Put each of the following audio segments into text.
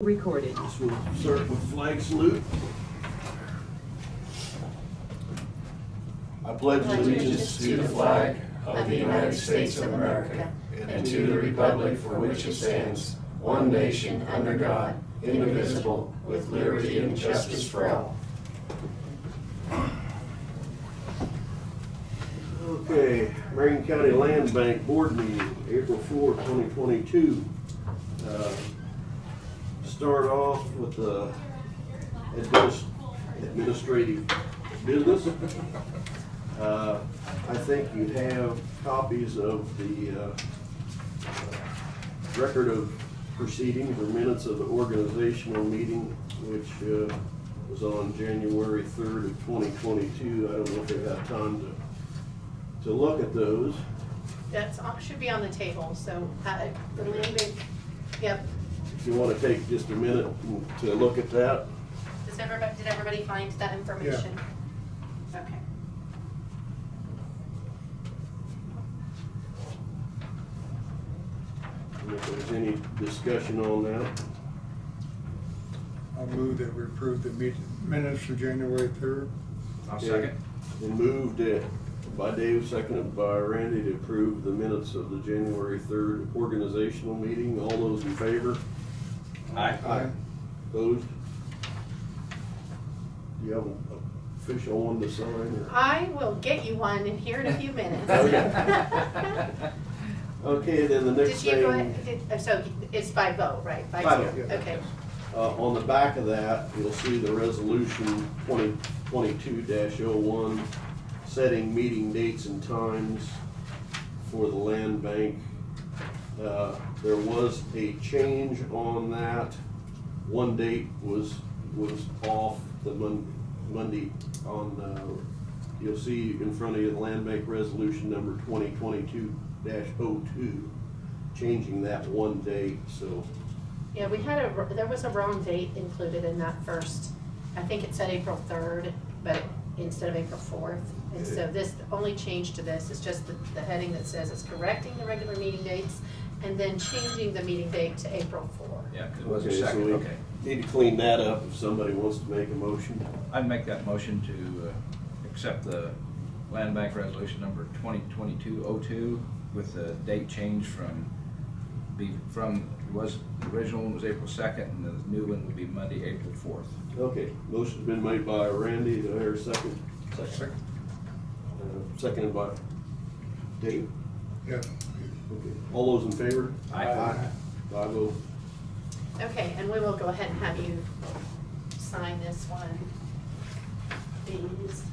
Recorded. This will start with flag salute. I pledge allegiance to the flag of the United States of America and to the republic for which it stands, one nation under God, indivisible, with liberty and justice for all. Okay, Marion County Land Bank Board Meeting, April 4, 2022. Start off with the administrative business. I think you have copies of the record of proceedings or minutes of the organizational meeting, which was on January 3rd of 2022. I don't know if they've had time to look at those. That's should be on the table. So the land bank, yep. If you want to take just a minute to look at that. Did everybody find that information? Yeah. Okay. And if there's any discussion on that. I'll move that we approve the minutes for January 3rd. I'll second. And moved by Dave, seconded by Randy to approve the minutes of the January 3rd organizational meeting. All those in favor? Aye. Aye. Opposed? Do you have an official one to sign? Or? I will get you one in here in a few minutes. Okay, then the next Did you go thing. ahead? So it's by vote, right? By By vote. vote. Okay. On the back of that, you'll see the resolution 2022-01, setting meeting dates and times for the land bank. There was a change on that. One date was off, the Monday on, you'll see in front of you the land bank resolution number 2022-02, changing that one date, so. Yeah, there was a wrong date included in that first. I think it said April 3rd, but instead of April 4th. And so this, the only change to this is just the heading that says it's correcting the regular meeting dates and then changing the meeting date to April 4. Yeah, because it was a Okay, so second, we okay. need to clean that up if somebody wants to make a motion. I'd make that motion to accept the land bank resolution number 2022-02 with the date change the original one was April 2nd and the new one will be Monday, April 4th. Okay, motion's been made by Randy. Do I hear a second? Second. Seconded by Dave. Yeah. Okay. All those in favor? Aye. 5-0. Okay, and we will go ahead and have you sign this one. These.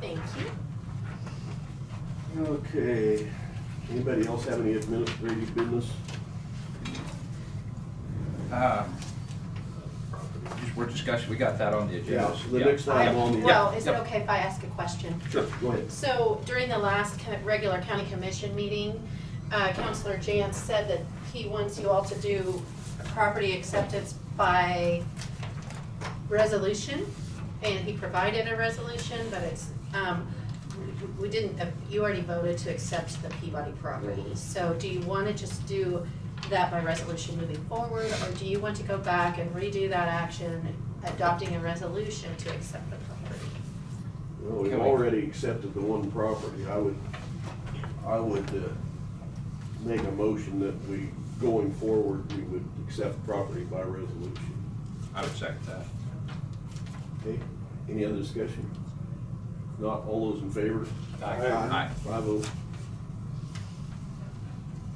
Thank you. Okay. Anybody else have any administrative business? We're discussing, we got that on the agenda. Yeah, the next item on the. Well, is it Yep. okay if I ask a question? Sure, go ahead. So during the last regular county commission meeting, Councilor Jantz said that he wants you all to do a property acceptance by resolution, and he provided a resolution, but it's, we didn't, you already voted to accept the Peabody property. So do you want to just do that by resolution moving forward, or do you want to go back and redo that action, adopting a resolution to accept the property? Well, we've already accepted the one property. I would make a motion that we, going forward, we would accept property by resolution. I would second that. Okay, any other discussion? Not all those in favor? Aye. 5-0.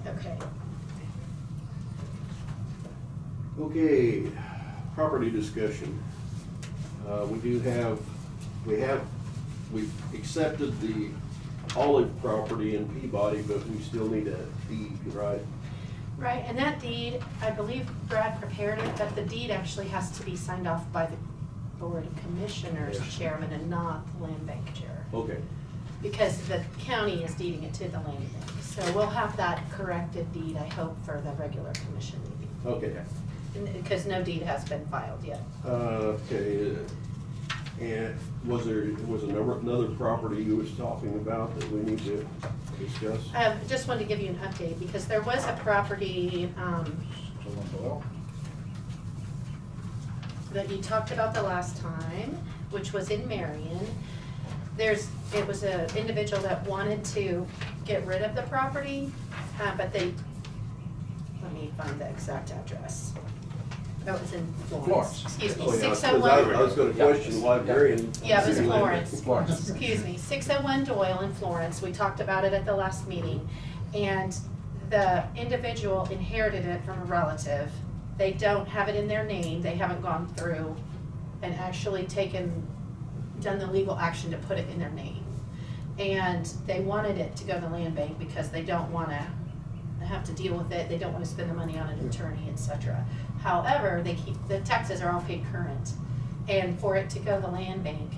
Okay. Okay, property discussion. We've accepted the Olive property in Peabody, but we still need a deed, right? Right, and that deed, I believe Brad prepared it, but the deed actually has to be signed off by the Board of Commissioners chairman and not the land bank chair. Okay. Because the county is deeding it to the land bank. So we'll have that corrected deed, I hope, for the regular commission meeting. Okay. Because no deed has been filed yet. Okay, and was another property you was talking about that we need to discuss? Just wanted to give you an update, because there was a property, that you talked about the last time, which was in Marion. It was an individual that wanted to get rid of the property, but let me find the exact address. That was in Florence. Florence. Excuse me, Oh, yeah, 'cause 601. I was gonna question why Marion. Yeah, it was City Florence. Florence. Excuse me, 601 Doyle in Florence. We talked about it at the last meeting. And the individual inherited it from a relative. They don't have it in their name. They haven't gone through and actually done the legal action to put it in their name. And they wanted it to go to the land bank because they don't want to have to deal with it. They don't want to spend the money on an attorney, etc. However, the taxes are all paid current. And for it to go to the land bank,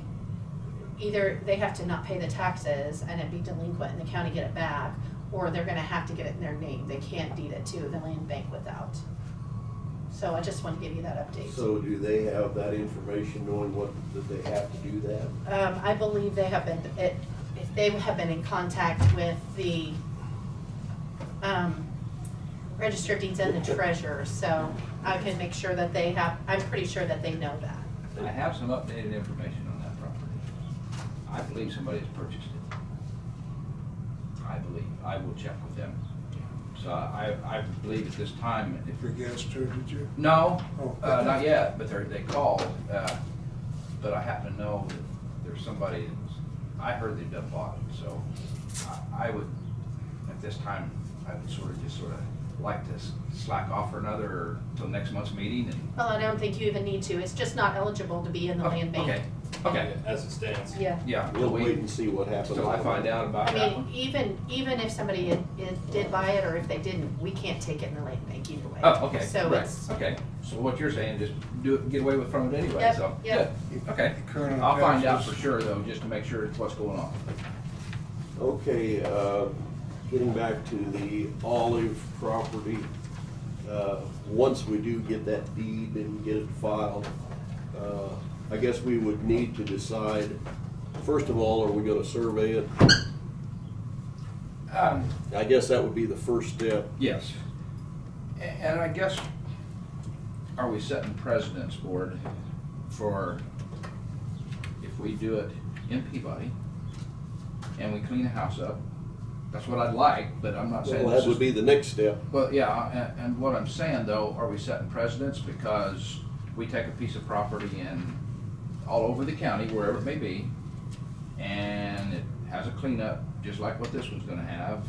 either they have to not pay the taxes and it be delinquent and the county get it back, or they're gonna have to get it in their name. They can't deed it to the land bank without. So I just want to give you that update. So do they have that information, knowing that they have to do that? I believe they have been, if they have been in contact with the Register of Deeds and the treasurer, so I can make sure that they have, I'm pretty sure that they know that. I have some updated information on that property. I believe somebody has purchased it. I believe. I will check with them. So I believe at this time, if For gas too, did you? no, Oh. not yet, but they called, but I happen to know that there's somebody, I heard they've done bought it, so I would, at this time, I would sort of like to slack off for another, till next month's meeting and. Well, I don't think you even need to. It's just not eligible to be in the land bank. Okay, As it stands. Yeah. yeah. We'll wait and see what happens. Till I find out about I that mean, one. even if somebody did buy it, or if they didn't, we can't take it in the land bank either way. Oh, okay, So right, it's, okay. So what you're saying, just get away with from it anyway, Yep, so, yep. good, okay. Current I'll find out taxes. for sure though, just to make sure what's going on. Okay, getting back to the Olive property, once we do get that deed and get it filed, I guess we would need to decide, first of all, are we gonna survey it? I guess that would be the first step. Yes. And I guess, are we setting precedence, board, for if we do it in Peabody and we clean the house up? That's what I'd like, but I'm not saying Well, this that would is. be the next step. Well, yeah, and what I'm saying though, are we setting precedence because we take a piece of property in all over the county, wherever it may be, and it has a cleanup, just like what this one's gonna have,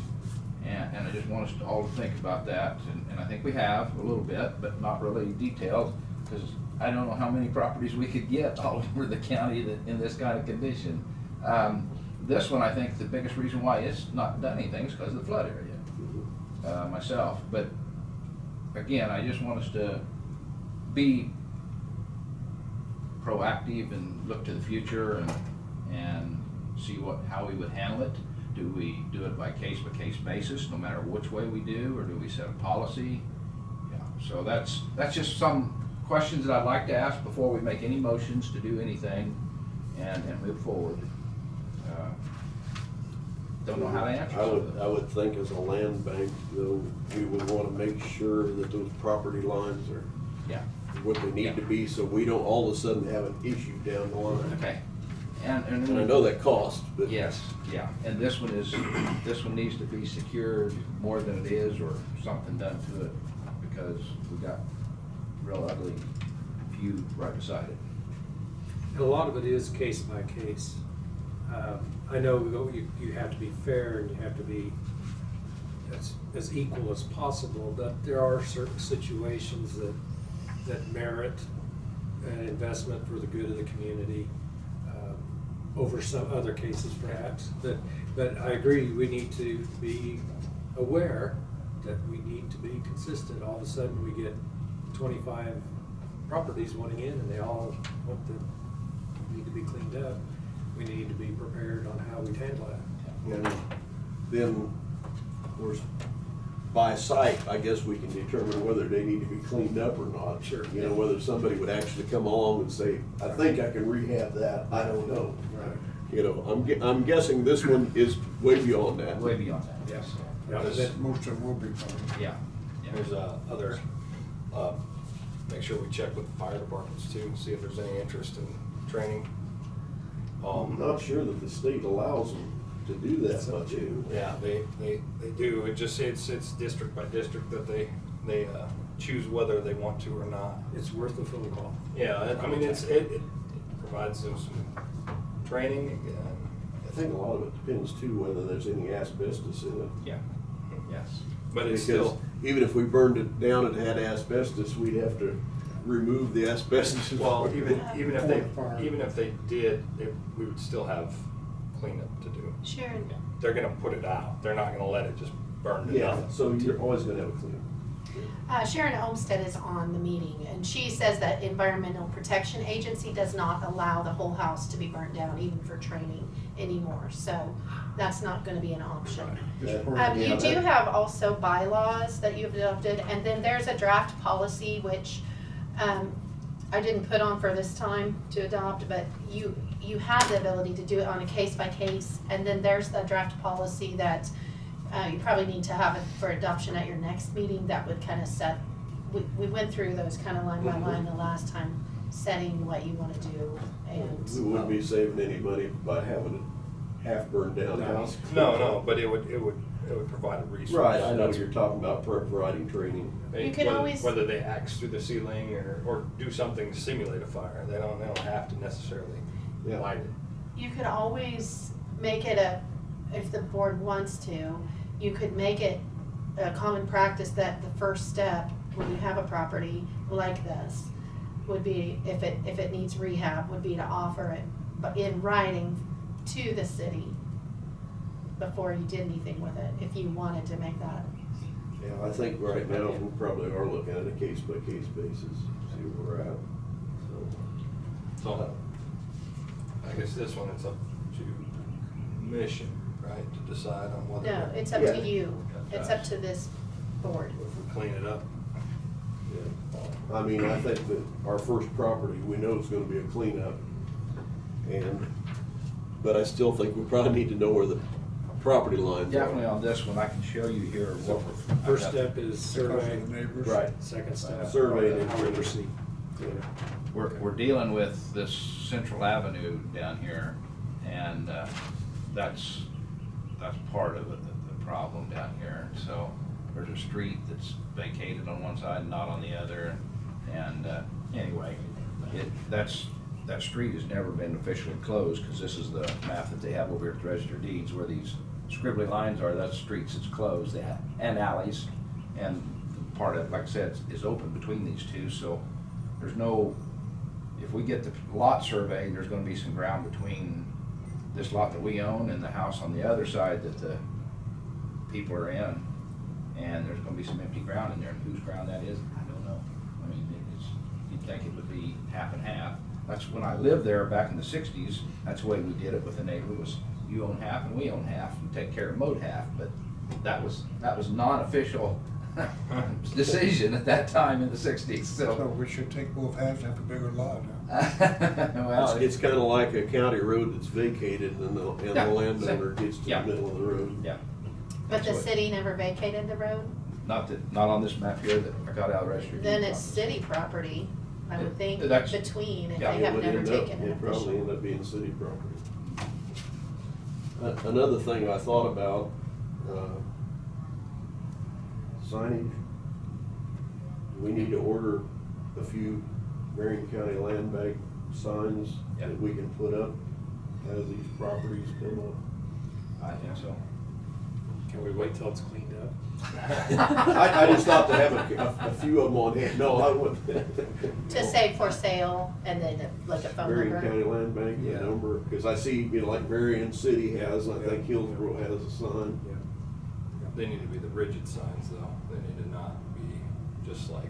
and I just want us to all to think about that, and I think we have a little bit, but not really detailed, because I don't know how many properties we could get all over the county that, in this kind of condition. This one, I think the biggest reason why it's not done anything is because of the flood area, myself, but again, I just want us to be proactive and look to the future and see how we would handle it. Do we do it by case basis, no matter which way we do, or do we set a policy? Yeah, so that's just some questions that I'd like to ask before we make any motions to do anything and move forward. Don't know how to answer some. I would think as a land bank, though, we would wanna make sure that those property lines are Yeah, what they need to be, so we don't all of a sudden have an issue down the line. okay. And And I know that costs, but. yes, yeah, and this one needs to be secured more than it is, or something done to it, because we got real ugly few right beside it. And a lot of it is case by case. I know you have to be fair and you have to be as equal as possible, but there are certain situations that merit an investment for the good of the community, over some other cases perhaps. But I agree, we need to be aware that we need to be consistent. All of a sudden, we get 25 properties wanting in, and they all need to be cleaned up. We need to be prepared on how we handle that. And then, of course, by sight, I guess we can determine whether they need to be cleaned up or not. Sure. You know, whether somebody would actually come along and say, I think I can rehab that, I don't know. Right. You know, I'm guessing this one is way beyond that. Way beyond that, yes. Yeah, Most of them will be fine. Yeah. Yeah. There's other, make sure we check with the fire departments too, see if there's any interest in training. I'm not sure that the state allows them to do that much. Yeah, they do. It's district by district that they choose whether they want to or not. It's worth a phone call. Yeah, I mean, it provides them some training. I think a lot of it depends too whether there's any asbestos in it. Yeah, yes. But it's Because still, even if we burned it down and had asbestos, we'd have to remove the asbestos. well, even Fire. if they did, we would still have cleanup to do. Sharon, They're gonna put it out. They're not gonna let it just burn to Yeah, nothing. so you're always gonna have a clean. Sharon Olmsted is on the meeting, and she says that Environmental Protection Agency does not allow the whole house to be burnt down, even for training anymore, so that's not gonna be an option. Just for- Yeah, You do that- have also bylaws that you've adopted, and then there's a draft policy which, I didn't put on for this time to adopt, but you have the ability to do it on a case by case, and then there's the draft policy that, you probably need to have it for adoption at your next meeting, that would kind of set, we went through those kind of line by line the last time, setting what you wanna do, We and, wouldn't be saving any money by having it half burned down house. No, but it would provide a resource. Right, I know you're talking about providing training. You could Whether- always- Whether they axe through the ceiling or do something to simulate a fire, they don't have to necessarily Yeah. light it. you could always make it if the board wants to, you could make it a common practice that the first step, when you have a property like this, would be, if it needs rehab, would be to offer it, but in writing to the city before you did anything with it, if you wanted to make that. Yeah, I think right now we probably are looking at a case by case basis, see where we're at. So, I guess this one, it's up to commission, right, to decide on whether. No, it's up Yeah. to you, it's up to this board. If we clean it up. Yeah. I mean, I think that our first property, we know is gonna be a cleanup. But I still think we probably need to know where the property lines are. Definitely on this one, I can show you here what we're. First I've got- step is Because survey, of the neighbors. Right. second step. Survey and Literacy. Yeah. We're dealing with this Central Avenue down here, and that's part of the problem down here. So there's a street that's vacated on one side and not on the other, and anyway, that street has never been officially closed, because this is the map that they have over here at the Register of Deeds, where these scribbly lines are, that's streets that's closed, and alleys, and part of it, like I said, is open between these two, so there's no, if we get the lot surveyed, there's gonna be some ground between this lot that we own and the house on the other side that the people are in, and there's gonna be some empty ground in there, and whose ground that is, I don't know. I mean, you'd think it would be half and half. That's when I lived there back in the 60s, that's the way we did it with the neighbor, was you own half and we own half, you take care of mowed half, but that was non-official decision at that time in the 60s, So so. we should take both halves and have a bigger lot, huh? Well, It's kinda like a county road that's vacated and the Yeah, landowner gets to the yeah. middle of the road. yeah, But the That's what- city never vacated the road? not on this map here that I got out of Register of Then Deeds it's office. city property, I would think, That's- between, if yeah, they It have would never end up- taken an It'd probably official. end up being city property. Another thing I thought about, signage. We need to order a few Marion County Land Bank signs Yeah. that we can put up as these properties come up. I think so. Can we wait till it's cleaned up? I just thought to have a few of them on hand. No, I wouldn't. To say for sale, and then like a phone Marion number. County Land Bank, the Yeah. number, because I see, like Marion City has, I think Hillsborough has a sign. Yeah. They need to be the rigid signs though. They need to not be just like,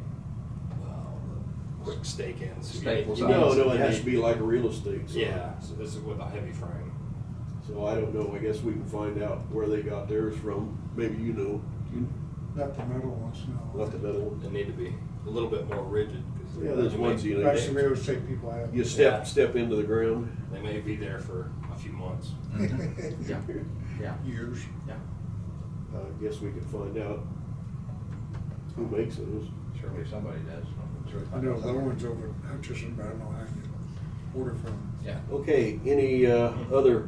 the quick stake-ins. Staples. No, it has to be like a real estate sign. Yeah, so this is with a heavy frame. So I don't know, I guess we can find out where they got theirs from. Maybe you know, Not the metal ones, no. not the metal one. They need to be a little bit more rigid. 'Cause Yeah, there's ones you know, Like some real estate people have. you step into the ground. They may be there for a few months. Yeah, yeah, Years. yeah. I guess we could find out who makes those. Surely somebody does. I know the ones over at Hutchison, but I don't know how you order from them. Yeah. Okay, any other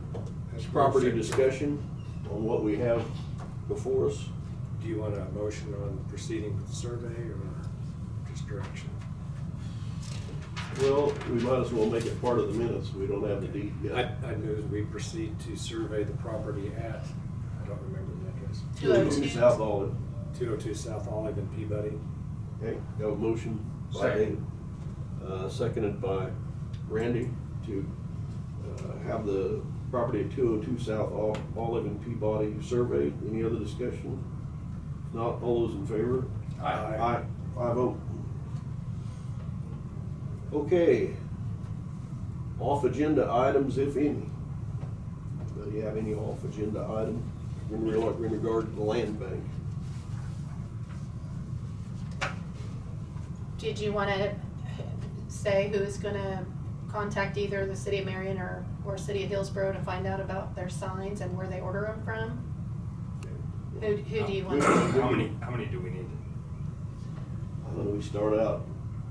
That's property what I'm saying. discussion on what we have before us? Do you want a motion on proceeding with the survey or just direction? Well, we might as well make it part of the minutes. We don't have the deed yet. I move we proceed to survey the property at, I don't remember the address, 202. South Olive. 202 South Olive in Peabody. Okay, got a motion by Second. David, seconded by Randy to have the property at 202 South Olive in Peabody surveyed. Any other discussion? If not, all those in favor? Aye. Aye, 5-0. Okay. Off-agenda items, if any. Anybody have any off-agenda item in regard to the land bank? Did you want to say who's going to contact either the city of Marion or city of Hillsborough to find out about their signs and where they order them from? Who do you want to? How many do we need? I don't know, we start out,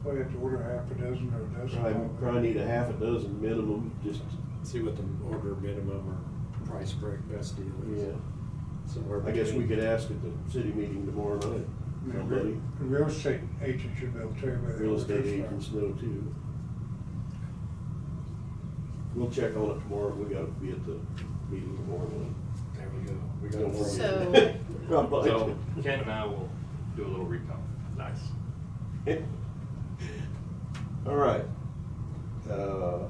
Well, you have to order half a dozen or a dozen. probably need a half a dozen minimum, just, See what the order minimum or price break best deal is. yeah. Somewhere I guess we between. could ask at the city meeting tomorrow night. Somebody, The real estate agent should be able to tell you where they real order estate from. agents know too. We'll check on it tomorrow. We gotta be at the meeting tomorrow night. There we go. We got Don't more. So- Not bite So you. Ken and I will do a little recount. Nice. All right.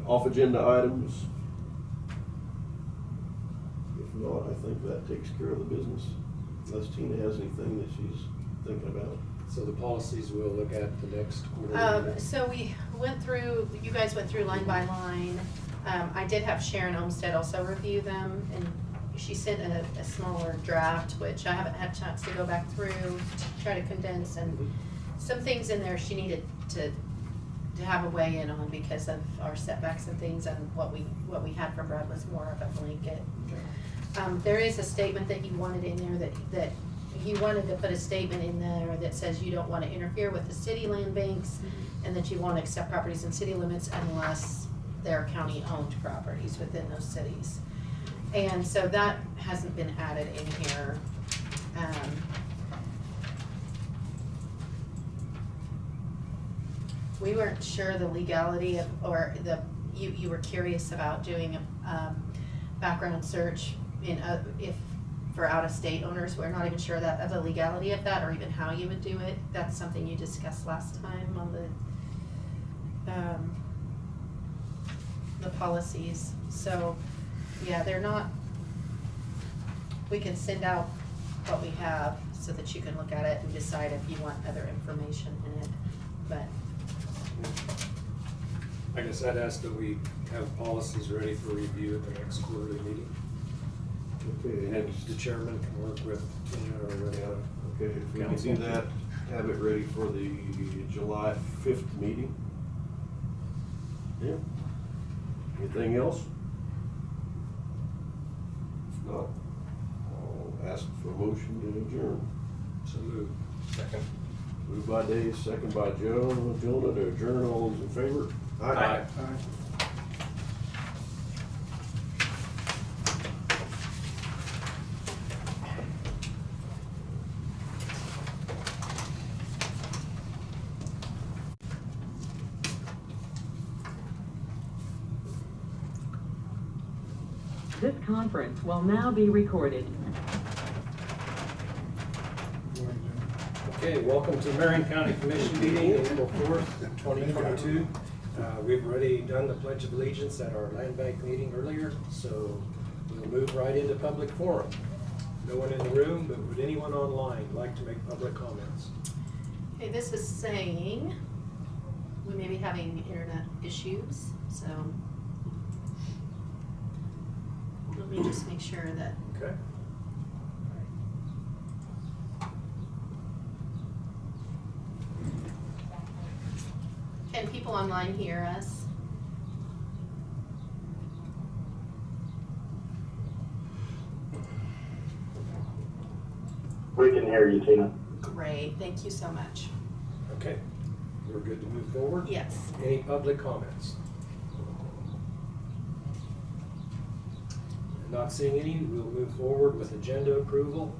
Off-agenda items. If not, I think that takes care of the business. Unless Tina has anything that she's thinking about. So the policies we'll look at the next quarter. So we went through, you guys went through line by line. I did have Sharon Olmsted also review them, and she sent a smaller draft, which I haven't had a chance to go back through to try to condense, and some things in there she needed to have a weigh in on because of our setbacks and things, and what we had from Brad was more of a blanket. There is a statement that you wanted in there that he wanted to put a statement in there that says you don't want to interfere with the city land banks, and that you want to accept properties in city limits unless they're county-owned properties within those cities. And so that hasn't been added in here. We weren't sure the legality of, or you were curious about doing a background search if for out-of-state owners. We're not even sure of the legality of that, or even how you would do it. That's something you discussed last time on the policies. So, yeah, they're not, we can send out what we have so that you can look at it and decide if you want other information in it, but. I guess I'd ask that we have policies ready for review at the next quarterly meeting. Okay, And the chairman can work with Tina or whatever. okay, if we can do that, have it ready for the July 5th meeting. Yeah. Anything else? If not, I'll ask for a motion to adjourn. So move. Second. Moved by Dave, second by Joe. Jonah to adjourn. All those in favor? Aye. Aye. This conference will now be recorded. Okay, welcome to Marion County Commission meeting, April 4th, 2022. We've already done the Pledge of Allegiance at our land bank meeting earlier, so we'll move right into public forum. No one in the room, but would anyone online like to make public comments? Okay, this is saying we may be having internet issues, so let me just make sure that. Okay. Can people online hear us? We can hear you, Tina. Great, thank you so much. Okay, we're good to move forward? Yes. Any public comments? Not seeing any, we'll move forward with agenda approval.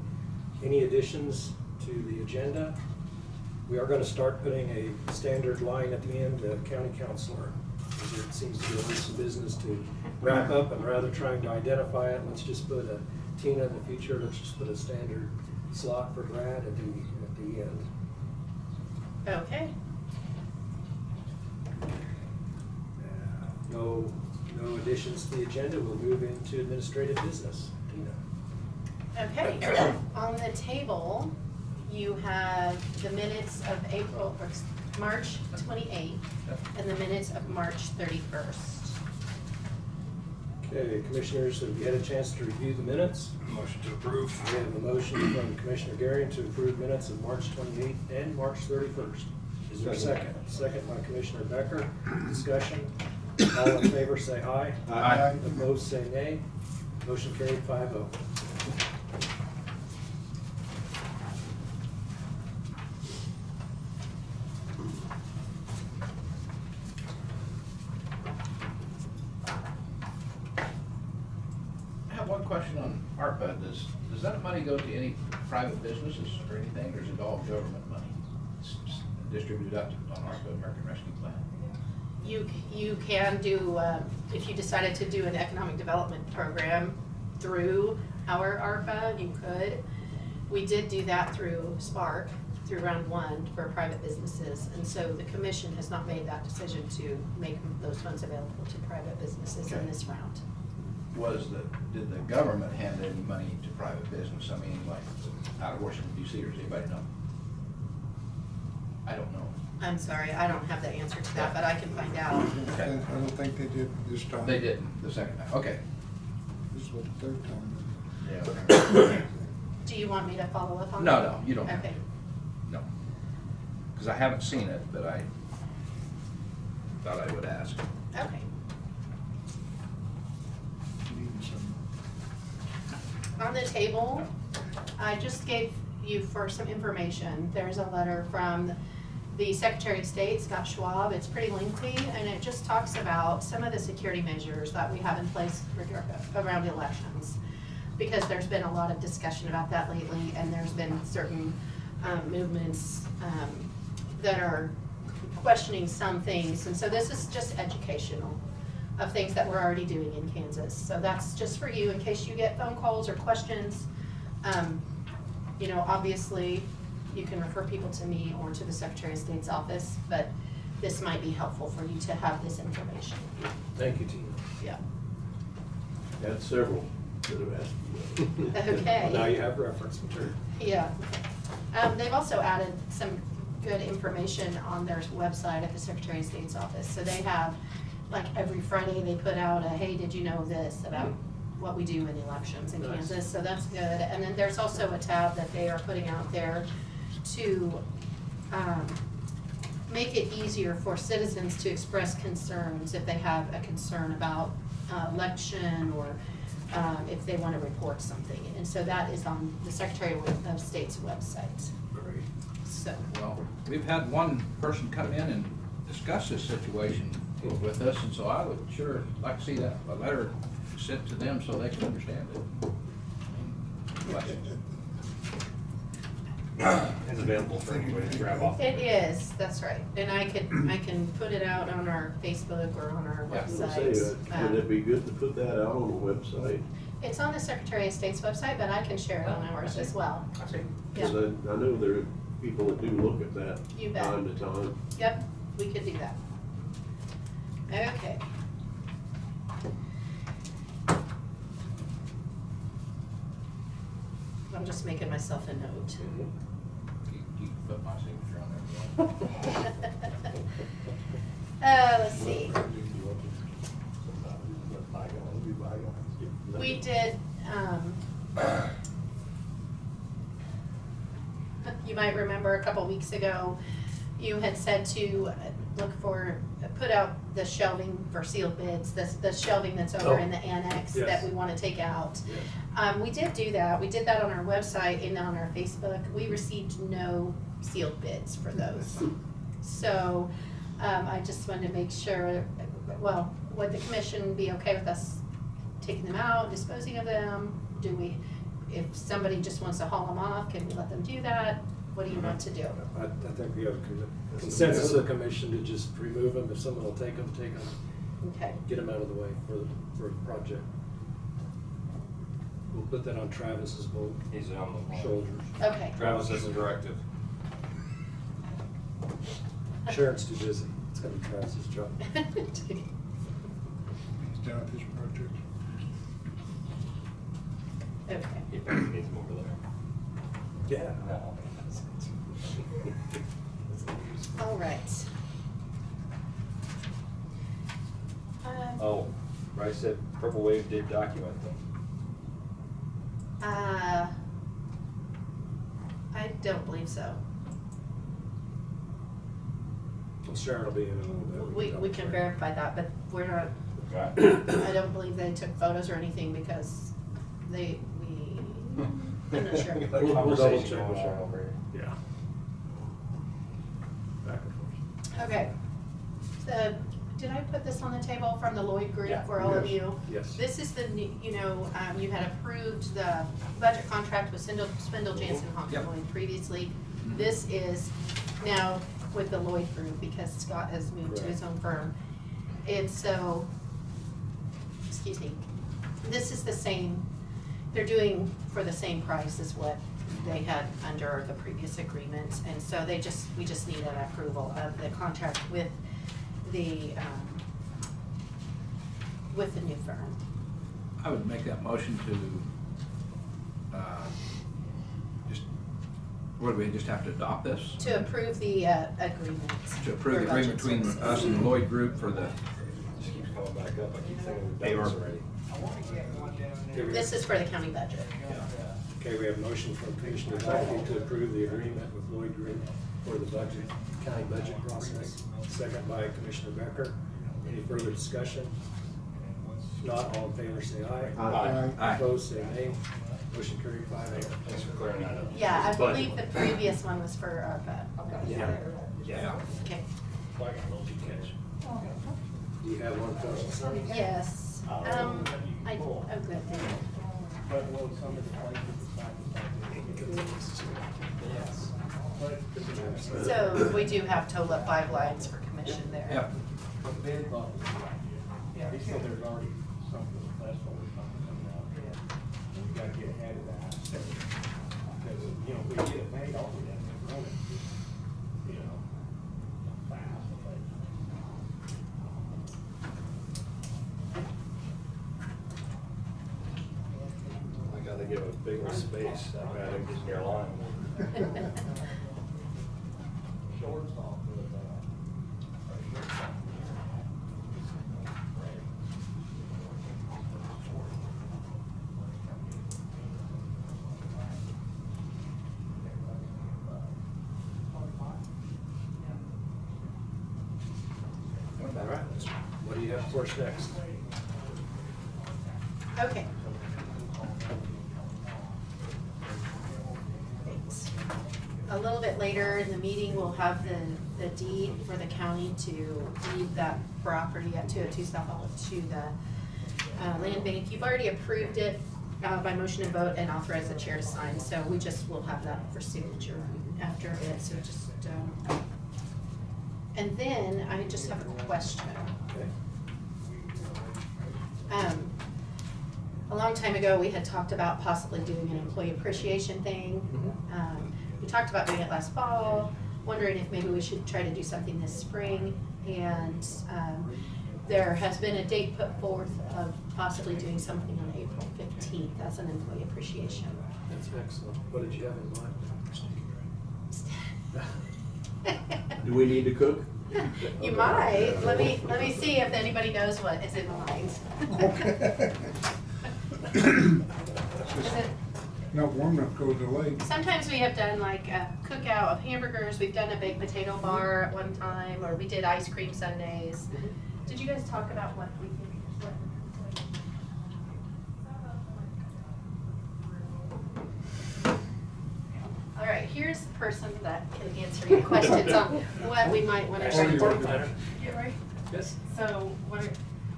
Any additions to the agenda? We are going to start putting a standard line at the end, county counselor. Because it seems to be a list of business to wrap up, and rather trying to identify it, let's just put a Tina in the future, let's just put a standard slot for Brad at the end. Okay. No additions to the agenda, we'll move into administrative business. Tina? Okay, on the table, you have the minutes of March 28th and the minutes of March 31st. Okay, commissioners, have you had a chance to review the minutes? Motion to approve. We have a motion from Commissioner Marion to approve minutes of March 28th and March 31st. Is there a second? Second by Commissioner Becker. Discussion. All in favor say aye. Aye. Opposed say nay. Motion carried 5-0. I have one question on ARPA. Does that money go to any private businesses or anything, or is it all government money? It's just distributed out on ARPA, American Rescue Plan? You can do, if you decided to do an economic development program through our ARPA, you could. We did do that through Spark, through round one for private businesses. And so the commission has not made that decision to make those funds available to private businesses in this round. Did the government hand any money to private business? I mean, like out of Washington DC, or does anybody know? I don't know. I'm sorry, I don't have the answer to that, but I can find out. I don't think they did this time. They didn't the second time. Okay. This is what the third time. Yeah. Do you want me to follow up on No, that? no, you don't have to. Okay. No. Because I haven't seen it, but I thought I would ask. Okay. Needing some. On the table, I just gave you for some information. There's a letter from the Secretary of State, Scott Schwab. It's pretty lengthy, and it just talks about some of the security measures that we have in place around elections. Because there's been a lot of discussion about that lately, and there's been certain movements that are questioning some things. And so this is just educational of things that we're already doing in Kansas. So that's just for you in case you get phone calls or questions. You know, obviously, you can refer people to me or to the Secretary of State's office, but this might be helpful for you to have this information. Thank you, Tina. Yeah. Had several that have asked you. Okay. Now you have reference material. Yeah. They've also added some good information on their website at the Secretary of State's office. So they have, like every Friday, they put out a, hey, did you know this about what we do in elections in Nice. Kansas? So that's good. And then there's also a tab that they are putting out there to make it easier for citizens to express concerns if they have a concern about election or if they want to report something. And so that is on the Secretary of State's website. Great. So, Well, we've had one person come in and discuss this situation with us, and so I would sure like to see that, a letter sent to them so they can understand it. It's available for anybody to grab off. it is, that's right. And I can put it out on our Facebook or on our Yeah. I was gonna website. say, would it be good to put that out on the website? It's on the Secretary of State's website, but I can share it on ours as well. I see. Because I know there are people that do look at that You bet. time to time. Yep, we could do that. Okay. I'm just making myself a note. You can put my signature on there. Let's see. We did, you might remember a couple weeks ago, you had said to put out the shelving for sealed bids, the shelving that's over in the annex that Yes. we want to take out. Yes. We did do that. We did that on our website and on our Facebook. We received no sealed bids for those. So, I just wanted to make sure, well, would the commission be okay with us taking them out, disposing of them? Do we, if somebody just wants to haul them off, can we let them do that? What do you want to do? I think we have a consensus of the commission to just remove them. If someone will take them, Okay. get them out of the way for the project. We'll put that on Travis's boat He's on the shoulders. Okay. Travis has a directive. Sharon's too busy. It's gonna be Travis's job. He's down with his project. Okay. He probably needs him over there. Yeah. No. All right. Oh, Bryce said Purple Wave did document them. I don't believe so. Well, Sharon will be in a little bit. We can verify that, but we're not, Okay. I don't believe they took photos or anything because I'm not sure. We'll double check with Sharon. over here. Yeah. Back and forth. Okay. So, did I put this on the table from the Lloyd Group Yeah. for all of Yes. you? Yes. This is the new, you had approved the budget contract with Spindle Jansen Honk Yep. Lloyd previously. This is now with the Lloyd Group because Scott has moved to his own firm. And so, excuse me, this is the same, they're doing for the same price as what they had under the previous agreements. And so we just need an approval of the contract with the new firm. I would make that motion to, what, do we just have to adopt this? To approve the agreement. To approve the for agreement budget between services. us and the Lloyd Group for the, Just keeps coming back up. I keep thinking we've They done are- this already. This is for the county budget. Okay, we have a motion from Commissioner Duffy to approve the agreement with Lloyd Group for the budget, county budget process. Second by Commissioner Becker. Any further discussion? If not, all in favor say aye. Aye. Aye. Opposed, say nay. Motion carried 5-0. Thanks for clearing that up. Yeah, I But- believe the previous one was for Yeah. yeah. Okay, Do you have one, Commissioner Sonny? yes. Oh, good, thank you. So we do have total of 5 lines for commission there. Yep. Yeah, he said there's already something successful or something coming out there. And we gotta get ahead of that. Because, if we get it made, all we have to run it, fast. I gotta give a bigger space. That guy didn't get near line. Shortstop with, All right. What do you have for us next? Okay. Thanks. A little bit later in the meeting, we'll have the deed for the county to leave that property at 202 South Olive to the land bank. You've already approved it by motion and vote and authorized the chair to sign, so we just will have that for signature after it, so just, and then I just have a question. Okay. A long time ago, we had talked about possibly doing an employee appreciation thing. We talked about doing it last fall, wondering if maybe we should try to do something this spring. And there has been a date put forth of possibly doing something on April 15th as an employee appreciation. That's excellent. What did you have in mind? Do we need to cook? You might. Let me see if anybody knows what is in mind. Okay. Is it- Not warm enough to go to the lake. Sometimes we have done like a cookout of hamburgers, we've done a baked potato bar at one time, or we did ice cream sundaes. Did you guys talk about what we can, here's the person that can answer your questions on what we might want to Actually, do. board planner. Yeah, right. Yes. So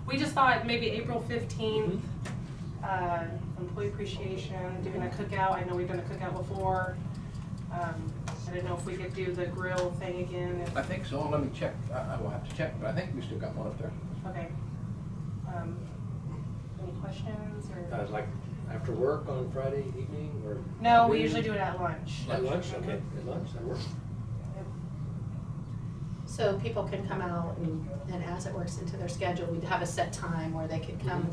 we just thought maybe April 15th, employee appreciation, doing a cookout. I know we've done a cookout before. I didn't know if we could do the grill thing again. I think so, let me check, I will have to check, but I think we still got one up there. Okay. Any questions or? Like after work on Friday evening or? No, we usually do it at lunch. At lunch, okay, at lunch, that works. So people can come out and as it works into their schedule, we'd have a set time where they could come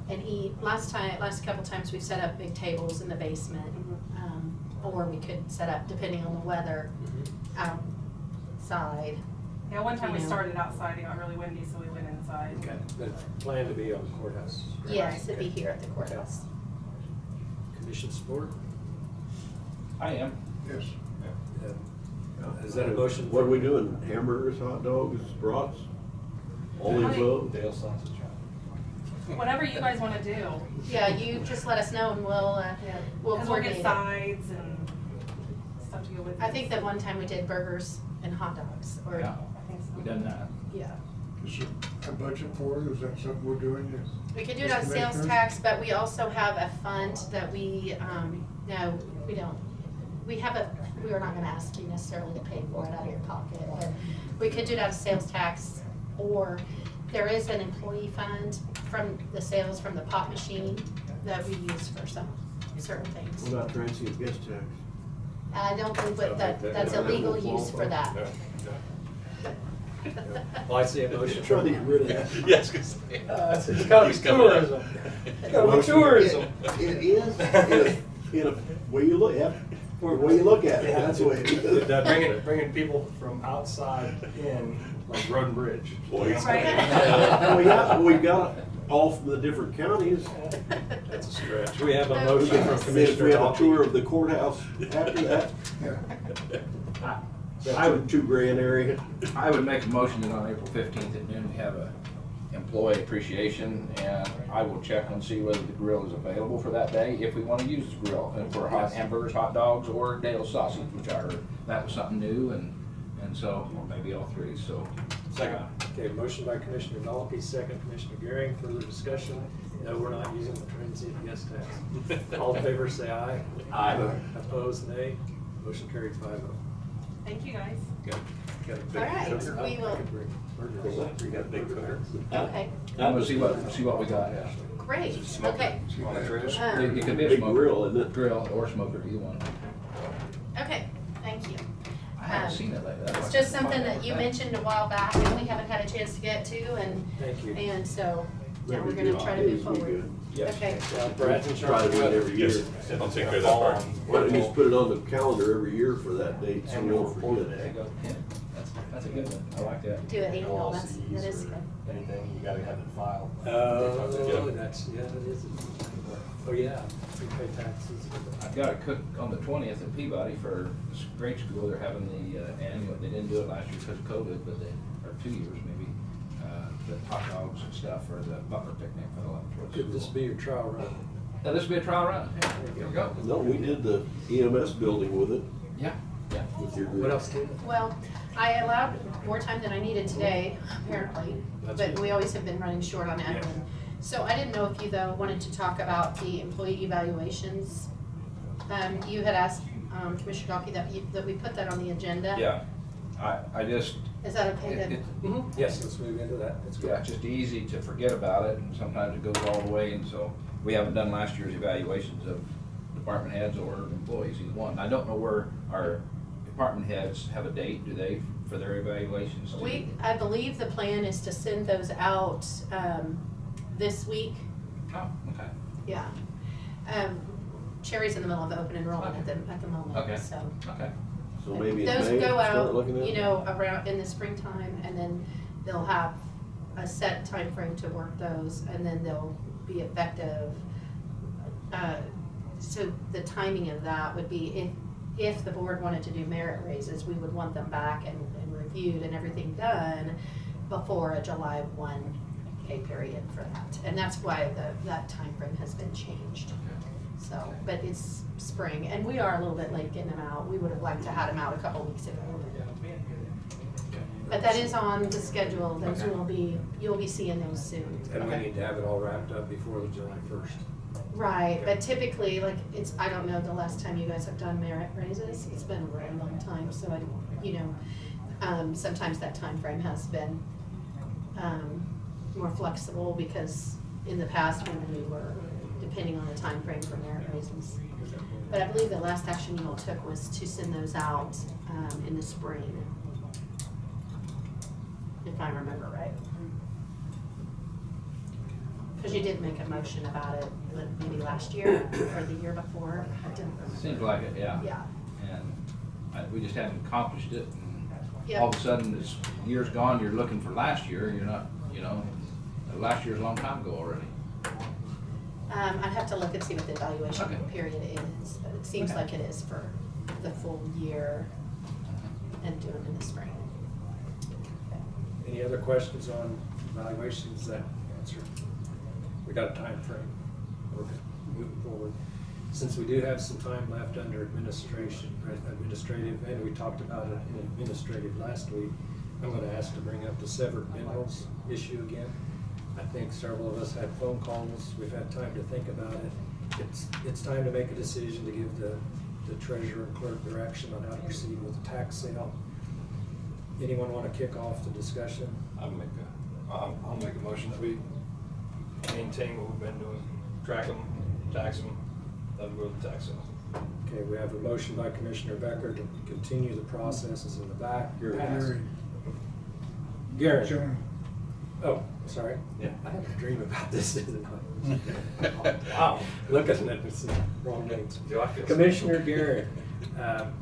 and eat. Last couple times we've set up big tables in the basement, or we could set up, depending on the weather, outside. Yeah, one time we You know. started outside, it got really windy, so we went inside. Okay, but plan to be on the courthouse. right? Yes, it'd be Okay. here at the courthouse. Commission support? I am. Yes. Is that a motion? What are we doing? Hamburgers, hot dogs, brats? All the above? Dale sausage. Whatever you guys wanna do. Yeah, you just let us know and we'll Yeah. we'll 'Cause coordinate get it. sides and stuff to go with it. I think that one time we did burgers and hot dogs, or, Yeah, I think so. we done that. yeah. Is there a budget for it? Is that something we're doing? We could do it on sales Commissioners? tax, but we also have a fund that we, no, we don't. We are not gonna ask you necessarily to pay for it out of your pocket, but we could do it out of sales tax, or there is an employee fund from the sales from the pop machine that we use for some certain things. What about transient guest tax? I don't believe that's illegal use for that. Well, I see a motion. Trying to get rid of that. Yes, because. It's gotta be tourism. It's gotta be tourism. It is, in a way you look at, or the way you look at it, that's the way it is. Bringing people from outside in, like Road and Bridge. Boys. Right. Well, yeah, we've got all from the different counties. That's a stretch. We have a Oh, motion from yes. And then if Commissioner we have a Dodd. tour of the courthouse after that, Yeah. that's a $2,000 area. I would make a motion that on April 15th at noon, we have a employee appreciation, and I will check and see whether the grill is available for that day, if we want to use the grill, and for hot hamburgers, hot dogs, or Dale sausage, which I heard that was something new, and so, or maybe all three, so. Second. Okay, motion by Commissioner Dolphy, second Commissioner Gearing, further discussion. No, we're not using the transient guest tax. All in favor, say aye. Aye. Opposed, nay. Motion carried 5-0. Thank you, guys. All right, we will, You got a big cooker. okay, I'm gonna see what we got. great, okay. It could be a Big smoker. grill, isn't it? Grill or smoker, either one. Okay, thank you. I haven't seen it lately. It's just something that you mentioned a while back and we haven't had a chance to get to, Thank you. and so now we're gonna try to move forward. Yes. Okay. Yeah, Brad's in Try charge. to do it every year. Yes, I'll take care of that part. Why don't you just put it on the calendar every year for that date, so we won't forget There you it. go. Yeah, that's a good one, I like that. Do it annual, that LLCs is or good. Anything, you gotta have it filed. That's, yeah, that is. Oh, yeah, prepaid taxes. I've got a cook on the 20th at Peabody for this grade school. They're having the annual, they didn't do it last year because of COVID, but or 2 years maybe. The hot dogs and stuff for the butler picnic for the lunch. Could this be your trial run? Now, this will be a trial run. Yeah, here we go. No, we did the EMS building with it, Yeah, yeah. with your What group. else, Tina? Well, I allowed more time than I needed today, apparently, That's but good. we always have been running short on admin. So I didn't know if you though wanted to talk about the employee evaluations. You had asked Commissioner Dockey that we put that on the agenda. Yeah, I just, Is that okay it- then? it- Yes, let's move into that. That's yeah, good. it's just easy to forget about it, and sometimes it goes all the way, and so we haven't done last year's evaluations of department heads or employees, either one. I don't know where our department heads have a date, do they, for their evaluations? I believe the plan is to send those out this week. Oh, okay. Yeah. Cherry's in the middle of open enrollment at the moment, Okay. so. Okay. So maybe in Those May, go start out, looking at you it. know, around in the springtime, and then they'll have a set time frame to work those, and then they'll be effective. So the timing of that would be if the board wanted to do merit raises, we would want them back and reviewed and everything done before a July 1 pay period for that. And that's why that time frame has been changed. So, but it's spring, and we are a little bit late getting them out. We would have liked to had them out a couple weeks ago. But that is on the schedule. Those Okay. you'll be seeing those soon. And we need to have it all wrapped up before the July 1st. Right, but typically, like, I don't know the last time you guys have done merit raises. It's been a very long time, so sometimes that time frame has been more flexible because in the past when we were depending on the time frame for merit raises. But I believe the last action you all took was to send those out in the spring, if I remember right. Because you did make a motion about it, maybe last year or the year before. I didn't remember. Seems like it, yeah. Yeah. And we just haven't accomplished it. And Yep. all of a sudden, this year's gone, you're looking for last year, you're not, last year's a long time ago already. I'd have to look and see what the evaluation Okay. period is, but it seems Okay. like it is for the full year and do them in the spring. Any other questions on evaluations that answered? We got a time frame. We're moving forward. Since we do have some time left under administrative, and we talked about it in administrative last week, I'm going to ask to bring up the severed minerals issue again. I think several of us had phone calls. We've had time to think about it. It's time to make a decision to give the treasurer and clerk direction on how to proceed with the tax sale. Anyone want to kick off the discussion? I'll make a motion that we maintain what we've been doing, track them, tax them, let them go to the tax sale. Okay, we have a motion by Commissioner Becker to continue the processes in the back. Gary. Gary. John. Oh, sorry. Yeah. I had a dream about this, didn't I? Wow. Look at it, it's the wrong names. Do I feel Commissioner special? Garrett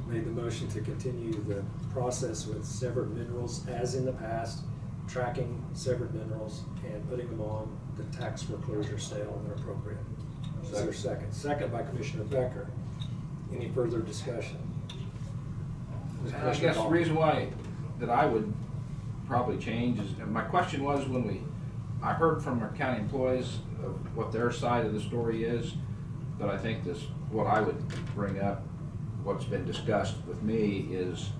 made the motion to continue the process with severed minerals as in the past, tracking severed minerals and putting them on the tax foreclosure sale when appropriate. Is there a second? Second by Commissioner Becker. Any further discussion? And I guess the reason why that I would probably change is, my question was when I heard from our county employees of what their side of the story is, but I think what I would bring up, what's been discussed with me is,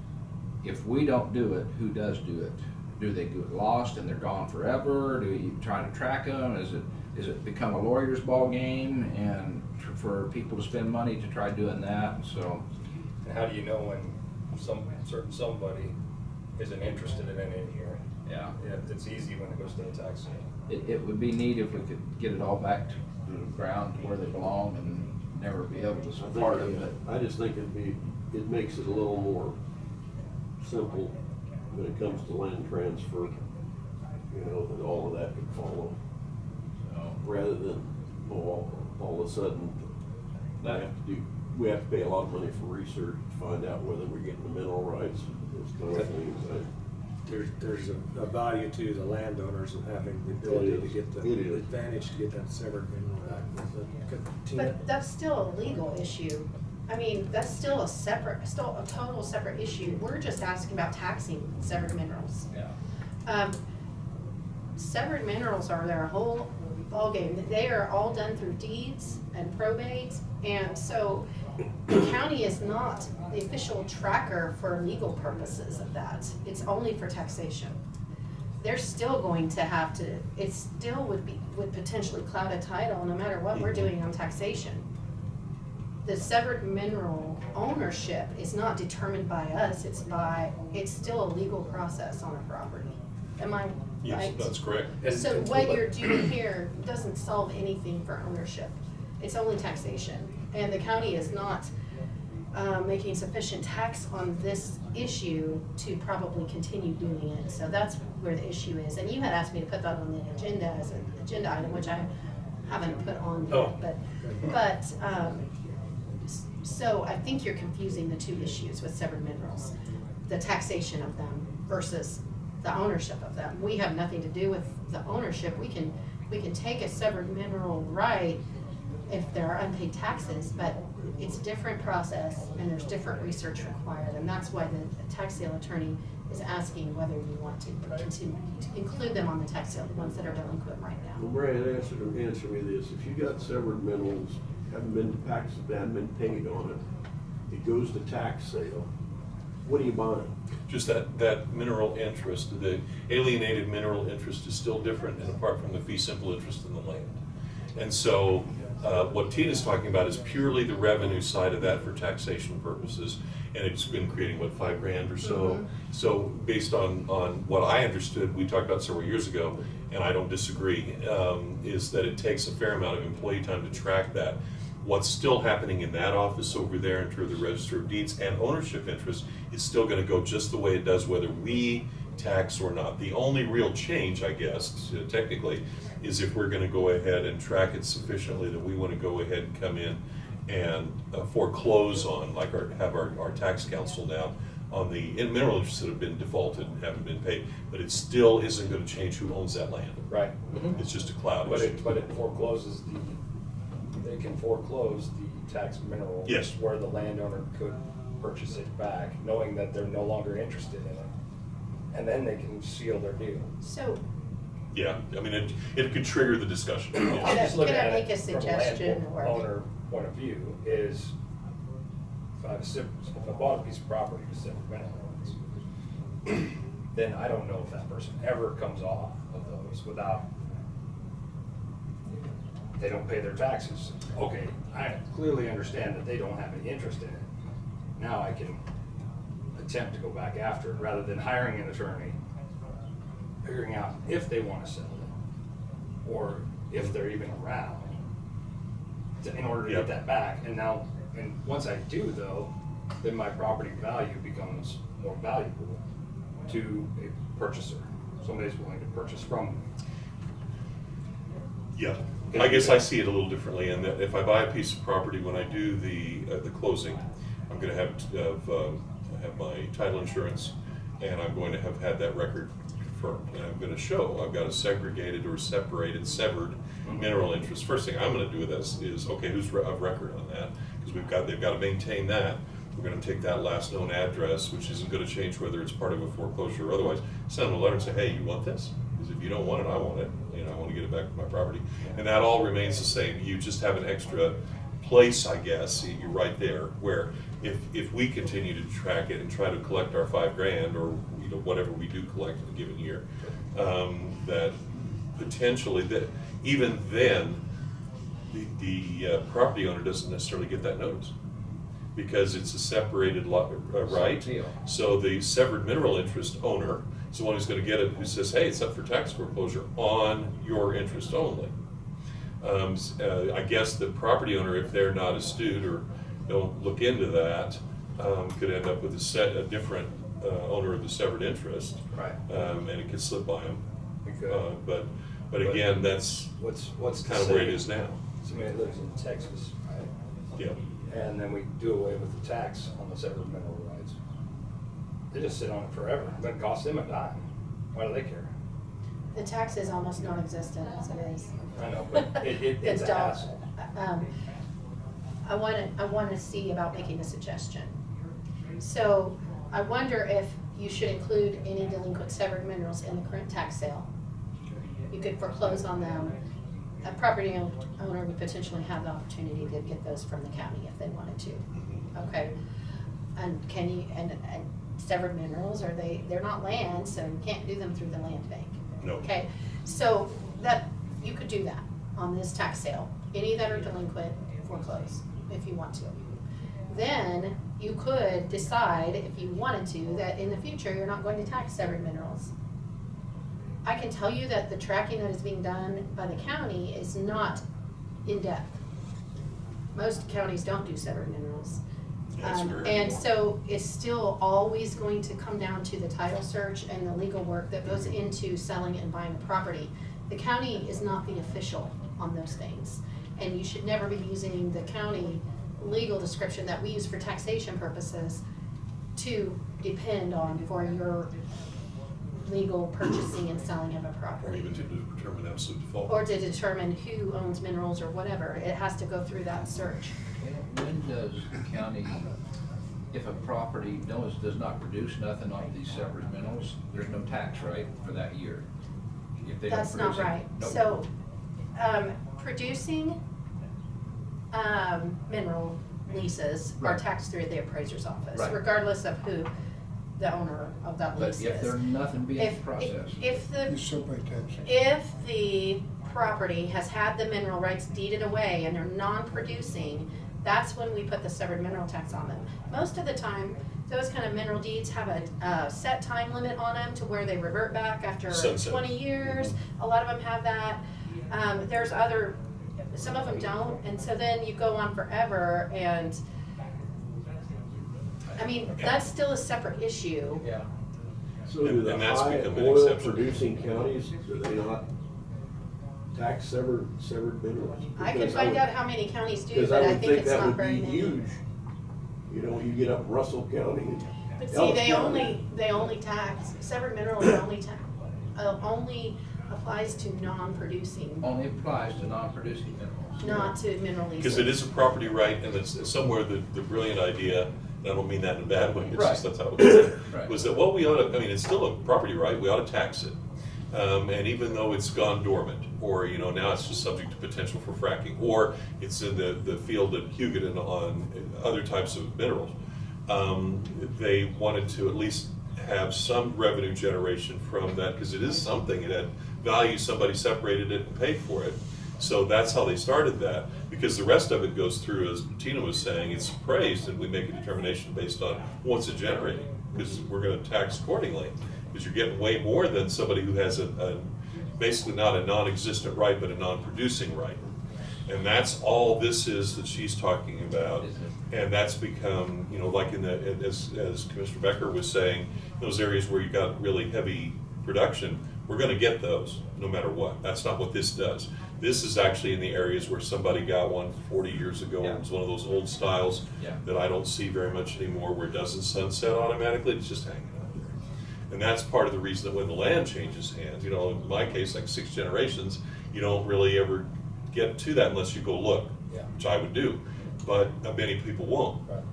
if we don't do it, who does do it? Do they get lost and they're gone forever? Do you try to track them? Is it become a lawyer's ball game and for people to spend money to try doing that? So, And how do you know when certain somebody isn't interested in any hearing? yeah. It's easy when it goes to the tax sale. It would be neat if we could get it all back to the ground to where they belong and never be able to support them. But I just think it makes it a little more simple when it comes to land transfer, that all of that could follow. so, Rather than, all of a sudden, we have to pay a lot of money for research to find out whether we're getting the mineral rights, those kind of things. There's a value to the landowners of having the ability to get the It is. advantage to get that severed mineral back with it. Tina? But that's still a legal issue. I mean, that's still a total separate issue. We're just asking about taxing severed minerals. yeah. Severed minerals are their whole ballgame. They are all done through deeds and probate, and so the county is not the official tracker for legal purposes of that. It's only for taxation. They're still going to have to, it still would potentially cloud a title no matter what we're doing on taxation. The severed mineral ownership is not determined by us, it's still a legal process on a property. Am I right? Yes, that's correct. So what you're doing here doesn't solve anything for ownership. It's only taxation. And the county is not making sufficient tax on this issue to probably continue doing it. So that's where the issue is. And you had asked me to put that on the agenda as an agenda item, which I haven't put on Oh. yet. But so I think you're confusing the two issues with severed minerals. The taxation of them versus the ownership of them. We have nothing to do with the ownership. We can take a severed mineral right if there are unpaid taxes, but it's a different process and there's different research required, and that's why the tax sale attorney is asking whether you want to continue to include them on the tax sale, the ones that are delinquent right now. Well, Brad, answer me this, if you got severed minerals haven't been paid on it. It goes to tax sale. What are you buying? Just that mineral interest, the alienated mineral interest is still different and apart from the fee simple interest in the land. And so what Tina's talking about is purely the revenue side of that for taxation purposes. And it's been creating, what, $5,000 or so? Mhm. So based on what I understood, we talked about several years ago, and I don't disagree, is that it takes a fair amount of employee time to track that. What's still happening in that office over there in terms of the Register of Deeds and ownership interest is still gonna go just the way it does whether we tax or not. The only real change, I guess, technically, is if we're gonna go ahead and track it sufficiently that we wanna go ahead and come in and foreclose on, like have our tax council now, on the mineral interests that have been defaulted and haven't been paid, but it still isn't gonna change who owns that land. Right. It's just a cloud But issue. it forecloses they can foreclose the tax mineral. Yes. Where the landowner could purchase it back, knowing that they're no longer interested in it. And then they can seal their deal. So, Yeah, I mean, it could trigger the discussion. Could I- I'm just looking could I at make a it from suggestion, or- landowner point of view is, if I bought a piece of property with separate mineral rights, then I don't know if that person ever comes off of those without, they don't pay their taxes. Okay, I clearly understand that they don't have any interest in it. Now I can attempt to go back after it, rather than hiring an attorney, figuring out if they want to sell it, or if they're even around, in order to Yep. get that back. And now, and once I do though, then my property value becomes more valuable to a purchaser. Somebody's willing to purchase from me. Yeah, I guess I see it a little differently in that if I buy a piece of property, when I do the closing, I'm gonna have my title insurance, and I'm going to have had that record confirmed. And I'm gonna show I've got a segregated or separated, severed mineral interest. First thing I'm gonna do with this is, okay, who's of record on that? Because they've got to maintain that. We're gonna take that last known address, which isn't gonna change whether it's part of a foreclosure or otherwise, send them a letter and say, hey, you want this? Because if you don't want it, I want it. You know, I want to get it back to my property. And that all remains the same. You just have an extra place, I guess, you're right there, where if we continue to track it and try to collect our $5,000 or whatever we do collect in a given year, that potentially that even then the property owner doesn't necessarily get that notice because it's a separated lot, right? So the severed mineral interest owner is the one who's going to get it, who says, hey, it's up for tax foreclosure on your interest only. I guess the property owner, if they're not astute or don't look into that, could end up with a different owner of the severed interest. Right. And it could slip by them. We could. But again, that's What's kind of where it is now. Somebody lives in Texas, right? Yeah. And then we do away with the tax on the severed mineral rights. They just sit on it forever. It doesn't cost them a dime. Why do they care? the tax is almost non-existent as it is. I know, but it's a dog- hassle. I want to see about making a suggestion. So I wonder if you should include any delinquent severed minerals in the current tax sale. You could foreclose on them. A property owner would potentially have the opportunity to get those from the county if they wanted to. Okay. And can you, and severed minerals, they're not land, so you can't do them through the land bank. No. Okay, so that, you could do that on this tax sale. Any that are delinquent, foreclose if you want to. Then you could decide, if you wanted to, that in the future, you're not going to tax severed minerals. I can tell you that the tracking that is being done by the county is not in depth. Most counties don't do severed minerals. That's very And cool. so it's still always going to come down to the title search and the legal work that goes into selling and buying a property. The county is not the official on those things. And you should never be using the county legal description that we use for taxation purposes to depend on for your legal purchasing and selling of a Or property. even to determine absolute default. Or to determine who owns minerals or whatever. It has to go through that search. When does the county, if a property does not produce nothing off these separate minerals, there's no tax, right, for that year? If they don't That's not produce it? right. Nope. So, producing, mineral leases are Right. taxed through the appraiser's office, Right. regardless of who the owner of that But lease if is. there's nothing being If, processed. if the You separate taxes. if the property has had the mineral rights deeded away and they're non-producing, that's when we put the severed mineral tax on them. Most of the time, those kind of mineral deeds have a set time limit on them to where they revert back after Sunset. 20 years. A lot of them have that. There's some of them don't, and so then you go on forever, and I mean, that's still a separate issue. Yeah. So do the And that's high become an oil exception. producing counties, do they not tax severed minerals? I can Because find would- out how many counties do, Because but I I would think think it's that not would very be many. huge. You know, you get up Russell County and But see, Ellis they County. only tax, severed minerals only applies to non-producing, Only applies to non-producing minerals. not to mineral leases. Because it is a property right, and it's somewhere the brilliant idea, and I don't mean that in a bad way, it's just Right. that's how it was, Right. was that what we ought to, I mean, it's still a property right, we ought to tax it. And even though it's gone dormant, or, you know, now it's just subject to potential for fracking, or it's in the field at Hugoton on other types of minerals, they wanted to at least have some revenue generation from that, because it is something, it had value, somebody separated it and paid for it. So that's how they started that, because the rest of it goes through, as Tina was saying, it's appraised, and we make a determination based on what's it generating, because we're gonna tax accordingly, because you're getting way more than somebody who has basically not a non-existent right, but a non-producing right. And that's all this is that she's talking about. And that's become, you know, like as Commissioner Becker was saying, those areas where you got really heavy production, we're gonna get those, no matter what. That's not what this does. This is actually in the areas where somebody got one 40 years ago. Yeah. It was one of those old styles Yeah. that I don't see very much anymore, where it doesn't sunset automatically, it's just hanging out there. And that's part of the reason that when the land changes hands, you know, in my case, like 6 generations, you don't really ever get to that unless you go look, Yeah. which I would do, but many people won't. Right.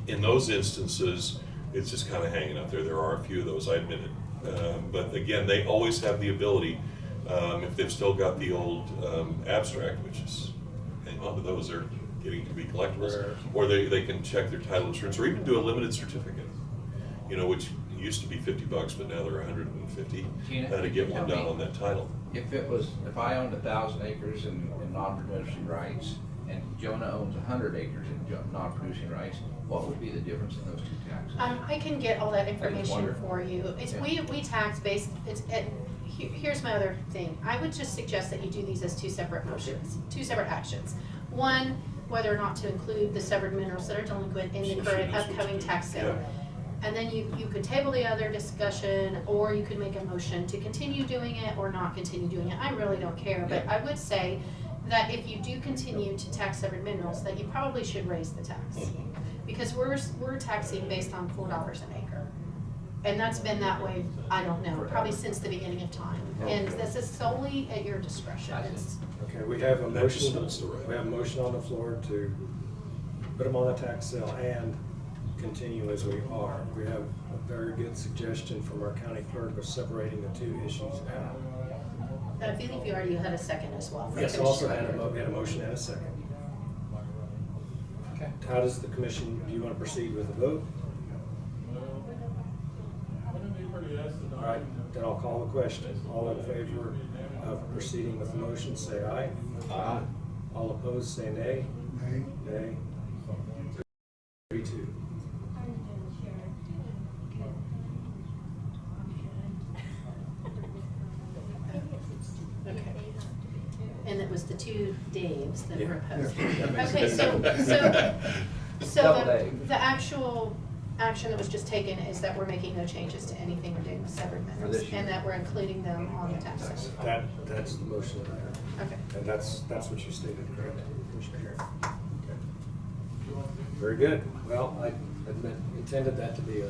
In those instances, it's just kind of hanging out there. There are a few of those, I admit it. But again, they always have the ability, if they've still got the old abstract, which is, hang on to those, they're getting to be collectibles, or they can check their title insurance, or even do a limited certificate, you know, which used to be $50, but now they're 150 Tina, to get tell one down me, on that title. If I owned 1,000 acres in non-producing rights, and Jonah owns 100 acres in non-producing rights, what would be the difference in those two taxes? I can get all that I just information wonder. for you. It's, Yeah. we tax based, here's my other thing. I would just suggest that you do these as two separate motions, two separate actions. One, whether or not to include the severed minerals that are delinquent in the So she current knows what upcoming to do. tax sale. And then you could table the other discussion, or you could make a motion to continue doing it or not continue doing it. I really don't care, but I would say that if you do continue to tax severed minerals, that you probably should raise the tax. Because we're taxing based on $4 an acre. And that's been that way, I don't know, probably since the beginning of time. And this is solely at your discretion. It's- Okay, we have a That just motion, sounds the right we have a motion on the floor to put them on the tax sale and continue as we are. We have a very good suggestion from our county clerk of separating the two issues out. I believe you already had a second as well. for Yes, also Commissioner. had we had a motion and a second. Okay. How does the commission, do you want to proceed with the vote? All right, then I'll call the question. All in favor of proceeding with the motion, say aye. Aye. All opposed, say nay. Nay. Nay. 3-2. Okay. And it was the two Daves that were Yeah. opposed. Yeah, that makes Okay, sense. so Double the, Dave. the actual action that was just taken is that we're making no changes to anything we're doing with severed minerals, this year. and that we're including them on the tax sale. That's the motion that I heard. Okay. And that's what you stated, correct, Commissioner Harris? Okay. Very good. Well, I intended that to be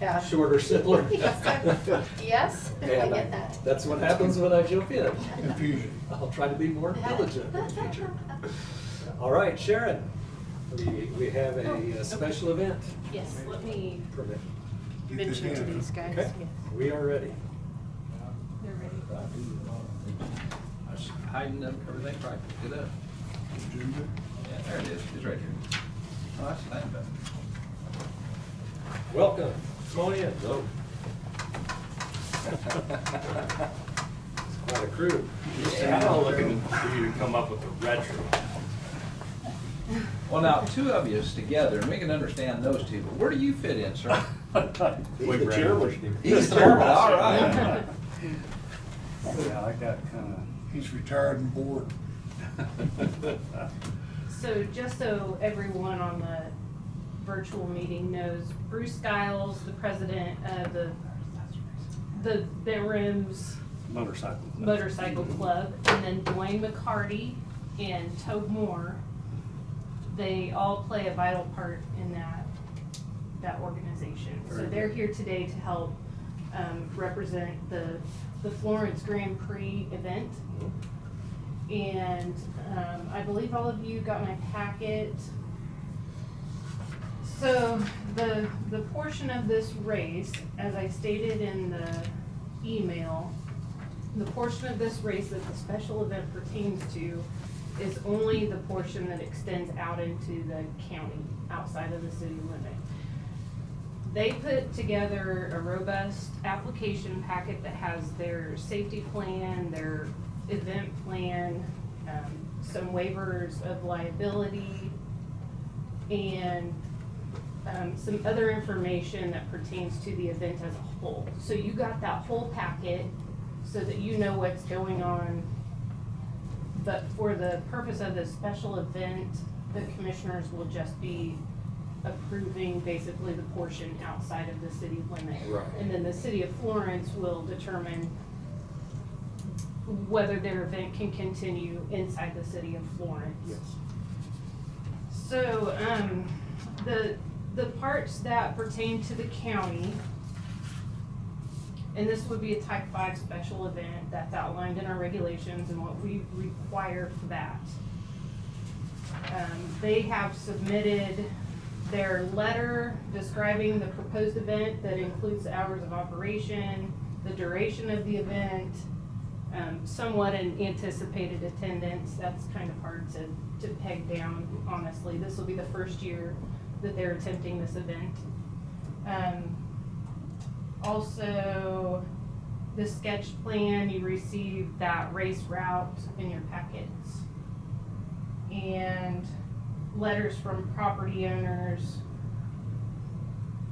Yeah. a shorter, simpler. Yes, I And get that. that's what happens when I jump in. Confusion. I'll try to be more diligent in the future. All right, Sharon, we have a special event Yes, let me permit. mention to these guys. Okay, Yes, we are ready. they're ready. I was hiding up everything, right, get up. Agenda. Yeah, there it is. It's right here. Oh, that's the land bank. Welcome, come on in. No. It's quite a crew. Yeah, I'm looking for you to come up with the retro. Well, now, two of you is together, and we can understand those two, but where do you fit in, sir? He's the chairman. He's the chairman, all right. Yeah, I got kinda. He's retired and bored. So just so everyone on the virtual meeting knows, Bruce Giles, the president of the Benrims Motorcycle Club, and then Dwayne McCarty and Tobe Moore, they all play a vital part in that organization. So they're here today to help represent the Florence Grand Prix event. And I believe all of you got my packet. So the portion of this race, as I stated in the email, the portion of this race that the special event pertains to is only the portion that extends out into the county, outside of the city limit. They put together a robust application packet that has their safety plan, their event plan, some waivers of liability, and some other information that pertains to the event as a whole. So you got that whole packet so that you know what's going on. But for the purpose of this special event, the commissioners will just be approving basically the portion outside of the city limit. Right. And then the city of Florence will determine whether their event can continue inside the city of Florence. Yes. So, the parts that pertain to the county, and this would be a type 5 special event that's outlined in our regulations and what we require for that. They have submitted their letter describing the proposed event that includes the hours of operation, the duration of the event, somewhat an anticipated attendance. That's kind of hard to peg down, honestly. This will be the first year that they're attempting this event. Also, the sketch plan, you received that race route in your packets. And letters from property owners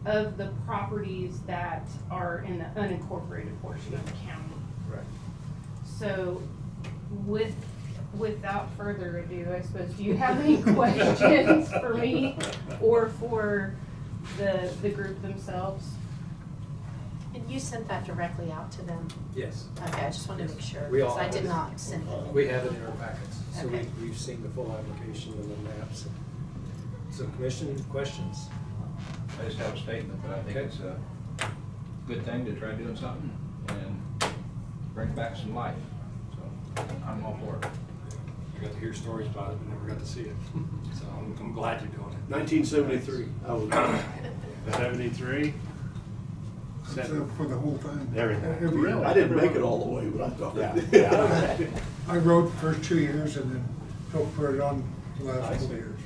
of the properties that are in the unincorporated portion of the county. Right. So without further ado, I suppose, do you have any questions for me or for the group themselves? And you sent that directly out to them? Yes. Okay, I just wanted to make sure, We all because I have did it. not send it. We have it in our packets, so Okay. we've seen the full application and the maps. So commission, questions? I just have a statement that I think Okay. it's a good thing to try doing something and bring back some life. So I'm all for it. I got to hear stories about it, but never got to see it. So I'm glad you're doing it. 1973. I was 73? That's for the whole thing. Everything. Really? I didn't make it all the way, but I thought I did. Yeah. I wrote the first 2 years and then helped put it on the last couple years.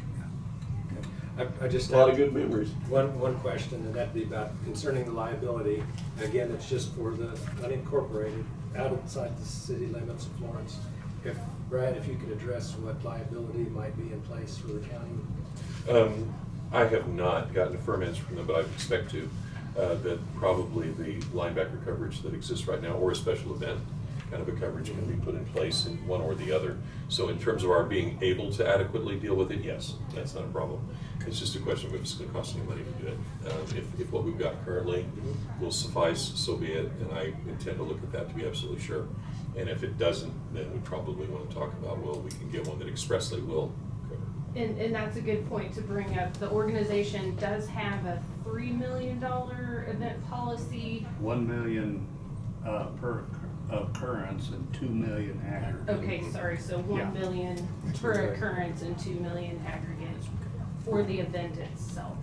I just A lot have of good memories. one question, and that'd be about concerning the liability. Again, it's just for the unincorporated, outside the city limits of Florence. If, Brad, if you could address what liability might be in place for the county? I have not gotten a firm answer from them, but I expect to, that probably the linebacker coverage that exists right now, or a special event kind of a coverage, can be put in place in one or the other. So in terms of our being able to adequately deal with it, yes, that's not a problem. It's just a question of if it's going to cost any money to do it. If what we've got currently will suffice, so be it, and I intend to look at that to be absolutely sure. And if it doesn't, then we probably want to talk about, well, we can get one that expressly will cover. And that's a good point to bring up. The organization does have a $3 million event policy. 1 million per occurrence and 2 million aggregate. Okay, sorry, so 1 Yeah. million per occurrence and 2 million aggregate for the event itself.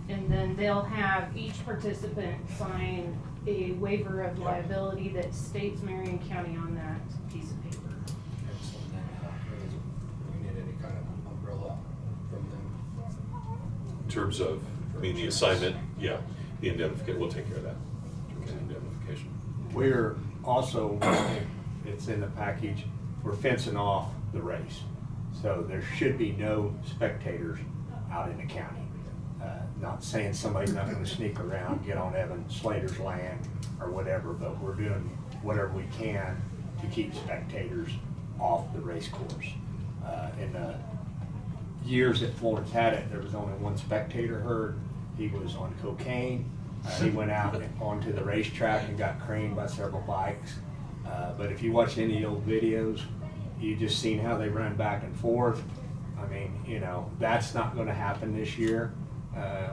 And then they'll have each participant sign a waiver of liability that states Marion County on that piece of paper. In terms of, I mean, the assignment, yeah, the indemnification, we'll take care of that. In terms of indemnification. We're also, it's in the package, we're fencing off the race. So there should be no spectators out in the county. Not saying somebody's not gonna sneak around, get on Evan Slater's land or whatever, but we're doing whatever we can to keep spectators off the race course. In the years that Florence had it, there was only one spectator hurt. He was on cocaine. He went out onto the racetrack and got creamed by several bikes. But if you watch any old videos, you just seen how they run back and forth. I mean, you know, that's not gonna happen this year.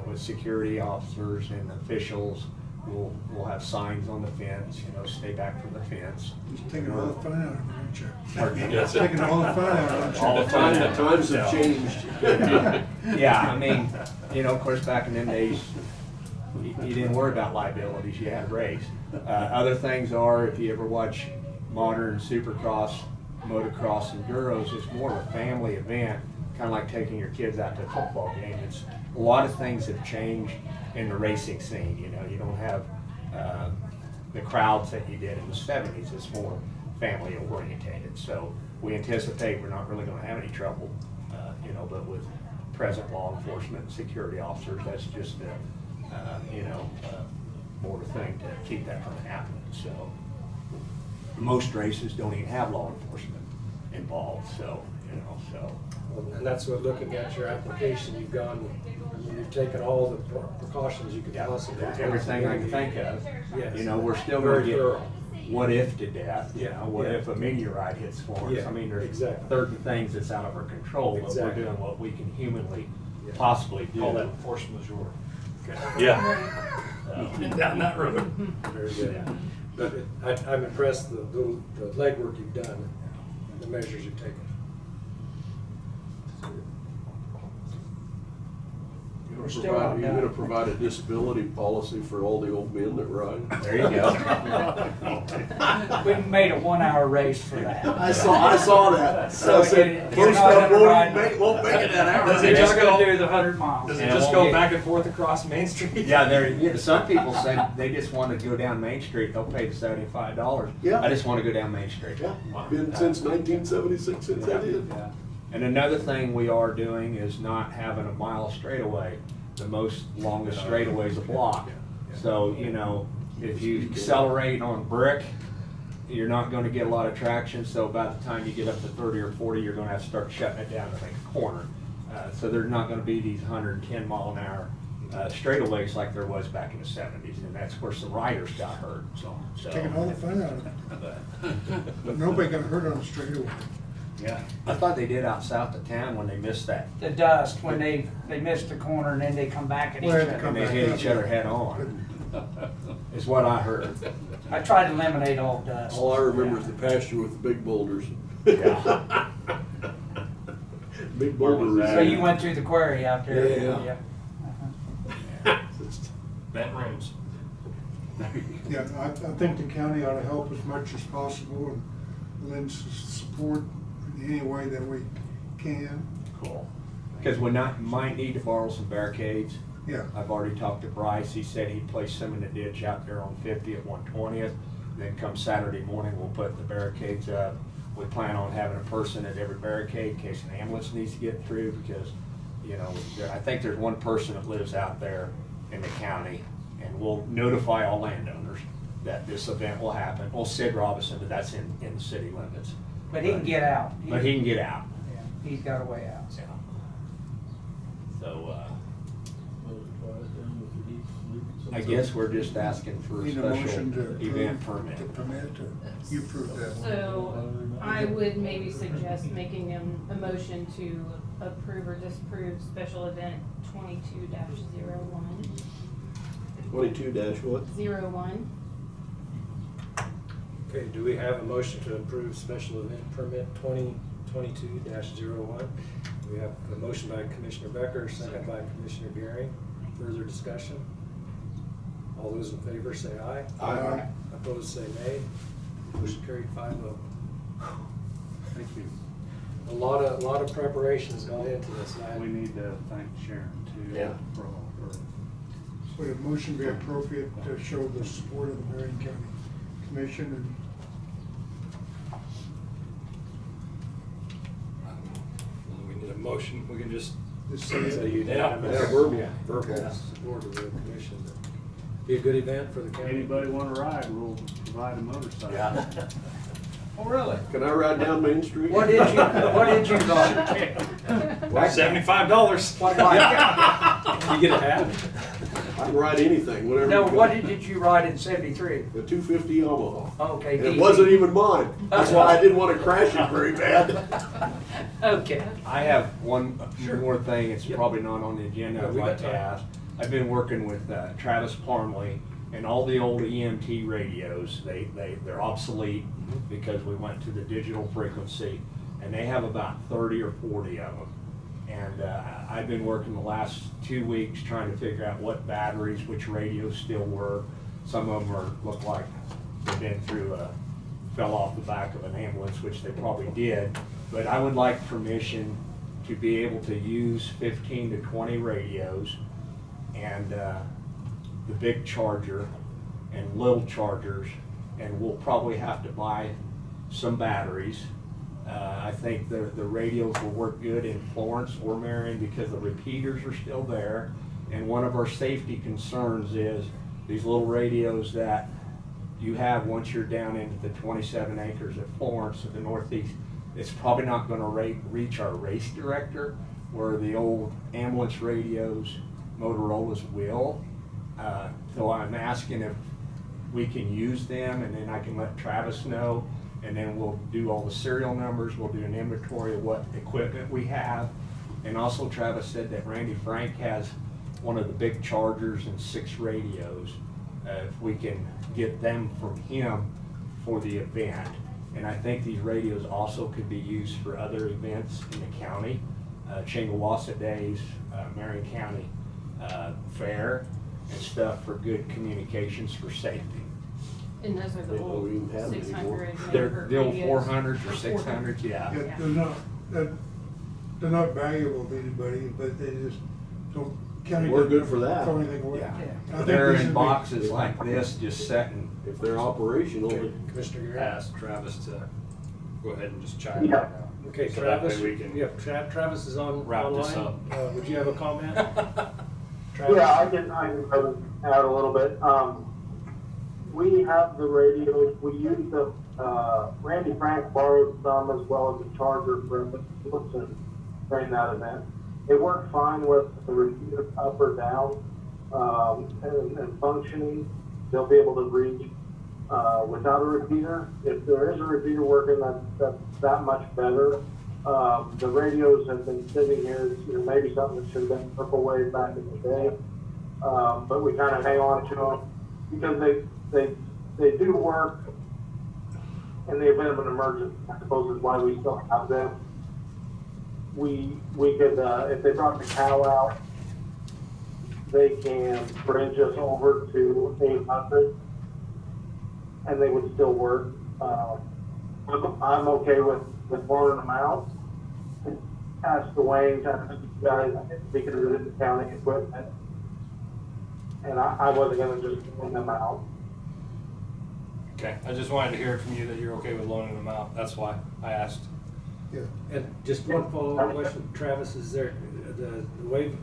With security officers and officials, we'll have signs on the fence, you know, stay back from the fence. Just taking all the fun out of it, aren't you? Pardon me? Yes. Taking all the fun out of it, All aren't the fun. The times have changed. Yeah, I mean, you know, of course, back in them days, you didn't worry about liabilities, you had a race. Other things are, if you ever watch modern supercross, motocross, enduros, it's more of a family event, kind of like taking your kids out to a football game. It's, a lot of things have changed in the racing scene, you know, you don't have the crowds that you did in the 70s, it's more family orientated. So we anticipate we're not really gonna have any trouble, you know, but with present law enforcement and security officers, that's just you know, more a thing to keep that from happening. So most races don't even have law enforcement involved, so, you know, so. And that's what, looking at your application, you've gone, you've taken all the precautions you could possibly take. Everything I can think of. Yes. You know, we're still Very gonna get thorough. what if to death, you Yeah, know, what yeah. if a meteorite hits Florence? Yeah, I mean, there's exactly. certain things that's out of our control, but Exactly. we're doing what we can humanly Yeah. possibly do. Call that force majeure. Yeah. Down that road. Very good. But I'm impressed the legwork you've done, and the measures you've taken. You're gonna provide a disability policy for all the old men that ride? There you go. We made a 1 hour race for that. I saw that. So I said, it's most not of them gonna ride- won't make it that hour. Does it It's just gonna go- do the 100 miles. Does it And just it go won't back and forth across Main Street? Yeah, there, some people say they just want to go down Main Street, they'll pay the $75. Yeah. I just want to go down Main Street. Yeah, been since 1976 since I did. Yeah. And another thing we are doing is not having a mile straightaway. The most longest straightaway is a block. So, you know, if you accelerate on brick, you're not gonna get a lot of traction, so by the time you get up to 30 or 40, you're gonna have to start shutting it down to make a corner. So there's not gonna be these 110 mile an hour straightaways like there was back in the 70s, and that's where some riders got hurt, so. Taking all the fun out of it. But nobody got hurt on the straightaway. Yeah, I thought they did out south of town when they missed that, The dust, when they missed the corner and then they come back at each Well, they other. come and they back hit up. each other head on, is what I heard. I tried to eliminate all dust. All I remember is the pasture with the big boulders. Yeah. Big boulders. So you went through the quarry out there? Yeah. Bent rims. Yeah, I think the county ought to help as much as possible and lend support in any way that we can. Cool. Because we might need to borrow some barricades. Yeah. I've already talked to Bryce, he said he'd place some in the ditch out there on 50th, 120th. Then come Saturday morning, we'll put the barricades up. We plan on having a person at every barricade in case an ambulance needs to get through, because, you know, I think there's one person that lives out there in the county, and we'll notify all landowners that this event will happen. Well, Sid Robinson, but that's in the city limits. But he can get out. But he can get out. Yeah, he's got a way out. Yeah. So, I guess we're just asking for a Need a special motion to event approve, permit. to permit, or you approve that one? So I would maybe suggest making a motion to approve or disapprove special event 22-01. 22 dash what? 01. Okay, do we have a motion to approve special event permit 2022-01? We have a motion by Commissioner Becker, second by Commissioner Gary. Further discussion? All those in favor say aye. Aye. Opposed say nay. Motion carried 5-0. Thank you. A lot of preparation has gone into this. We need to thank Sharon too. Yeah. Would a motion be appropriate to show the support of the Marion County Commission and We need a motion, we can just, just So say you Yeah. have verbal Yeah. support of the commission. Be a good event for the county. Anybody want to ride, we'll provide a motorcycle. yeah. Oh, really? Can I ride down Main Street? What did you ride? $75. What about, You get a hat? I can ride anything, whatever. no, you what got. did you ride in 73? The 250 Yamaha. Okay. And it DC. wasn't even mine. That's why I didn't want to crash it very bad. Okay. I have one Sure. more thing, it's Yep. probably not on the agenda, Yeah, I'd we like got to time. ask. I've been working with Travis Parmley and all the old EMT radios, they're obsolete because we went to the digital frequency, and they have about 30 or 40 of them. And I've been working the last 2 weeks trying to figure out what batteries, which radios still work. Some of them look like they've been through fell off the back of an ambulance, which they probably did. But I would like permission to be able to use 15 to 20 radios and the big charger and little chargers, and we'll probably have to buy some batteries. I think the radios will work good in Florence or Marion because the repeaters are still there. And one of our safety concerns is these little radios that you have once you're down into the 27 acres at Florence at the northeast, it's probably not gonna reach our race director, where the old ambulance radios, Motorola's will. So I'm asking if we can use them, and then I can let Travis know, and then we'll do all the serial numbers, we'll do an inventory of what equipment we have. And also Travis said that Randy Frank has one of the big chargers and 6 radios. If we can get them from him for the event. And I think these radios also could be used for other events in the county, Chingawassa Days, Marion County Fair, and stuff for good communications for safety. And those are the They don't old even have them 600 They're megahertz the old radios. 400s or 600s, yeah. Yeah, they're not valuable to anybody, but they just don't. County We're doesn't good for that. throw anything away. Yeah. I think They're we should in be- boxes like this, just setting. If they're operational, Okay, Commissioner Garrett. Ask Travis to go ahead and just chime in Yeah. now. Okay, So that way Travis, we can yeah, Travis is on, wrap online. this up. Would you have a comment? Travis? Yeah, I can add a little bit. We have the radios, we use the, Randy Frank borrowed some as well as a charger from Wilson during that event. It worked fine with the repeater up or down, and functioning. They'll be able to reach, without a repeater. If there is a repeater working, that's that much better. The radios have been sitting here, maybe something that should have been purple wave back in the day. But we kind of hang on to them because they do work in the event of an emergency, I suppose is why we still have them. We could, if they brought the cow out, they can bridge us over to 800 and they would still work. I'm okay with loaning them out. Ask Dwayne, ask you guys, because it is county equipment. And I wasn't gonna just loan them out. Okay, I just wanted to hear from you that you're okay with loaning them out. That's why I asked. Yeah. And just one follow-up question, Travis, is there, the wave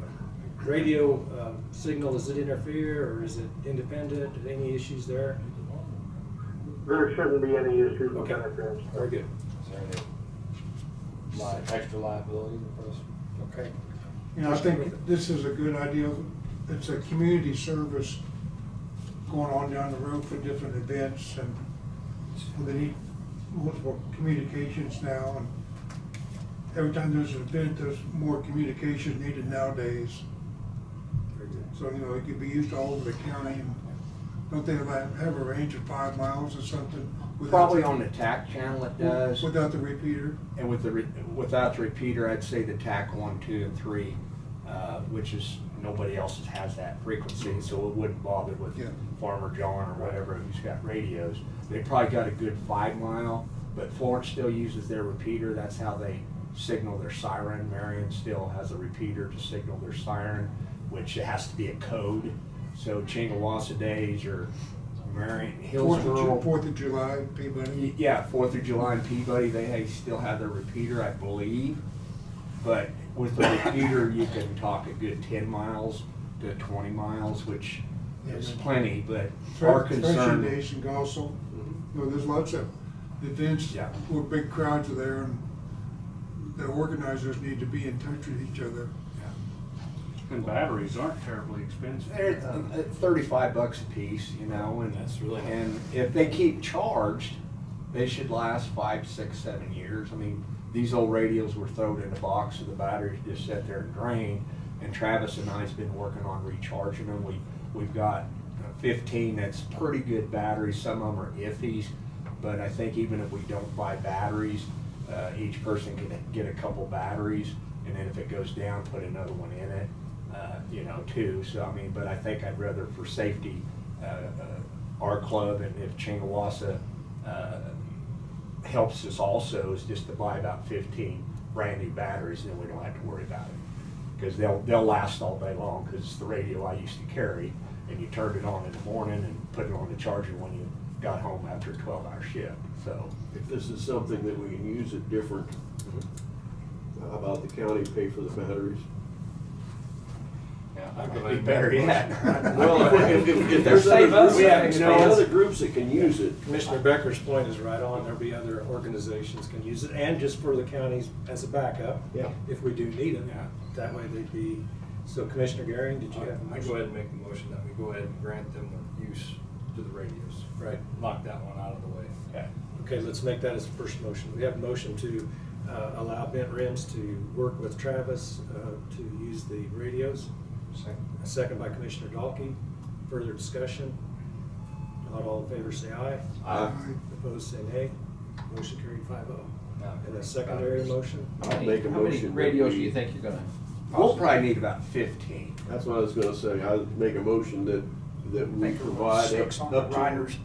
radio signal, does it interfere or is it independent? Any issues there? There shouldn't be any issues with Okay, interference. very good. Is there any extra liability for us? Okay. I think this is a good idea. It's a community service going on down the road for different events, and they need multiple communications now, and every time there's an event, there's more communication needed nowadays. Very good. So, it could be used all over the county, and don't they have a range of 5 miles or something? Probably on the TAC channel it does. Without the repeater? And without the repeater, I'd say the TAC 1, 2, and 3, which is, nobody else has that frequency, so it wouldn't bother with Yeah. Farmer John or whatever who's got radios. They probably got a good 5 mile, but Florence still uses their repeater. That's how they signal their siren. Marion still has a repeater to signal their siren, which it has to be a code. So Chingawassa Days or Marion, Hillsborough. 4th of July, Peabody. Yeah, 4th of July in Peabody, they still have their repeater, I believe. But with the repeater, you can talk a good 10 miles to 20 miles, which is plenty, but our concern. Days and also, there's lots of events where big crowds are there, and the organizers need to be in touch with each other. And batteries aren't terribly expensive. They're $35 a piece, you know, and That's really nice. and if they keep charged, they should last 5, 6, 7 years. I mean, these old radios were thrown in a box, so the batteries just sit there and drain. And Travis and I's been working on recharging them. We've got 15 that's pretty good batteries. Some of them are iffies, but I think even if we don't buy batteries, each person can get a couple batteries, and then if it goes down, put another one in it. You know, too. So I mean, but I think I'd rather, for safety, our club, and if Chingawassa helps us also, is just to buy about 15 brand new batteries, and then we don't have to worry about it, because they'll last all day long. Because it's the radio I used to carry, and you turned it on in the morning and put it on the charger when you got home after a 12-hour shift. So If this is something that we can use it different, how about the county pay for the batteries? it'd be better yet. Well, if there's other Save us groups, that you know, other groups that can use it. Commissioner Becker's point is right on. There'll be other organizations can use it, and just for the counties as a backup. Yeah. If we do need it. That way they'd be, so Commissioner Garing, did you have a I motion? go ahead and make the motion that we go ahead and grant them the use to the radios. Right. Knock that one out of the way. Okay. Okay, let's make that as the first motion. We have a motion to allow Bent Rims to work with Travis to use the radios. A second by Commissioner Dalkey. Further discussion? Not all in favor, say aye. Aye. Opposed, say nay. Motion carried 5-0. Now, And a secondary motion? I'd make a How many motion that radios do we- you think you're gonna? We'll probably need about 15. That's what I was gonna say. I'd make a motion that we Think of provide 6 on up the to riders.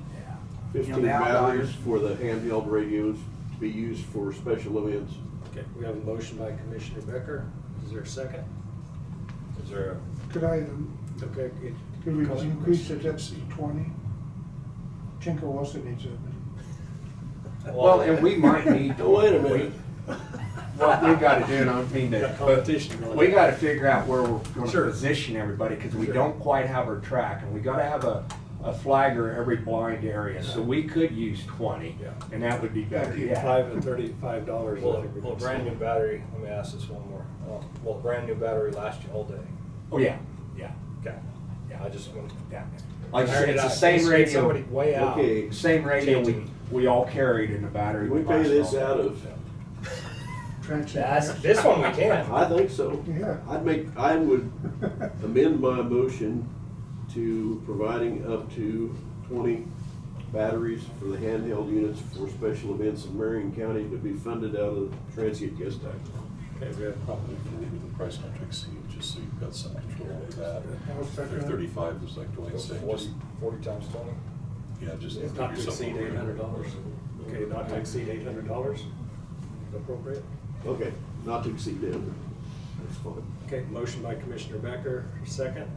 15 the outliers. batteries for the handheld radios to be used for special events. Okay, we have a motion by Commissioner Becker. Is there a second? Is there Could I, Okay. could we increase it to 20? Chingawassa needs it. Well, and we might need. Oh, wait a minute. What we gotta do, and I don't mean to, Competition but going. we gotta figure out where we're gonna Sure. position everybody, because we Sure. don't quite have our track, and we gotta have a flagger every blind area, so we could use 20, Yeah. and that would be better, yeah. $35. Will a brand new battery, let me ask this one more. Will a brand new battery last you all day? Oh, yeah, yeah, Okay. Yeah, I just want. yeah. Like I said, it's the same radio, Somebody way out. Okay, same radio Changing. we all carried in the battery. we would pay last this all out day. of, This one we can. I think so. Yeah. I would amend my motion to providing up to 20 batteries for the handheld units for special events in Marion County to be funded out of transient guest tax. Okay, we have Probably leaving the price not to exceed, just so you've got some control of that. I'll second If it. 35 is like Dwayne said, just, 40 times 20. yeah, just. It's not to give exceed yourself a little $800. Okay, not to exceed $800. Appropriate? Okay, not to exceed that. That's fine. Okay, motion by Commissioner Becker, second.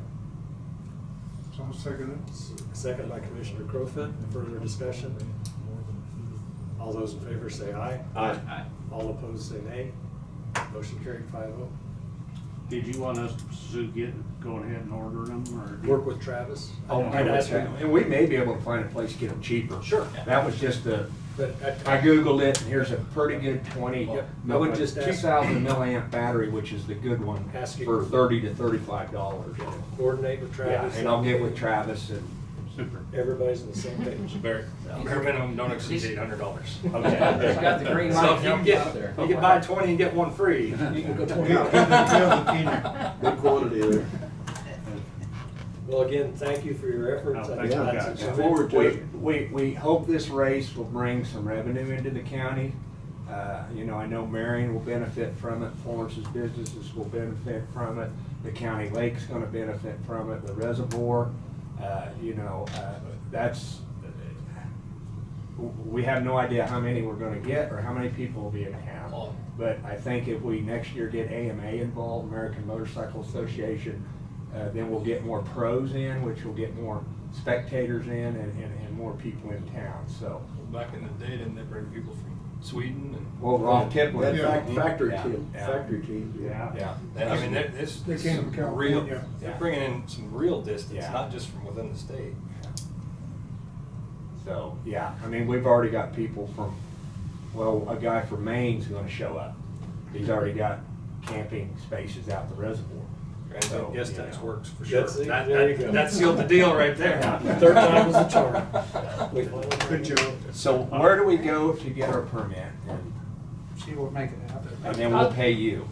So I'll second it. Second by Commissioner Crowfoot. Further discussion? All those in favor say aye. Aye. All opposed say nay. Motion carried 5-0. Did you want us to go ahead and order them, or? Work with Travis. Oh, I'd ask him. and we may be able to find a place to get them cheaper. Sure. That was just a, But I Googled it, and here's a pretty good 20, Yep. I would just ask- 2,000 milliamp battery, which is the good one, Ask you- for $30 to $35. coordinate with Yeah, Travis. and I'll get with Travis and. Super. Everybody's on the same page. Bare minimum, don't exceed $800. Okay. He's got the green So light. if you can jumping out there. get, you can buy 20 and get one free. You can go 20. Big quantity there. Well, again, thank you for your efforts. Oh, I thank think you, that's guys. a- Forward to it. We hope this race will bring some revenue into the county. You know, I know Marion will benefit from it, Florence's businesses will benefit from it, the county lake's gonna benefit from it, the reservoir, you know, that's, we have no idea how many we're gonna get or how many people will be in town. But I think if we next year get AMA involved, American Motorcycle Association, then we'll get more pros in, which will get more spectators in and more people in town, so. Back in the day, didn't they bring people from Sweden and? Well, Rob Kipling. Factory Yeah. team, Yeah. factory team. Yeah. I mean, this They came from real, California. they're bringing in some real distance, Yeah. not just from within the state. So, yeah, I mean, we've already got people from, well, a guy from Maine's gonna show up. He's already got camping spaces out the reservoir. Granted, guest you tax know. works for sure. That's it. There you go. That sealed the deal right there. Third time was a charm. Good job. So where do we go to get our permit? See what make it happen. And then we'll pay you.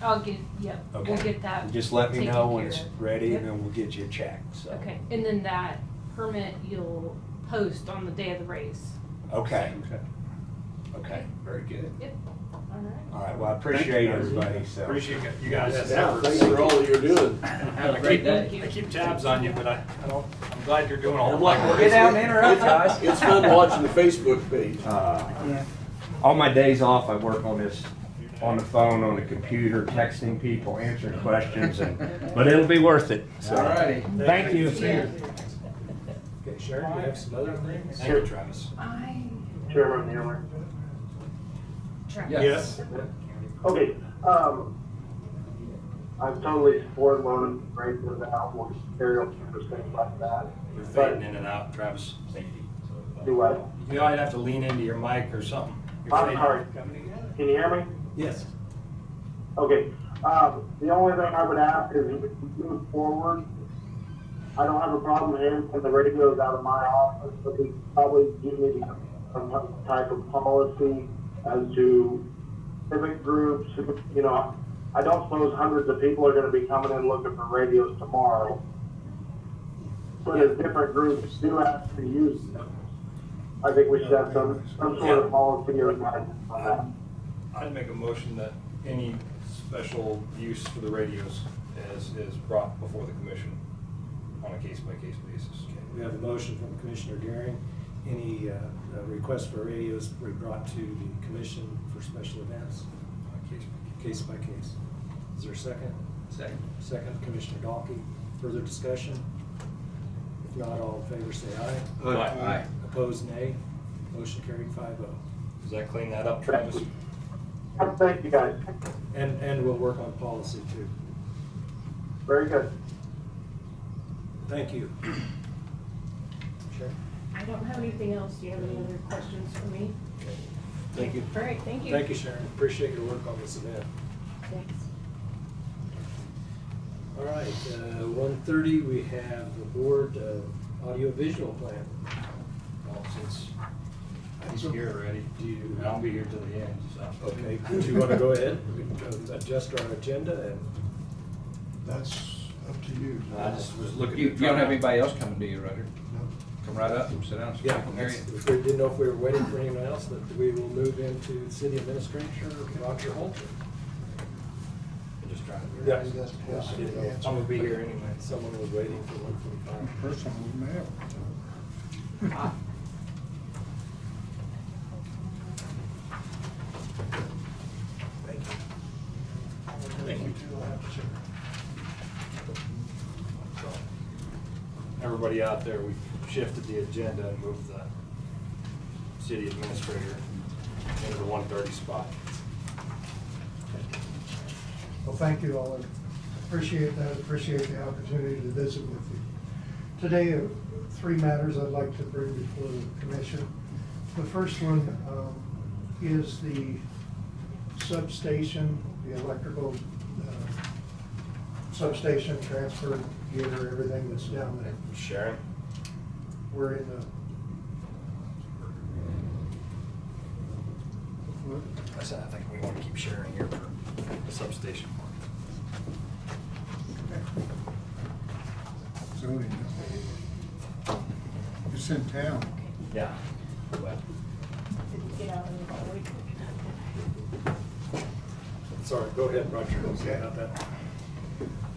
I'll get, yep, we'll Okay. get that. Just let me taken know when care it's of. ready Yep. and then we'll get you a check, so. Okay, and then that permit you'll post on the day of the race. Okay. Okay, very good. Yep, all right. All right, well, I appreciate everybody, so. Appreciate you guys' Yeah, efforts. thanks for all that you're doing. Have a great day. I keep tabs on you, but I'm glad you're doing all the I'm like, work. Get down and interrupt, guys. It's fun watching the Facebook page. All my days off, I work on this, on the phone, on the computer, texting people, answering questions, but it'll be worth it, so. All righty. Thank you. Okay, Sharon, you have some other things? Thank you, Travis. Chairman Mueller. Yes. Okay, I'm totally for loaning raises out, more stereotypes, things like that. You're fading in and out, Travis. Do I? You might have to lean into your mic or something. You're I'm fading. sorry. Can you hear me? Yes. Okay, the only thing I would ask is if we move forward, I don't have a problem hearing from the radios out of my office, but we probably do need some type of policy as to civic groups, you know, I don't suppose hundreds of people are gonna be coming in looking for radios tomorrow. But as different groups do actually use them, I think we should have some sort of policy or guidance on that. I'd make a motion that any special use for the radios is brought before the commission on a case-by-case basis. Okay, we have a motion from Commissioner Garing. Any request for radios be brought to the commission for special events? Case by case. Is there a second? Second. Second, Commissioner Dalkey. Further discussion? If not, all in favor say aye. Aye. Opposed, nay. Motion carried 5-0. Does that clean that up, Travis? Thank you, guys. And we'll work on policy too. Very good. Thank you. Sharon? I don't have anything else. Do you have any other questions for me? Thank you. All right, thank you. Thank you, Sharon. Appreciate your work on this event. Thanks. All right, 1:30, we have the board audio-visual plan. Well, since he's here already, Do you, and I'll be here till the end, so. okay, do you want to go ahead? We can adjust our agenda and, That's up to you. I just was looking. You to don't have try- anybody else coming, do you, Roger? No. Come right up and sit down. so yeah, people can hear that's- you. if we didn't know if we were waiting for anyone else, that we will move into City Administrator Roger Holter. I'm just trying to. Yeah. I didn't know. I'm gonna be here anyway. Someone was waiting for 1:45. Person wouldn't have. Thank you. Thank you. So, everybody out there, we shifted the agenda and moved the city administrator into the 1:30 spot. Well, thank you all. I appreciate that. Appreciate the opportunity to visit with you. Today, 3 matters I'd like to bring before the commission. The first one is the substation, the electrical substation, transfer gear, everything that's down there. Sharon? We're in the, I said, I think we want to keep sharing here for the substation. zoning. It's in town. Yeah. But Sorry, go ahead, Roger. Say about that.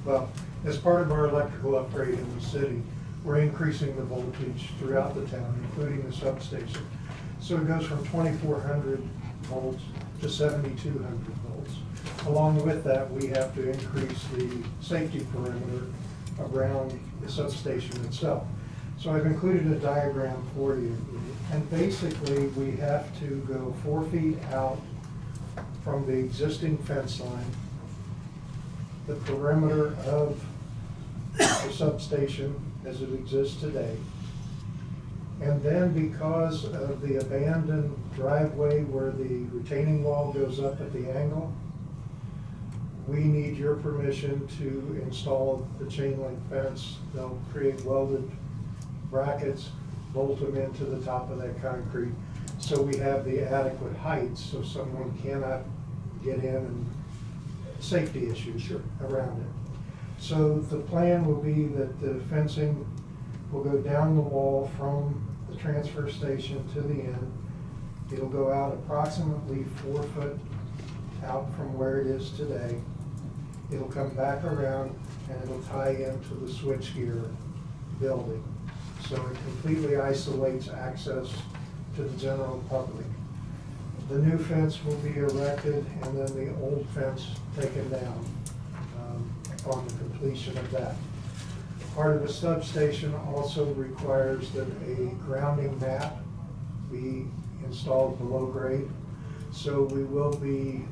Well, as part of our electrical upgrade in the city, we're increasing the voltage throughout the town, including the substation. So it goes from 2,400 volts to 7,200 volts. Along with that, we have to increase the safety perimeter around the substation itself. So I've included a diagram for you. And basically, we have to go 4 feet out from the existing fence line, the perimeter of the substation as it exists today. And then because of the abandoned driveway where the retaining wall goes up at the angle, we need your permission to install the chain link fence. They'll create welded brackets, bolt them into the top of that concrete, so we have the adequate height so someone cannot get in and safety issues around it. So the plan will be that the fencing will go down the wall from the transfer station to the end. It'll go out approximately 4 foot out from where it is today. It'll come back around and it'll tie into the switchgear building. So it completely isolates access to the general public. The new fence will be erected and then the old fence taken down upon the completion of that. Part of the substation also requires that a grounding mat be installed below grade. So we will be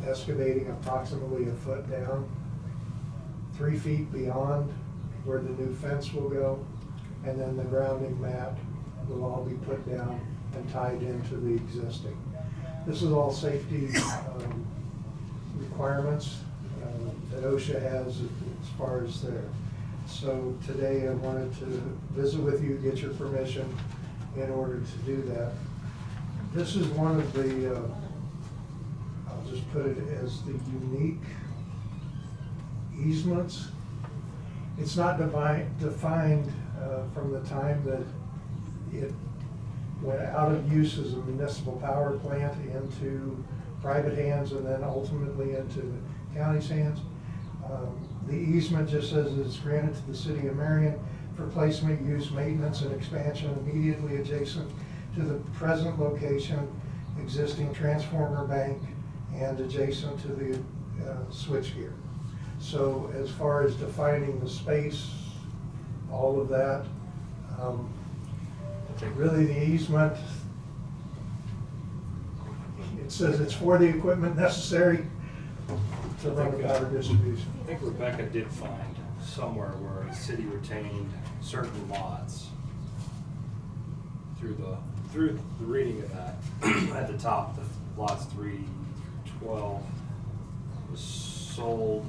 excavating approximately 1 foot down, 3 feet beyond where the new fence will go, and then the grounding mat will all be put down and tied into the existing. This is all safety requirements that OSHA has as far as there. So today I wanted to visit with you, get your permission in order to do that. This is one of the, I'll just put it as the unique easements. It's not defined from the time that it went out of use as a municipal power plant into private hands and then ultimately into the county's hands. The easement just says it's granted to the city of Marion for placement, use, maintenance, and expansion immediately adjacent to the present location, existing transformer bank, and adjacent to the switchgear. So as far as defining the space, all of that, really the easement, it says it's for the equipment necessary to run the power distribution. I think Rebecca did find somewhere where the city retained certain lots through the reading of that. At the top, the lots 312 was sold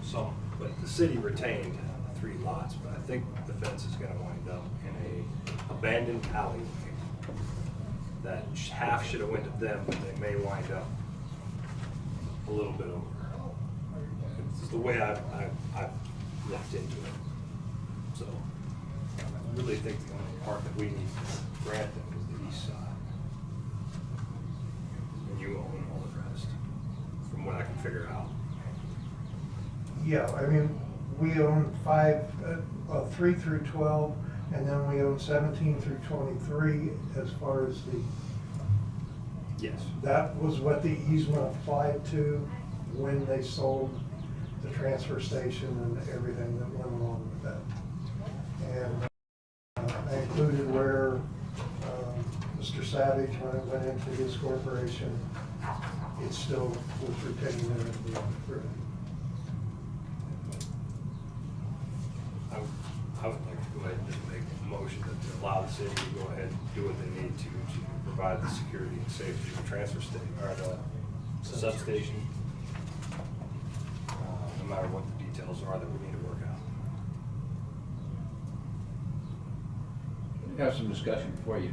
some, but the city retained 3 lots. But I think the fence is going to wind up in a abandoned alleyway that half should have went to them, but they may wind up a little bit over. It's the way I've looked into it. So I really think the only part that we need to grant them is the east side. And you own all the rest, from what I can figure out. Yeah, I mean, we own 3 through 12, and then we own 17 through 23 as far as the. Yes. That was what the easement applied to when they sold the transfer station and everything that went along with that. And I included where Mr. Savage, when it went into his corporation, it still was retained there at the end. I would like to go ahead and just make a motion that to allow the city to go ahead and do what they need to provide the security and safety of the transfer station, or the substation, no matter what the details are that we need to work out. We have some discussion before you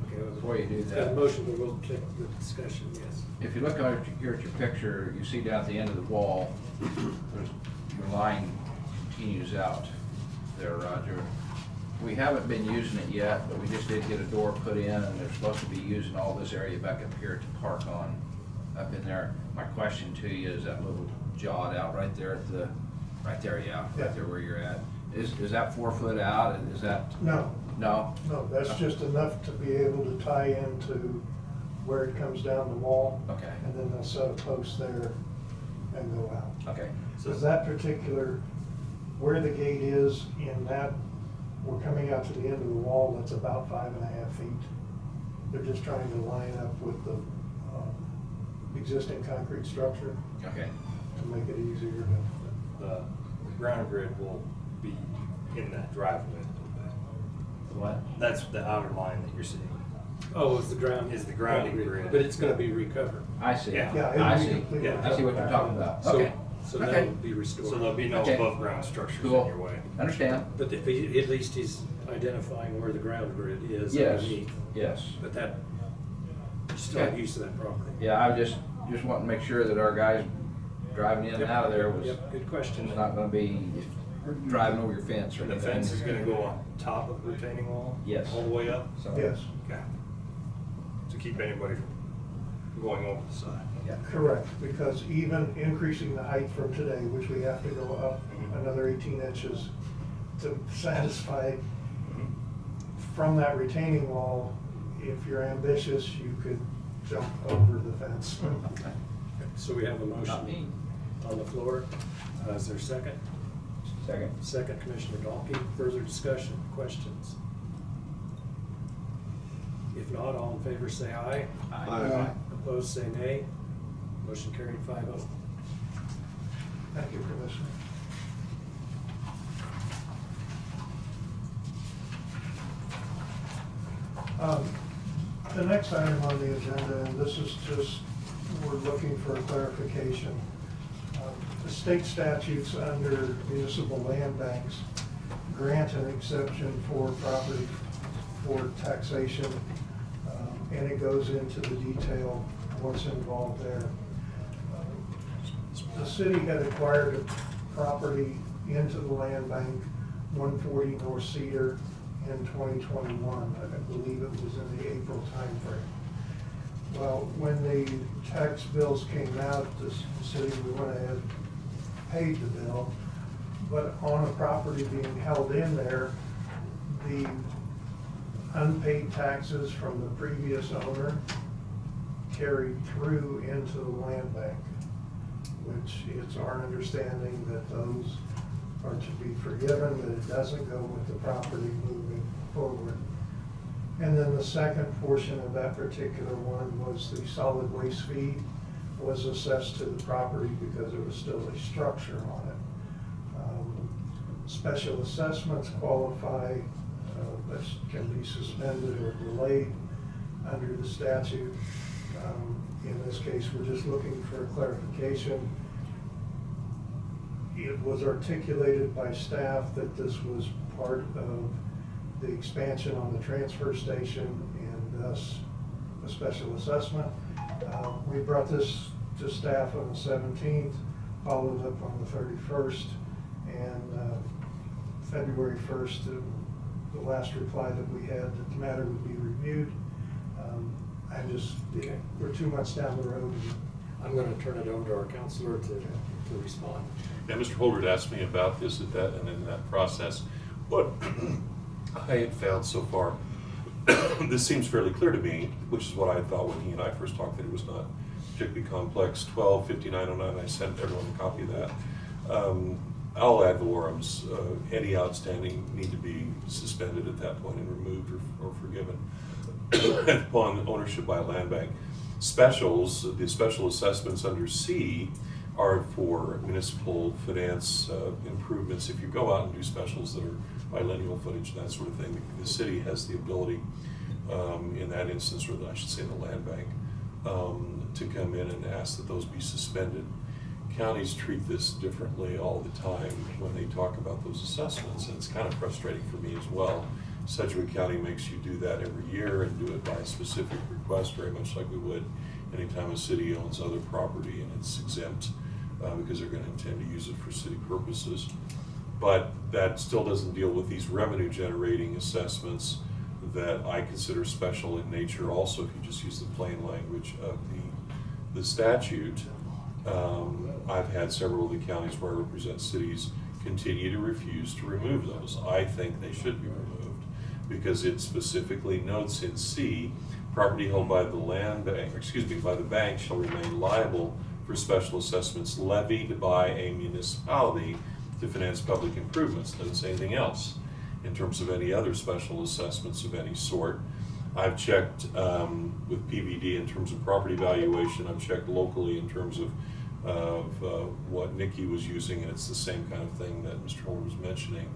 do It's got that. a motion, but we'll take the discussion, yes. If you look out here at your picture, you see down at the end of the wall, your line continues out there, Roger. We haven't been using it yet, but we just did get a door put in, and they're supposed to be using all this area back up here to park on, up in there. My question to you is that little jawed out right there at the, right there where you're at. is that 4 foot out, and is that, No, no? no, that's just enough to be able to tie into where it comes down the wall. Okay, And then they'll set a post there and go out. okay, So that particular, where the gate is in that, we're coming out to the end of the wall, that's about 5.5 feet. They're just trying to line up with the existing concrete structure okay. to make it easier to. The ground grid will be in that driveway. What? That's the outer line that you're seeing. Oh, is the ground? Is the grounding grid. But it's gonna be recovered. I see. Yeah. Yeah, it'll I be see. completely I see what you're talking about. So- Okay, So Okay. that'll be restored. So there'll be no Okay. above ground structures in Cool. your way. understand. But if he, at least he's identifying where the ground grid is Yes, underneath. yes. But that, you still have Okay. use of that property. Yeah, I just want to make sure that our guys driving in and out of there was, Yep, good question. it's not gonna be driving over your fence or And the anything. fence is gonna go on top of the retaining wall? Yes. All the way up? So, Yes, Okay. To keep anybody from going over the side? yeah. correct, because even increasing the height from today, which we have to go up another 18 inches to satisfy from that retaining wall, if you're ambitious, you could jump over the fence. Okay. So we have a Not me. motion on the floor. Is there a second? Second. Second, Commissioner Dahlke. Further discussion, questions? If not, all in favor say aye. Aye. Opposed, say nay. Motion carried 5-0. Thank you, Commissioner. The next item on the agenda, and this is just, we're looking for clarification. The state statutes under municipal land banks grant an exception for property for taxation, and it goes into the detail of what's involved there. The city had acquired a property into the land bank, 140 North Cedar, in 2021. I believe it was in the April timeframe. Well, when the tax bills came out, the city, we went ahead, paid the bill, but on a property being held in there, the unpaid taxes from the previous owner carried through into the land bank, which it's our understanding that those are to be forgiven, that it doesn't go with the property moving forward. And then the second portion of that particular one was the solid waste fee was assessed to the property because there was still a structure on it. Special assessments qualify, but can be suspended or delayed under the statute. In this case, we're just looking for clarification. It was articulated by staff that this was part of the expansion on the transfer station and thus a special assessment. We brought this to staff on the 17th, followed up on the 31st, and February 1st, the last reply that we had that the matter would be reviewed. Okay. We're 2 months down the road. I'm gonna turn it over to our counselor to respond. Yeah, Mr. Holder asked me about this at that, and in that process, what I had found so far, this seems fairly clear to me, which is what I thought when he and I first talked, that it was not particularly complex. 125909, I sent everyone a copy of that. All ad valorem's, any outstanding need to be suspended at that point and removed or forgiven upon ownership by a land bank. Specials, the special assessments under C are for municipal finance improvements. If you go out and do specials that are biennial footage, that sort of thing, the city has the ability, in that instance, or I should say the land bank, to come in and ask that those be suspended. Counties treat this differently all the time when they talk about those assessments, and it's kind of frustrating for me as well. Sedgwick County makes you do that every year and do it by a specific request, very much like we would anytime a city owns other property and it's exempt because they're going to intend to use it for city purposes. But that still doesn't deal with these revenue generating assessments that I consider special in nature also, if you just use the plain language of the statute. I've had several of the counties where I represent cities continue to refuse to remove those. I think they should be removed because it specifically notes in C, property held by the by the bank shall remain liable for special assessments levied by a municipality to finance public improvements. Doesn't say anything else in terms of any other special assessments of any sort. I've checked with PVD in terms of property valuation. I've checked locally in terms of what Nikki was using, and it's the same kind of thing that Mr. Holder was mentioning,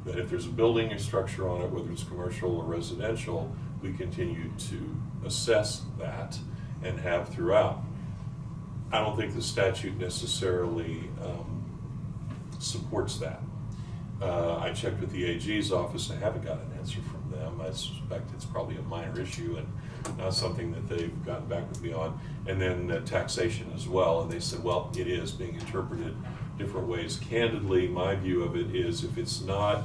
that if there's a building or structure on it, whether it's commercial or residential, we continue to assess that and have throughout. I don't think the statute necessarily supports that. I checked with the AG's office. I haven't got an answer from them. I suspect it's probably a minor issue and not something that they've gotten back with me on. And then taxation as well. And they said, well, it is being interpreted different ways. Candidly, my view of it is if it's not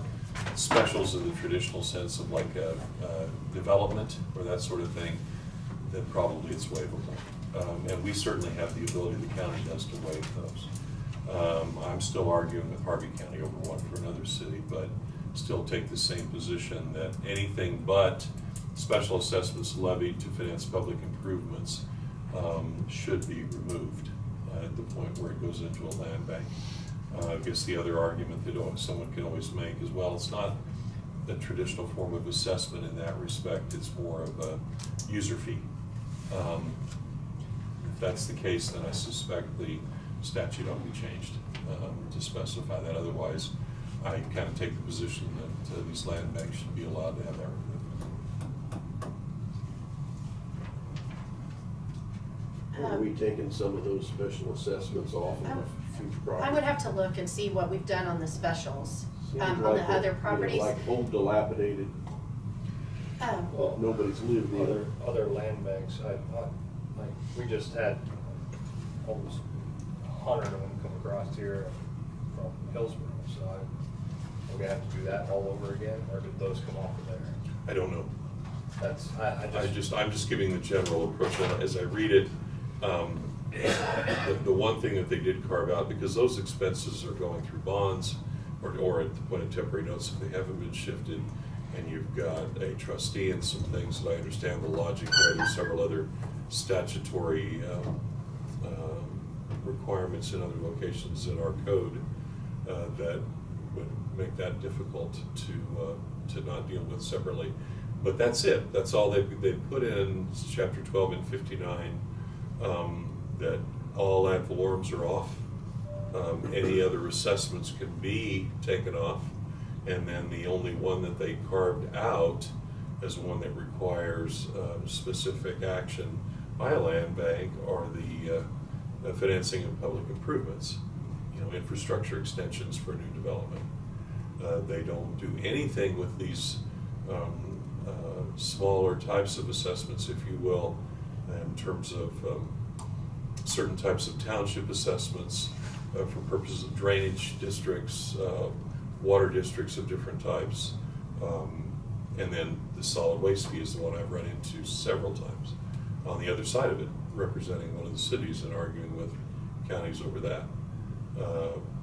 specials in the traditional sense of like a development or that sort of thing, then probably it's waivable. And we certainly have the ability, the county does, to waive those. I'm still arguing with Harvey County over one for another city, but still take the same position that anything but special assessments levied to finance public improvements should be removed at the point where it goes into a land bank. I guess the other argument that someone can always make is, well, it's not a traditional form of assessment in that respect, it's more of a user fee. If that's the case, then I suspect the statute ought to be changed to specify that. Otherwise, I kind of take the position that these land banks should be allowed to have that removed. Are we taking some of those special assessments off of future property? I would have to look and see what we've done on the specials, Seems on like the other properties. Like old dilapidated, Well, nobody's lived in. other land banks, like, we just had almost 100 of them come across here from Hillsborough, so we're gonna have to do that all over again, or did those come off of there? I don't know. That's, I'm just giving the general approach. As I read it, the one thing that they did carve out, because those expenses are going through bonds or at the point of temporary notes if they haven't been shifted, and you've got a trustee and some things that I understand the logic there. There's several other statutory requirements in other locations in our code that would make that difficult to not deal with separately. But that's it. That's all they put in chapter 12 and 59, that all ad valorums are off. Any other assessments can be taken off, and then the only one that they carved out as one that requires specific action by a land bank are the financing of public improvements, infrastructure extensions for new development. They don't do anything with these smaller types of assessments, if you will, in terms of certain types of township assessments for purposes of drainage districts, water districts of different types, and then the solid waste fee is the one I've run into several times on the other side of it, representing one of the cities and arguing with counties over that.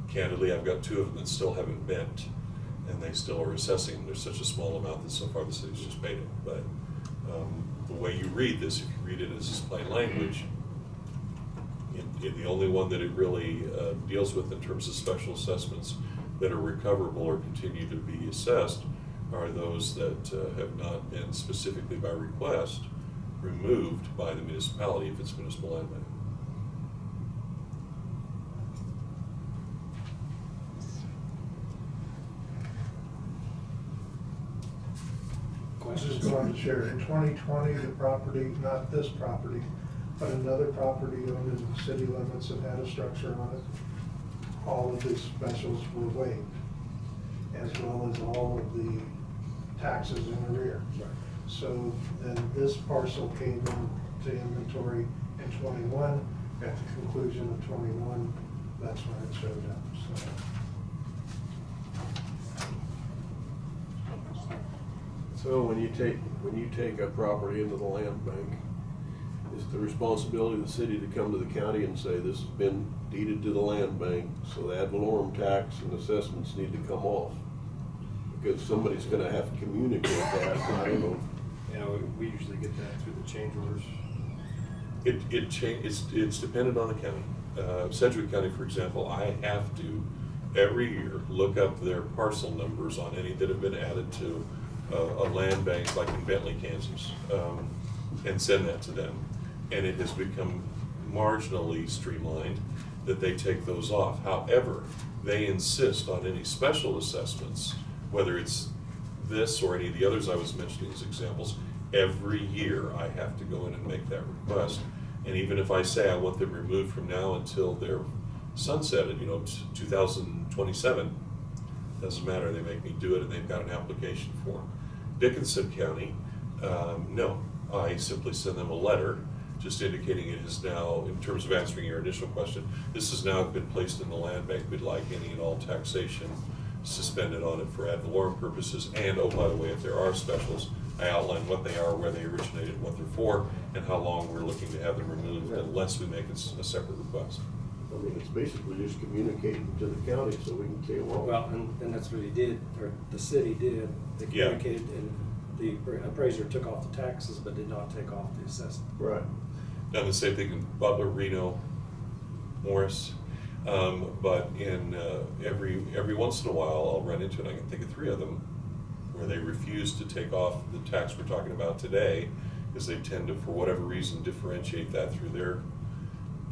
Candidly, I've got 2 of them that still haven't bent, and they still are assessing them. There's such a small amount that so far the city's just paid it. But the way you read this, if you read it as plain language, the only one that it really deals with in terms of special assessments that are recoverable or continue to be assessed are those that have not been specifically by request removed by the municipality if it's municipal land bank. I just wanted to share, in 2020, the property, not this property, but another property owned in the city limits that had a structure on it, all of these specials were waived, as well as all of the taxes in arrear. So then this parcel came into inventory in 21. At the conclusion of 21, that's when it showed up. So when you take a property into the land bank, It's the responsibility of the city to come to the county and say, this has been deeded to the land bank, so the ad valorem tax and assessments need to come off. Because somebody's gonna have to communicate that, I don't know. Yeah, we usually get that through the change orders. It's dependent on the county. Sedgwick County, for example, I have to every year look up their parcel numbers on any that have been added to a land bank like in Bentley, Kansas, and send that to them. And it has become marginally streamlined that they take those off. However, they insist on any special assessments, whether it's this or any of the others I was mentioning as examples. Every year I have to go in and make that request. And even if I say I want them removed from now until they're sunsetted, 2027, doesn't matter, they make me do it and they've got an application form. Dickinson County, no, I simply send them a letter just indicating it is now, in terms of answering your initial question, this has now been placed in the land bank. We'd like any and all taxation suspended on it for ad valorem purposes. And oh, by the way, if there are specials, I outline what they are, where they originated, what they're for, and how long we're looking to have them removed, unless we make a separate request. I mean, it's basically just communicating to the county so we can say, Well, and that's what he did, or the city did. They communicated, and the appraiser took off the taxes, but did not take off the assessment. Right. Done the same thing in Butler, Reno, Morris, but in every once in a while I'll run into it. I can think of 3 of them where they refuse to take off the tax we're talking about today, because they tend to, for whatever reason, differentiate that through their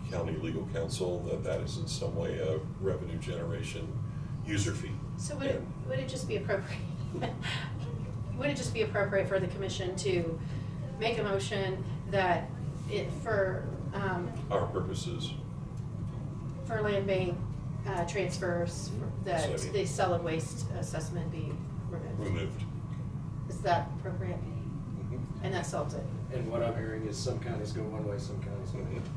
county legal counsel that is in some way a revenue generation user fee. So would it just be appropriate? Would it just be appropriate for the commission to make a motion that for Our purposes. for land bank transfers, that the solid waste assessment be removed? Is that appropriate? Mm-hmm. And that solves it? And what I'm hearing is some counties go one way, some counties go the other.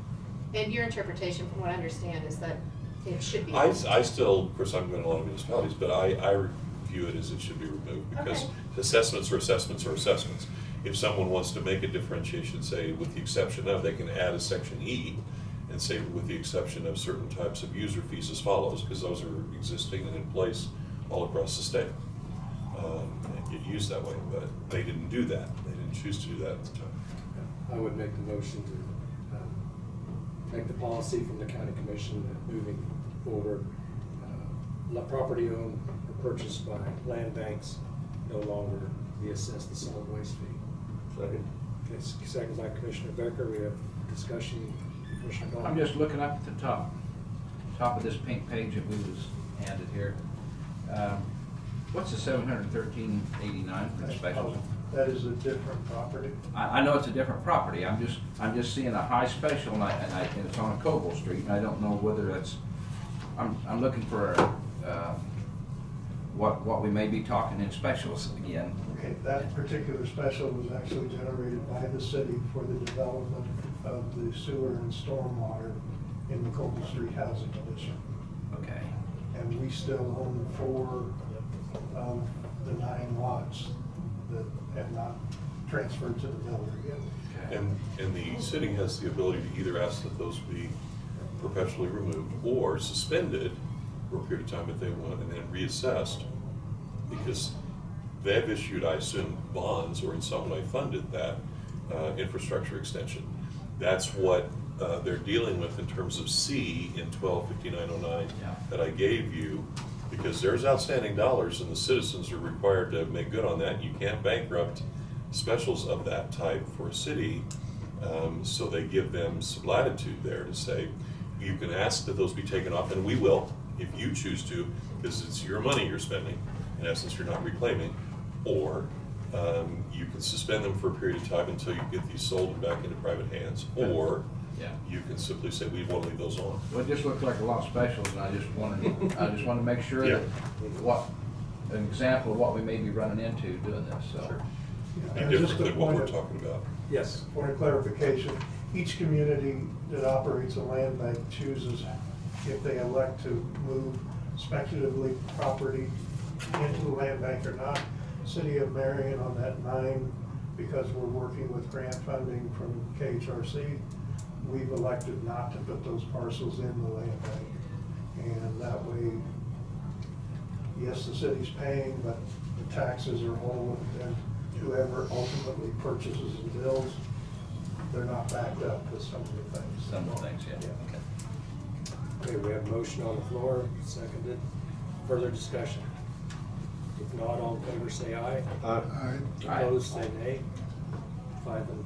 And your interpretation, from what I understand, is that it should be. I still, of course, I'm going to a lot of municipalities, but I view it as it should be removed, because Okay. assessments are assessments are assessments. If someone wants to make a differentiation, say with the exception of, they can add a section E and say with the exception of certain types of user fees as follows, because those are existing and in place all across the state. And get used that way, but they didn't do that. They didn't choose to do that at the time. I would make the motion to make the policy from the county commission that moving forward, property owned or purchased by land banks no longer be assessed the solid waste fee. Second. Okay, second by Commissioner Becker. We have discussion. Commissioner Gall. I'm just looking up at the top of this pink page that we was handed here. What's the $713.89 for the specials? That is a different property. I know it's a different property. I'm just seeing a high special, and it's on Coble Street, and I don't know whether that's. I'm looking for what we may be talking in specials again. Okay, that particular special was actually generated by the city for the development of the sewer and stormwater in the Coble Street Housing Division. Okay. And we still own 4 of the 9 lots that have not transferred to the builder yet. Okay. And the city has the ability to either ask that those be perpetually removed or suspended for a period of time if they want, and then reassessed, because they've issued, I assume, bonds or in some way funded that infrastructure extension. That's what they're dealing with in terms of C in 125909 that I gave you, because there's outstanding dollars and the citizens are required to make good on that. You can't bankrupt specials of that type for a city, so they give them some latitude there to say, you can ask that those be taken off, and we will, if you choose to, because it's your money you're spending. In essence, you're not reclaiming, or you can suspend them for a period of time until you get these sold and back into private hands, or you can simply say, we want to leave those on. Well, it just looked like a lot of specials, and I just wanted to make sure that an example of what we may be running into doing this, so. Sure. Yeah, Be just different a than what point we're of- talking about. Yes. Point of clarification, each community that operates a land bank chooses if they elect to move speculatively property into the land bank or not. City of Marion on that 9 because we're working with grant funding from KHRC, we've elected not to put those parcels in the land bank. And that way, yes, the city's paying, but the taxes are whole, and whoever ultimately purchases and builds, they're not backed up with some of the things. Some of the things, yeah. Okay. Okay, we have a motion on the floor, seconded. Further discussion? If not, all in favor say aye. Aye. Opposed, say nay. 5 and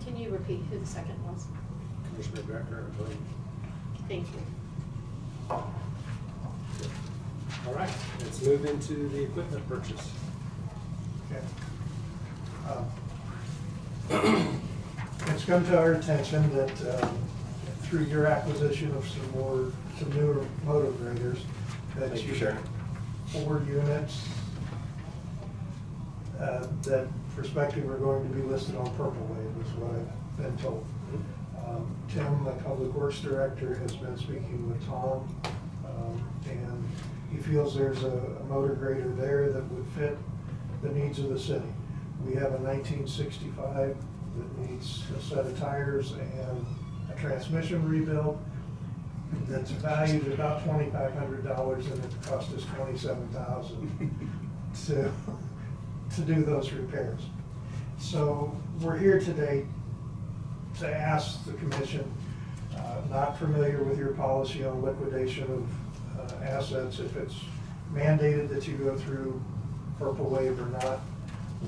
And can you repeat who the second was? Commissioner Becker, I believe. Thank you. All right, let's move into the equipment purchase. Okay. It's come to our attention that through your acquisition of some newer motor graders, that Thank you, you Sharon. 4 units that prospective are going to be listed on Purple Wave is what I've been told. Tim, the Public Works Director, has been speaking with Tom, and he feels there's a motor grader there that would fit the needs of the city. We have a 1965 that needs a set of tires and a transmission rebuild that's valued at about $2,500, and it cost us $27,000 to do those repairs. So we're here today to ask the commission, not familiar with your policy on liquidation of assets, if it's mandated that you go through Purple Wave or not.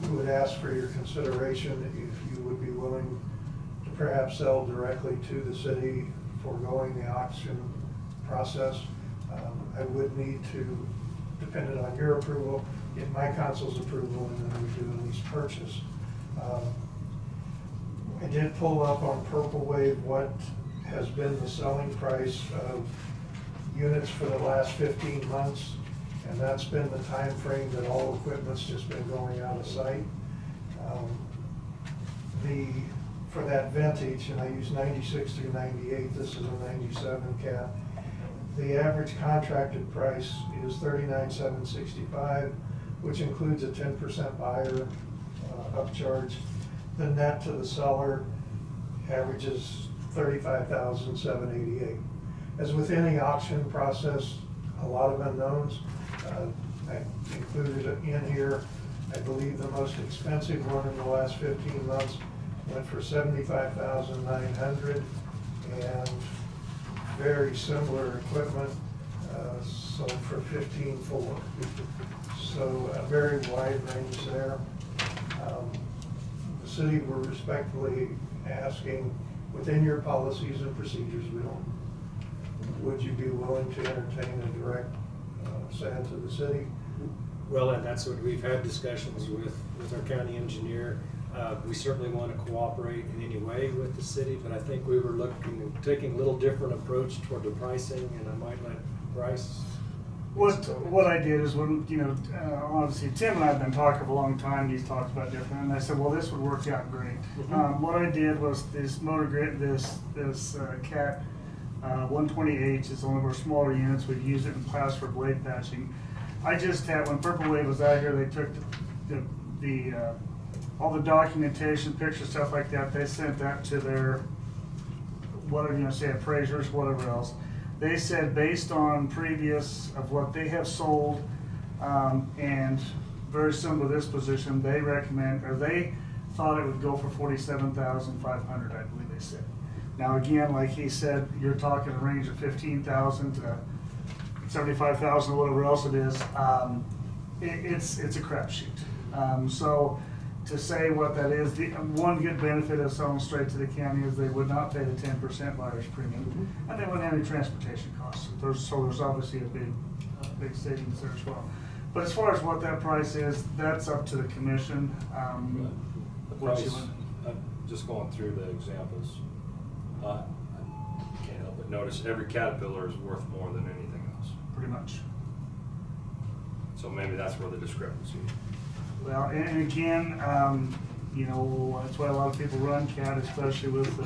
We would ask for your consideration if you would be willing to perhaps sell directly to the city, foregoing the auction process. I would need to, dependent on your approval, get my council's approval, and then we do a lease purchase. I did pull up on Purple Wave what has been the selling price of units for the last 15 months, and that's been the time frame that all equipment's just been going out of sight. For that vintage, and I use 96 through 98, this is a 97 cat, the average contracted price is $39,765, which includes a 10% buyer upcharge. The net to the seller averages $35,788. As with any auction process, a lot of unknowns. I included it in here. I believe the most expensive one in the last 15 months went for $75,900, and very similar equipment sold for $15,400. So a very wide range there. The city, we're respectfully asking, within your policies and procedures, would you be willing to entertain a direct sale to the city? Well, and that's what we've had discussions with our county engineer. We certainly want to cooperate in any way with the city, but I think we were taking a little different approach toward the pricing, and I might let Bryce. What I did is when, obviously Tim and I have been talking for a long time, he's talked about different, and I said, well, this would work out great. What I did was this motor grid, this Cat 120H is one of our smaller units. We've used it in past for blade patching. I just had, when Purple Wave was out here, they took all the documentation, pictures, stuff like that. They sent that to their, whatever you want to say, appraisers, whatever else. They said based on previous of what they have sold, and very similar to this position, they recommend, or they thought it would go for $47,500, I believe they said. Now again, like he said, you're talking a range of $15,000 to $75,000, whatever else it is. It's a crapshoot. So to say what that is, the one good benefit of selling straight to the county is they would not pay the 10% buyer's premium, and they wouldn't have any transportation costs. So there's obviously a big savings there as well. But as far as what that price is, that's up to the commission. The price, just going through the examples, I can't help but notice every Caterpillar is worth more than anything else. Pretty much. So maybe that's where the discrepancy is. Well, and again, that's why a lot of people run CAT, especially with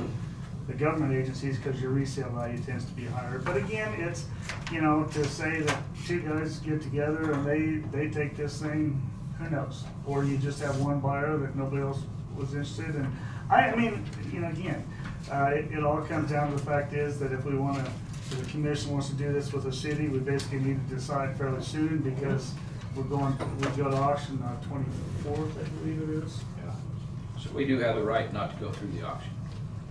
the government agencies, because your resale value tends to be higher. But again, it's, to say that two guys get together and they take this thing who knows? Or you just have one buyer that nobody else was interested in. I mean, you know, again, it all comes down to the fact is that if we want to, if the commission wants to do this with the city, we basically need to decide fairly soon because we go to auction on 24th, I believe it is. So we do have the right not to go through the auction.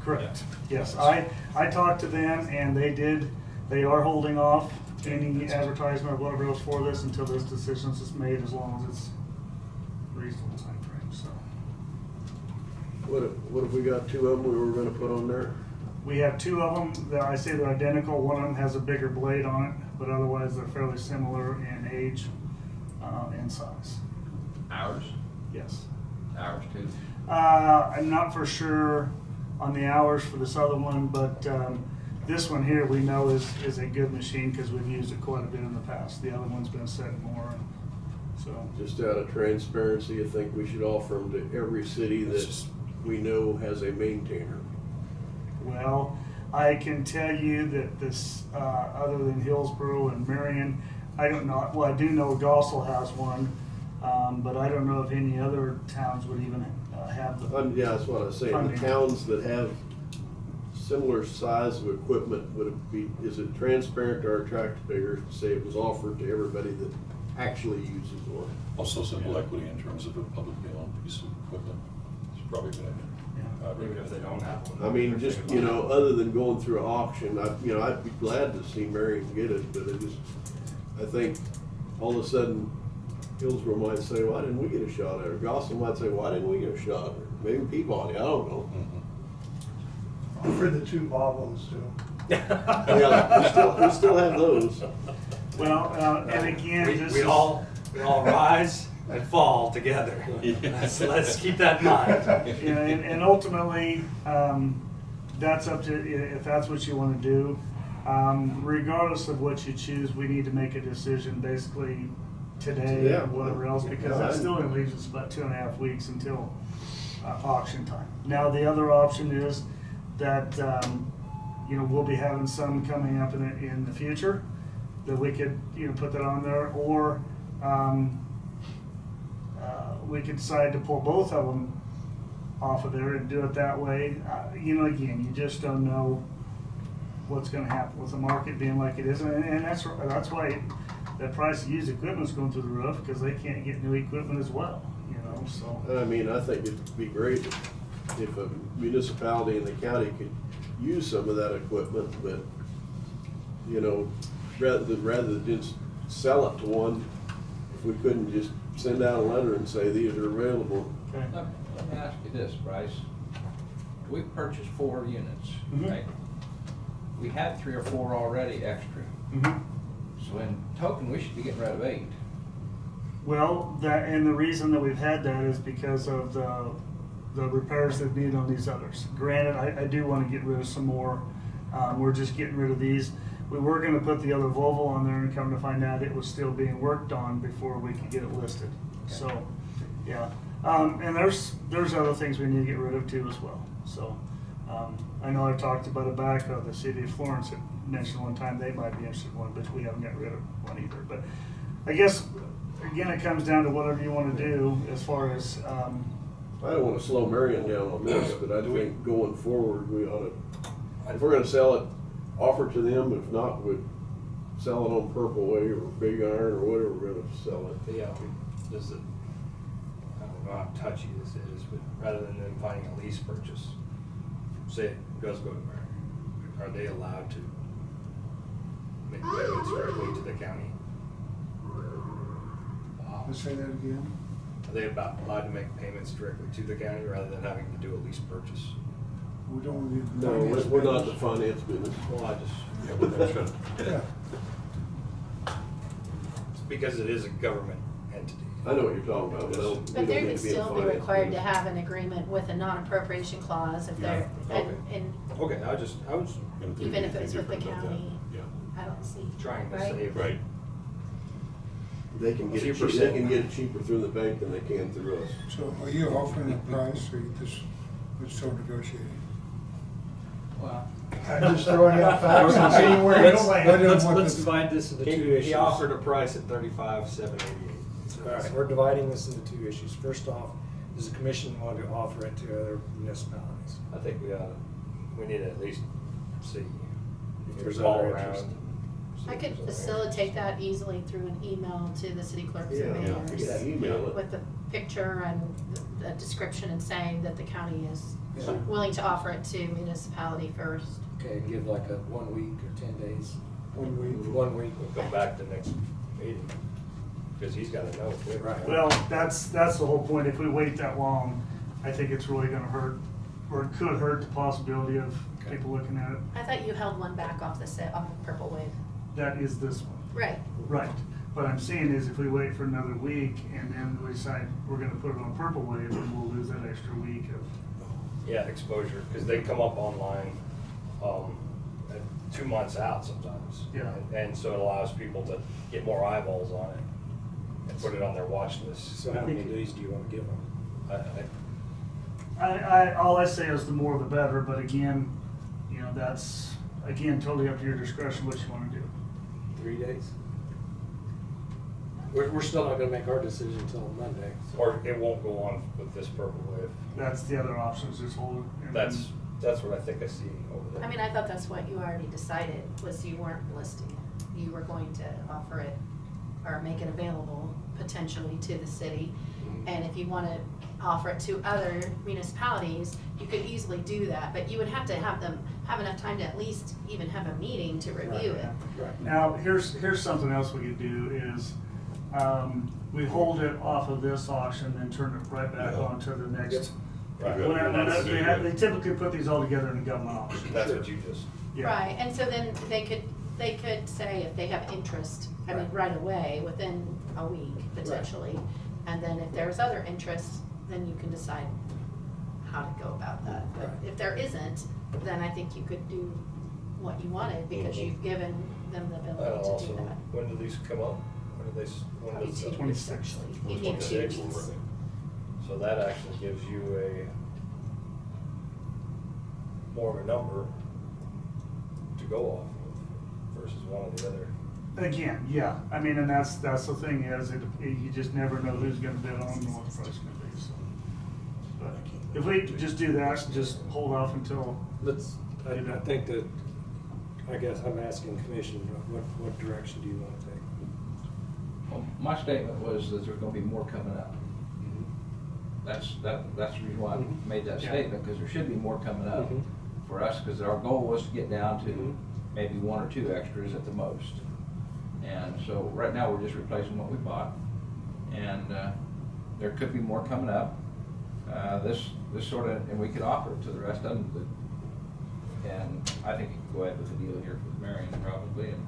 Correct. Yes, I talked to them and they are holding off any advertisement or whatever else for this until this decision is made, as long as it's reasonable time frame. So What if we got two of them we were gonna put on there? we have two of them that I say they're identical. One of them has a bigger blade on it, but otherwise they're fairly similar in age and size. Ours? Yes. Ours too? I'm not for sure on the hours for this other one, but this one here we know is a good machine because we've used it quite a bit in the past. The other one's been set more, so. Just out of transparency, I think we should offer them to every city that we know has a maintainer. Well, I can tell you that this, other than Hillsborough and Marion, I don't know, well, I do know Gossel has one, but I don't know if any other towns would even have the. Yeah, that's what I was saying, funding. the towns that have similar size of equipment, would it be, is it transparent to our taxpayers to say it was offered to everybody that actually uses one? Also simple equity in terms of a publicly owned piece of equipment. It's probably a good idea. Even if they don't have one. I mean, just, you know, other than going through an auction, I'd be glad to see Marion get it, but I think all of a sudden, Hillsborough might say, why didn't we get a shot at it? Or Gossel might say, why didn't we get a shot at it? Maybe Peabody, I don't know. For the two Bobos too. Yeah, we still have those. Well, and again, We all rise and fall together. Let's keep that in mind. Yeah, and ultimately, that's up to, if that's what you want to do. Regardless of what you choose, we need to make a decision basically today Yeah. or whatever else, because that still only leaves us about 2.5 weeks until auction time. Now, the other option is that, you know, we'll be having some coming up in the future that we could, you know, put that on there, or we could decide to pull both of them off of there and do it that way. You know, again, you just don't know what's going to happen with the market being like it is, and that's why the price of used equipment is going through the roof, because they can't get new equipment as well. You know, so. I mean, I think it'd be great if a municipality in the county could use some of that equipment, but, you know, rather than just sell it to one, if we couldn't just send out a letter and say, these are available. Okay. Let me ask you this, Bryce. We purchased 4 units, right? We had 3 or 4 already extra. So in token, we should be getting rid of 8. Well, and the reason that we've had that is because of the repairs that need on these others. Granted, I do want to get rid of some more. We're just getting rid of these. We were going to put the other Volvo on there, and come to find out it was still being worked on before we could get it listed. So, yeah. And there's other things we need to get rid of too as well. So, I know I talked about a backhoe. The city of Florence had mentioned one time they might be interested in one, but we haven't got rid of one either. But I guess, again, it comes down to whatever you want to do as far as. I don't want to slow Marion down on this, but I think going forward, we ought to, if we're gonna sell it, offer it to them, if not, we'd sell it on Purple Way or Big Iron or whatever we're gonna sell it. Yeah, I don't know how touchy this is, but rather than them finding a lease purchase, say it does go to Marion, are they allowed to make payments directly to the county? Let's say that again. Are they allowed to make payments directly to the county rather than having to do a lease purchase? We don't need. No, we're not the finance business. Well, I just. Yeah, but that's good. Yeah. It's because it is a government entity. I know what you're talking about, but we But don't they need would to be in still be finance required to business. have an agreement with a non-appropriation clause if they're, and Okay, I was even if it was with the Different about that. county, Yeah. I don't see. trying to right? save. Right. They can get it Cheaper cheap, they than- can get it cheaper through the bank than they can through us. So are you offering a price, or you just, we're still negotiating? Well, I'm just throwing out facts and seeing where you land. Let's divide this into two issues. He offered a price at $35,788. So All right, we're dividing this into two issues. First off, does the commission want to offer it to other municipalities? I think we need to at least see If there's call other around. interest. I could facilitate that easily through an email to the city clerks and Yeah, mayors. email it. With the picture and the description and saying that the county is Yeah. willing to offer it to municipality first. Okay, give like a 1 week or 10 days. 1 week. 1 week. We'll come back to next meeting, because he's gotta know. too. Right. Well, that's the whole point. If we wait that long, I think it's really gonna hurt, or it could hurt the possibility of Okay. people looking at it. I thought you held one back off the set, on the Purple Wave. That is this one. Right. Right. What I'm saying is if we wait for another week and then we decide we're gonna put it on Purple Wave, then we'll lose that extra week of. Yeah, exposure, because they come up online, at 2 months out sometimes. Yeah. And so it allows people to get more eyeballs on it and put it on their watch list. So how many days do you want to give them? All I say is the more the better, but again, you know, that's, again, totally up to your discretion what you wanna do. 3 days? We're still not gonna make our decision until Monday. so- Or it won't go on with this Purple Wave. That's the other option, is just hold it. and then- That's what I think I see over there. I mean, I thought that's what you already decided, was you weren't listing it. You were going to offer it or make it available potentially to the city. And if you want to offer it to other municipalities, you could easily do that, but you would have to have them have enough time to at least even have a meeting to review it. Right. Now, here's something else we could do is, we hold it off of this auction, then turn it right back Yeah. on to the next. Right. Whenever, they typically put these all together in a government auction. That's what you just, Yeah. Right, and so then they could say if they have interest, I mean, right away, within a week potentially. And then if there's other interest, then you can decide how to go about that. But Right. if there isn't, then I think you could do what you wanted because you've given them the that'll ability to also, do that. when do these come up? When Probably does 2 the- weeks 26th. actually. You need 2 26th, weeks. right. So that actually gives you more of a number to go off of versus one of the other. Again, yeah, I mean, and that's the thing is, you just never know who's gonna bid on and what the price is gonna be, so. But if we just do that, and just hold off until, I think that, I guess I'm asking commission, what direction do you want to take? Well, my statement was that there's gonna be more coming up. That's the reason why I Mhm. made that Yeah. statement, because there should be more coming up Mhm. for us, because our goal was to get down to Mhm. maybe 1 or 2 extras at the most. And so right now, we're just replacing what we bought, and there could be more coming up. This sort of, and we could offer it to the rest of them, and I think you could go ahead with the deal here with Marion probably, and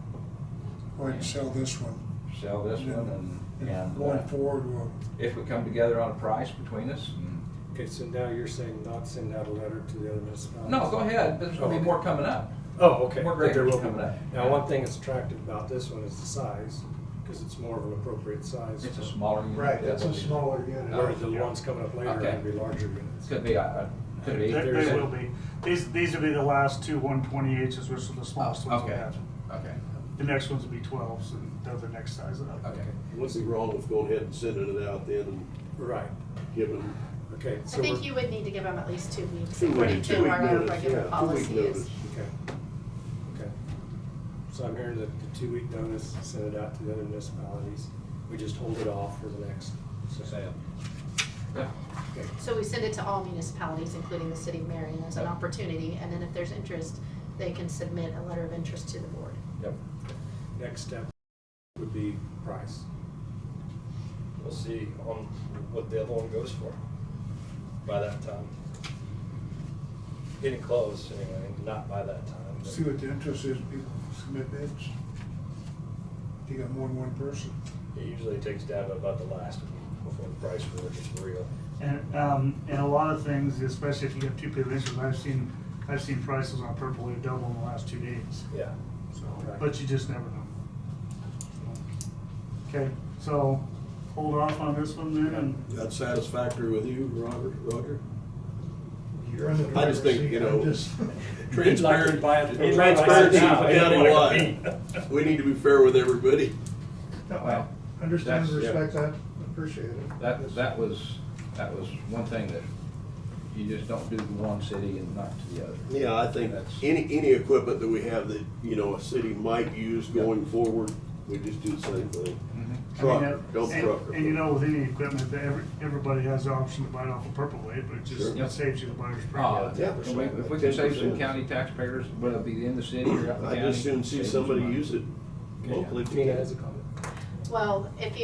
Go ahead and sell this one. sell this one, and Going forward, we'll, if we come together on a price between us, and Okay, so now you're saying not send out a letter to the other municipalities? no, go ahead, there's gonna be more coming up. Oh, okay. More There will takers be. coming up. Now, one thing that's attractive about this one is the size, because it's more of an appropriate size. It's a smaller unit. right, it's a smaller unit. Whereas the ones coming up later are Okay. gonna be larger units. Could be, could be. they will be. These will be the last two 128s, which are the smallest ones we Okay. have. Okay, The next ones will be 12s, and they're the next size up. okay. Wouldn't be wrong with going ahead and sending it out then and Right, giving them okay. I So think we're- you would need to give them at least 2 weeks, 2 according week to our notice, regular yeah, 2 week policy is. notice. Okay. Okay. So I'm hearing that the 2-week notice, send it out to the other municipalities. We just hold it off for the next sale. Yeah. Okay. So we send it to all municipalities, including the city of Marion, as an opportunity, and then if there's interest, they can submit a letter of interest to the board. Yep. Next step would be price. We'll see on what the other one goes for by that time. Getting close anyway, not by that time. but- See what the interest is, people submit bids. You got more than one person. It usually takes down to about the last week before the price really gets real. And a lot of things, especially if you get 2 people interested, I've seen prices on Purple Wave double in the last 2 days. Yeah. So, Right. but you just never know. Okay, so hold off on this one then, and That's satisfactory with you, Roger? You're in the I just driver's think, seat, you I'm know, just- transparent, buy it. transparency Now, countywide. We need to be fair with everybody. No, I understand and That's- respect that. appreciate it. That was one thing that you just don't do to one city and not to the other. Yeah, I think That's- any equipment that we have that, you know, a city might use going forward, we just do the same thing. Truck, don't truck. And you know, with any equipment, everybody has the option to buy it off of Purple Wave, but it just Sure. it saves you the buyer's Oh, premium. Yeah. and if we can save some 10%. county taxpayers, whether it be in the city or out in the county. I just soon see save somebody some money. use it locally. Tina has a comment. Well, if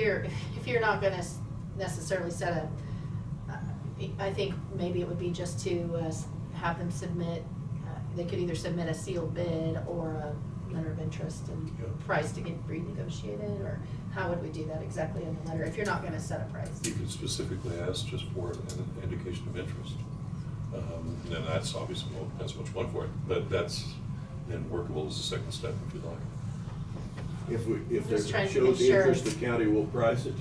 you're not gonna necessarily set a, I think maybe it would be just to have them submit, they could either submit a sealed bid or a letter of interest and price to get renegotiated, or how would we do that exactly in the letter, if you're not gonna set a price? You could specifically ask just for an indication of interest. Then that's obviously, well, depends what you want for it, but that's then workable as a second step if you'd like. If Just there trying to shows make sure interest, it's- the county will price it.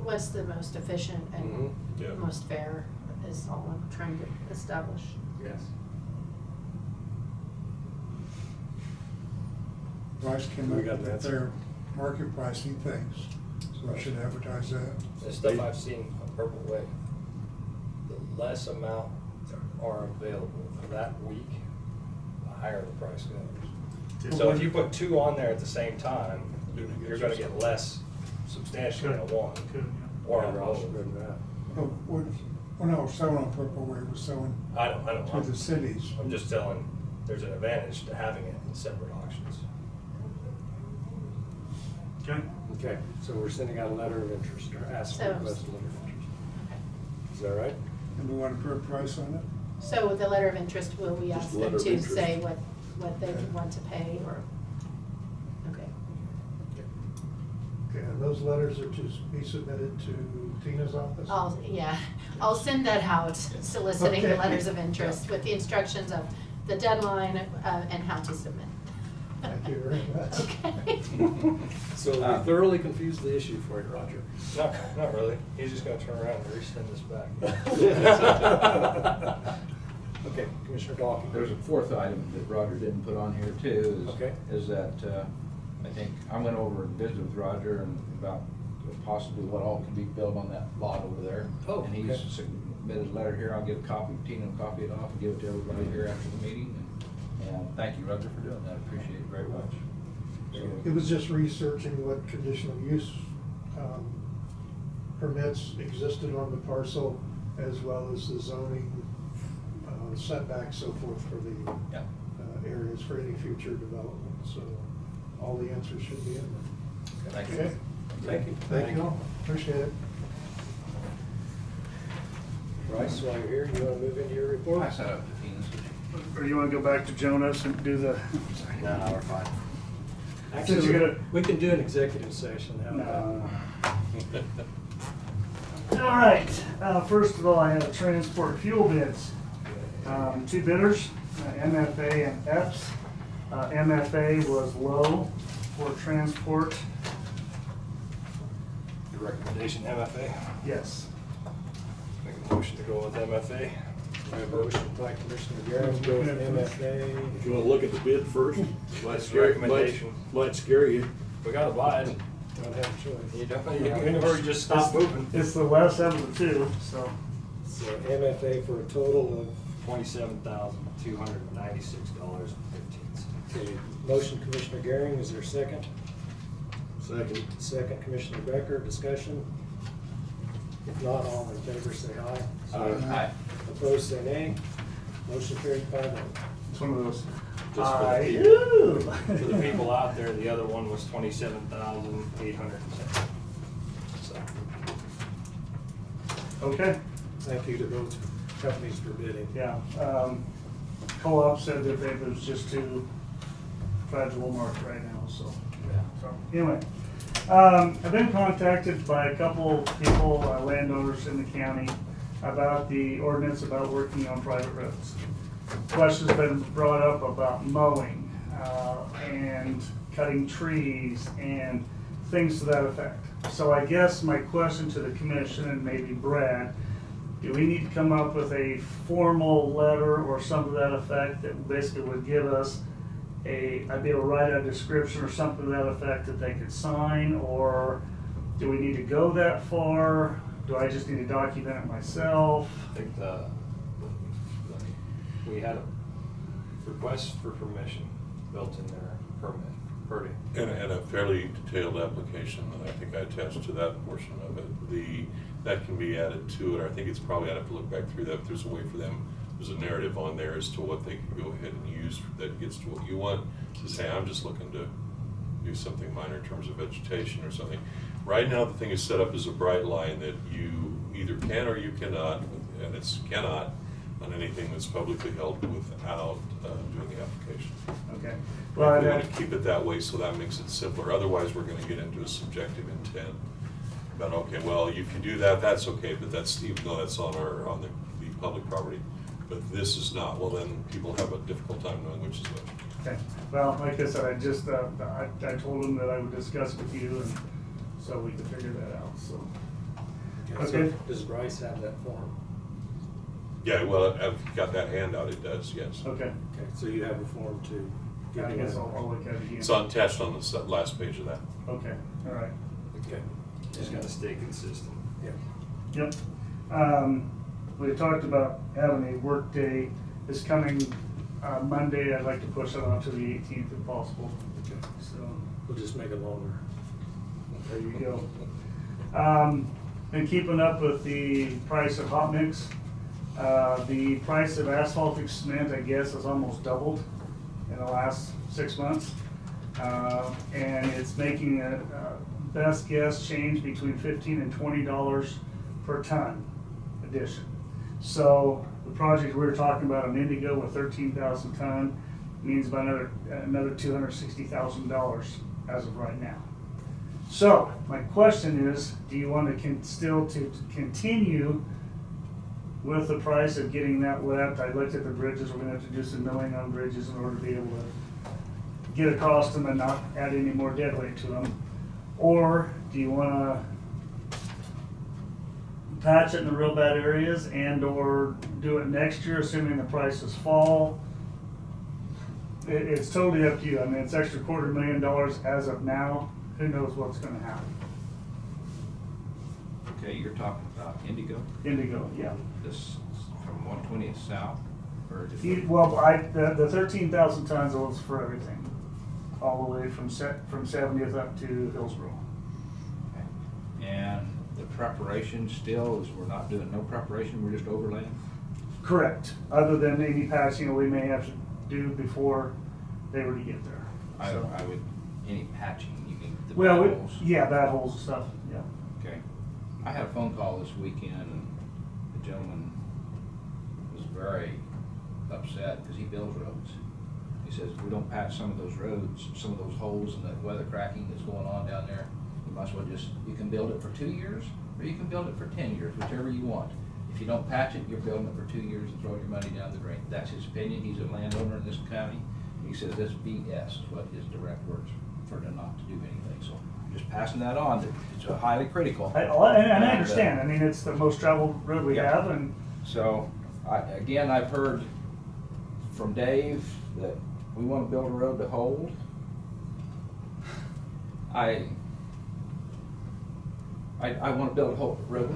What's the most efficient and Yeah. most fair is all I'm trying to establish. Yes. Rice came We up got with an answer. their market pricing things, so we should advertise that. The stuff I've seen on Purple Wave, the less amount are available for that week, the higher the price goes. So if you put two on there at the same time, you're gonna get less substantially on one or on both. But we're not selling on Purple Wave, we're selling I don't. to the cities. I'm just telling, there's an advantage to having it in separate auctions. Okay. Okay, so we're sending out a letter of interest, or asking So- for a letter of interest. Is that right? And we want to put a price on it? So with the letter of interest, will we Just ask a them letter of to interest. say what they want to pay, or, okay. Okay, and those letters are to be submitted to Tina's office? I'll send that out, soliciting the Okay. letters of interest with the instructions of the deadline, and how to submit. Thank you very much. Okay. So we thoroughly confused the issue for you, Roger. Not really. He's just gonna turn around and resend this back. Okay, Commissioner Dawkins. There's a fourth item that Roger didn't put on here too, Okay. is that, I think, I went over and visited with Roger and about possibly what all can be built on that lot over there. Oh, And he's okay. submitted a letter here, I'll get a copy, Tina will copy it off and give it to everybody here after the meeting. And thank you, Roger, for doing that, I appreciate it very much. It was just researching what conditional use permits existed on the parcel, as well as the zoning setbacks, so forth, for the Yeah. areas for any future development. So all the answers should be in there. Thank you. Okay. Thank you. Thank you all, appreciate it. Bryce, while you're here, you want to move into your report? I set up the Tina's. Or you wanna go back to Jonas and do the? No, we're fine. Actually, Since you're gonna- we can do an executive session. How about that? All right, first of all, I have transport fuel bids. Two bidders, MFA and EPS. MFA was low for transport, Your recommendation, MFA? yes. Make a motion to go with MFA. We have a motion by Commissioner Garrett to go with MFA. If you wanna look at the bid first, might scare, Recommendation. might scare you. We gotta buy it. Don't have a choice. You don't, or you just stop moving. It's the less of the two, so. So MFA for a total of, $27,296.15. okay, motion Commissioner Garing, is there a second? Second. Second Commissioner Becker, discussion? If not, all in favor say aye. Aye. Opposed say nay. Motion carried 5-0. It's one of those. Just for the I people. do. For the people out there, the other one was 27,807. So, Okay, Thank you to both companies for bidding. yeah. Co-op said that it was just too fragile market right now, so. So, anyway, I've been contacted by a couple people, landowners in the county, about the ordinance about working on private roads. Questions been brought up about mowing, and cutting trees and things to that effect. So I guess my question to the commission, and maybe Brad, do we need to come up with a formal letter or something to that effect that basically would give us I'd be able to write a description or something to that effect that they could sign, or do we need to go that far? Do I just need to document it myself? I think we had a request for permission built in their permit. And a fairly detailed application that I think I attached to that portion of it. That can be added to it. I think it's probably, I'd have to look back through that, if there's a way for them, there's a narrative on there as to what they can go ahead and use that gets to what you want, to say, I'm just looking to do something minor in terms of vegetation or something. Right now, the thing is set up as a bright line that you either can or you cannot, and it's cannot on anything that's publicly held without doing the application. Okay. Well, we want to keep it that way, so that makes it simpler. Otherwise, we're going to get into a subjective intent about, okay, well, if you do that, that's okay, but that's, even though that's on the public property, but this is not. Well, then people have a difficult time knowing which is which. Okay. Well, like I said, I just I told them that I would discuss with you, and so we could figure that out. So. Okay. So does Bryce have that form? Yeah, well, I've got that handout, it does, yes. Okay. Okay, so you have a form to give I me. guess I'll look at it again. It's attached on the last page of that. Okay, all right. Okay. Just gotta stay consistent. Yeah. Yep. We talked about having a work day this coming Monday. I'd like to push it on to the 18th if possible. Okay. So We'll just make it longer. there you go. Been keeping up with the price of hot mix. The price of asphaltic cement, I guess, has almost doubled in the last 6 months. And it's making a best guess change between $15 and $20 per ton addition. So the project we were talking about in Indigo with 13,000 ton means about another $260,000 as of right now. So my question is, do you want to still continue with the price of getting that wet? I looked at the bridges. We're going to have to do some milling on bridges in order to be able to get across them and not add any more dead weight to them. Or do you want to patch it in the real bad areas and or do it next year, assuming the prices fall? It's totally up to you. I mean, it's extra $250,000 as of now. Who knows what's going to happen? Okay, you're talking about Indigo? Indigo, yeah. This from 120th south? Or just Well, the 13,000 tons was for everything, all the way from 70th up to Hillsborough. And the preparation still is, we're not doing no preparation, we're just overlaying? Correct, other than any patching we may have to do before they were to get there. I would, any patching, you mean the Well, bad holes? yeah, bad holes and stuff, yeah. Okay. I had a phone call this weekend, and the gentleman was very upset because he builds roads. He says, we don't patch some of those roads, some of those holes and that weather cracking that's going on down there. You might as well just, you can build it for 2 years, or you can build it for 10 years, whichever you want. If you don't patch it, you're building it for 2 years and throwing your money down the drain. That's his opinion. He's a landowner in this county. He says this BS is what his direct words for to not to do anything. So I'm just passing that on. It's highly critical. And I understand. I mean, it's the most traveled road we Yeah. have, and So, again, I've heard from Dave that we want to build a road to hold. I want to build a road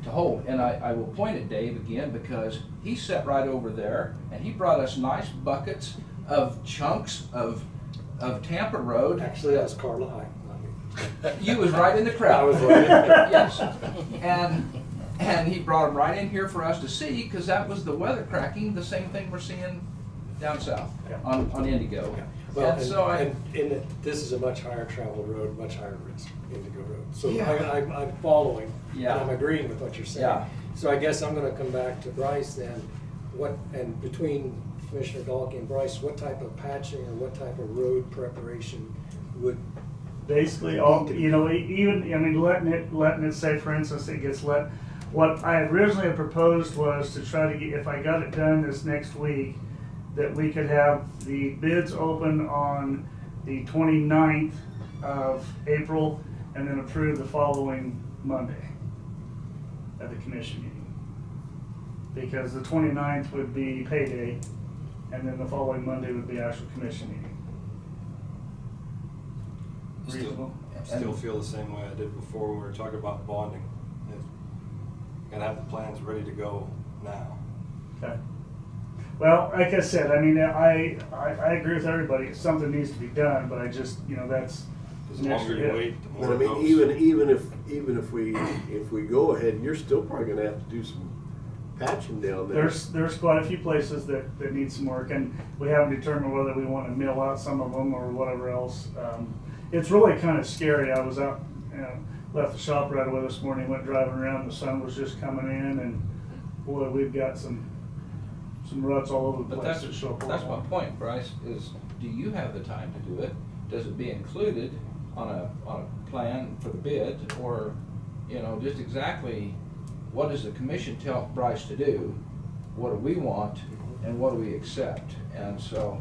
to hold, and I will point at Dave again because he sat right over there and he brought us nice buckets of chunks of Tampa Road. Actually, that was Carla High. You was right in the crowd. I was right in the crowd. Yes. And he brought them right in here for us to see, because that was the weather cracking, the same thing we're seeing down south on Indigo. Yeah. Well, And so this is a much higher traveled road, much higher risk, Indigo Road. So Yeah. I'm following, Yeah. and I'm agreeing with what you're saying. Yeah. So I guess I'm gonna come back to Bryce then. And between Commissioner Dahlke and Bryce, what type of patching or what type of road preparation would? basically all, you know, even, I mean, letting it say, for instance, it gets let. What I originally had proposed was to try to get, if I got it done this next week, that we could have the bids open on the 29th of April and then approve the following Monday at the commission meeting. Because the 29th would be payday and then the following Monday would be actual commission meeting. Reasonable? Still feel the same way I did before when we were talking about bonding. Gotta have the plans ready to go now. Okay. Well, like I said, I mean, I agree with everybody. Something needs to be done, but I just, you know, that's The longer you wait, the But more I it mean, goes. even if we go ahead, you're still probably gonna have to do some patching down there. There's quite a few places that need some work, and we haven't determined whether we want to mill out some of them or whatever else. It's really kind of scary. I was out, left the shop right away this morning, went driving around, the sun was just coming in, and boy, we've got some ruts all over the But place that show up. that's my point, Bryce, is do you have the time to do it? Does it be included on a plan for the bid, or, you know, just exactly what does the commission tell Bryce to do? What do we want, and what do we accept? And so,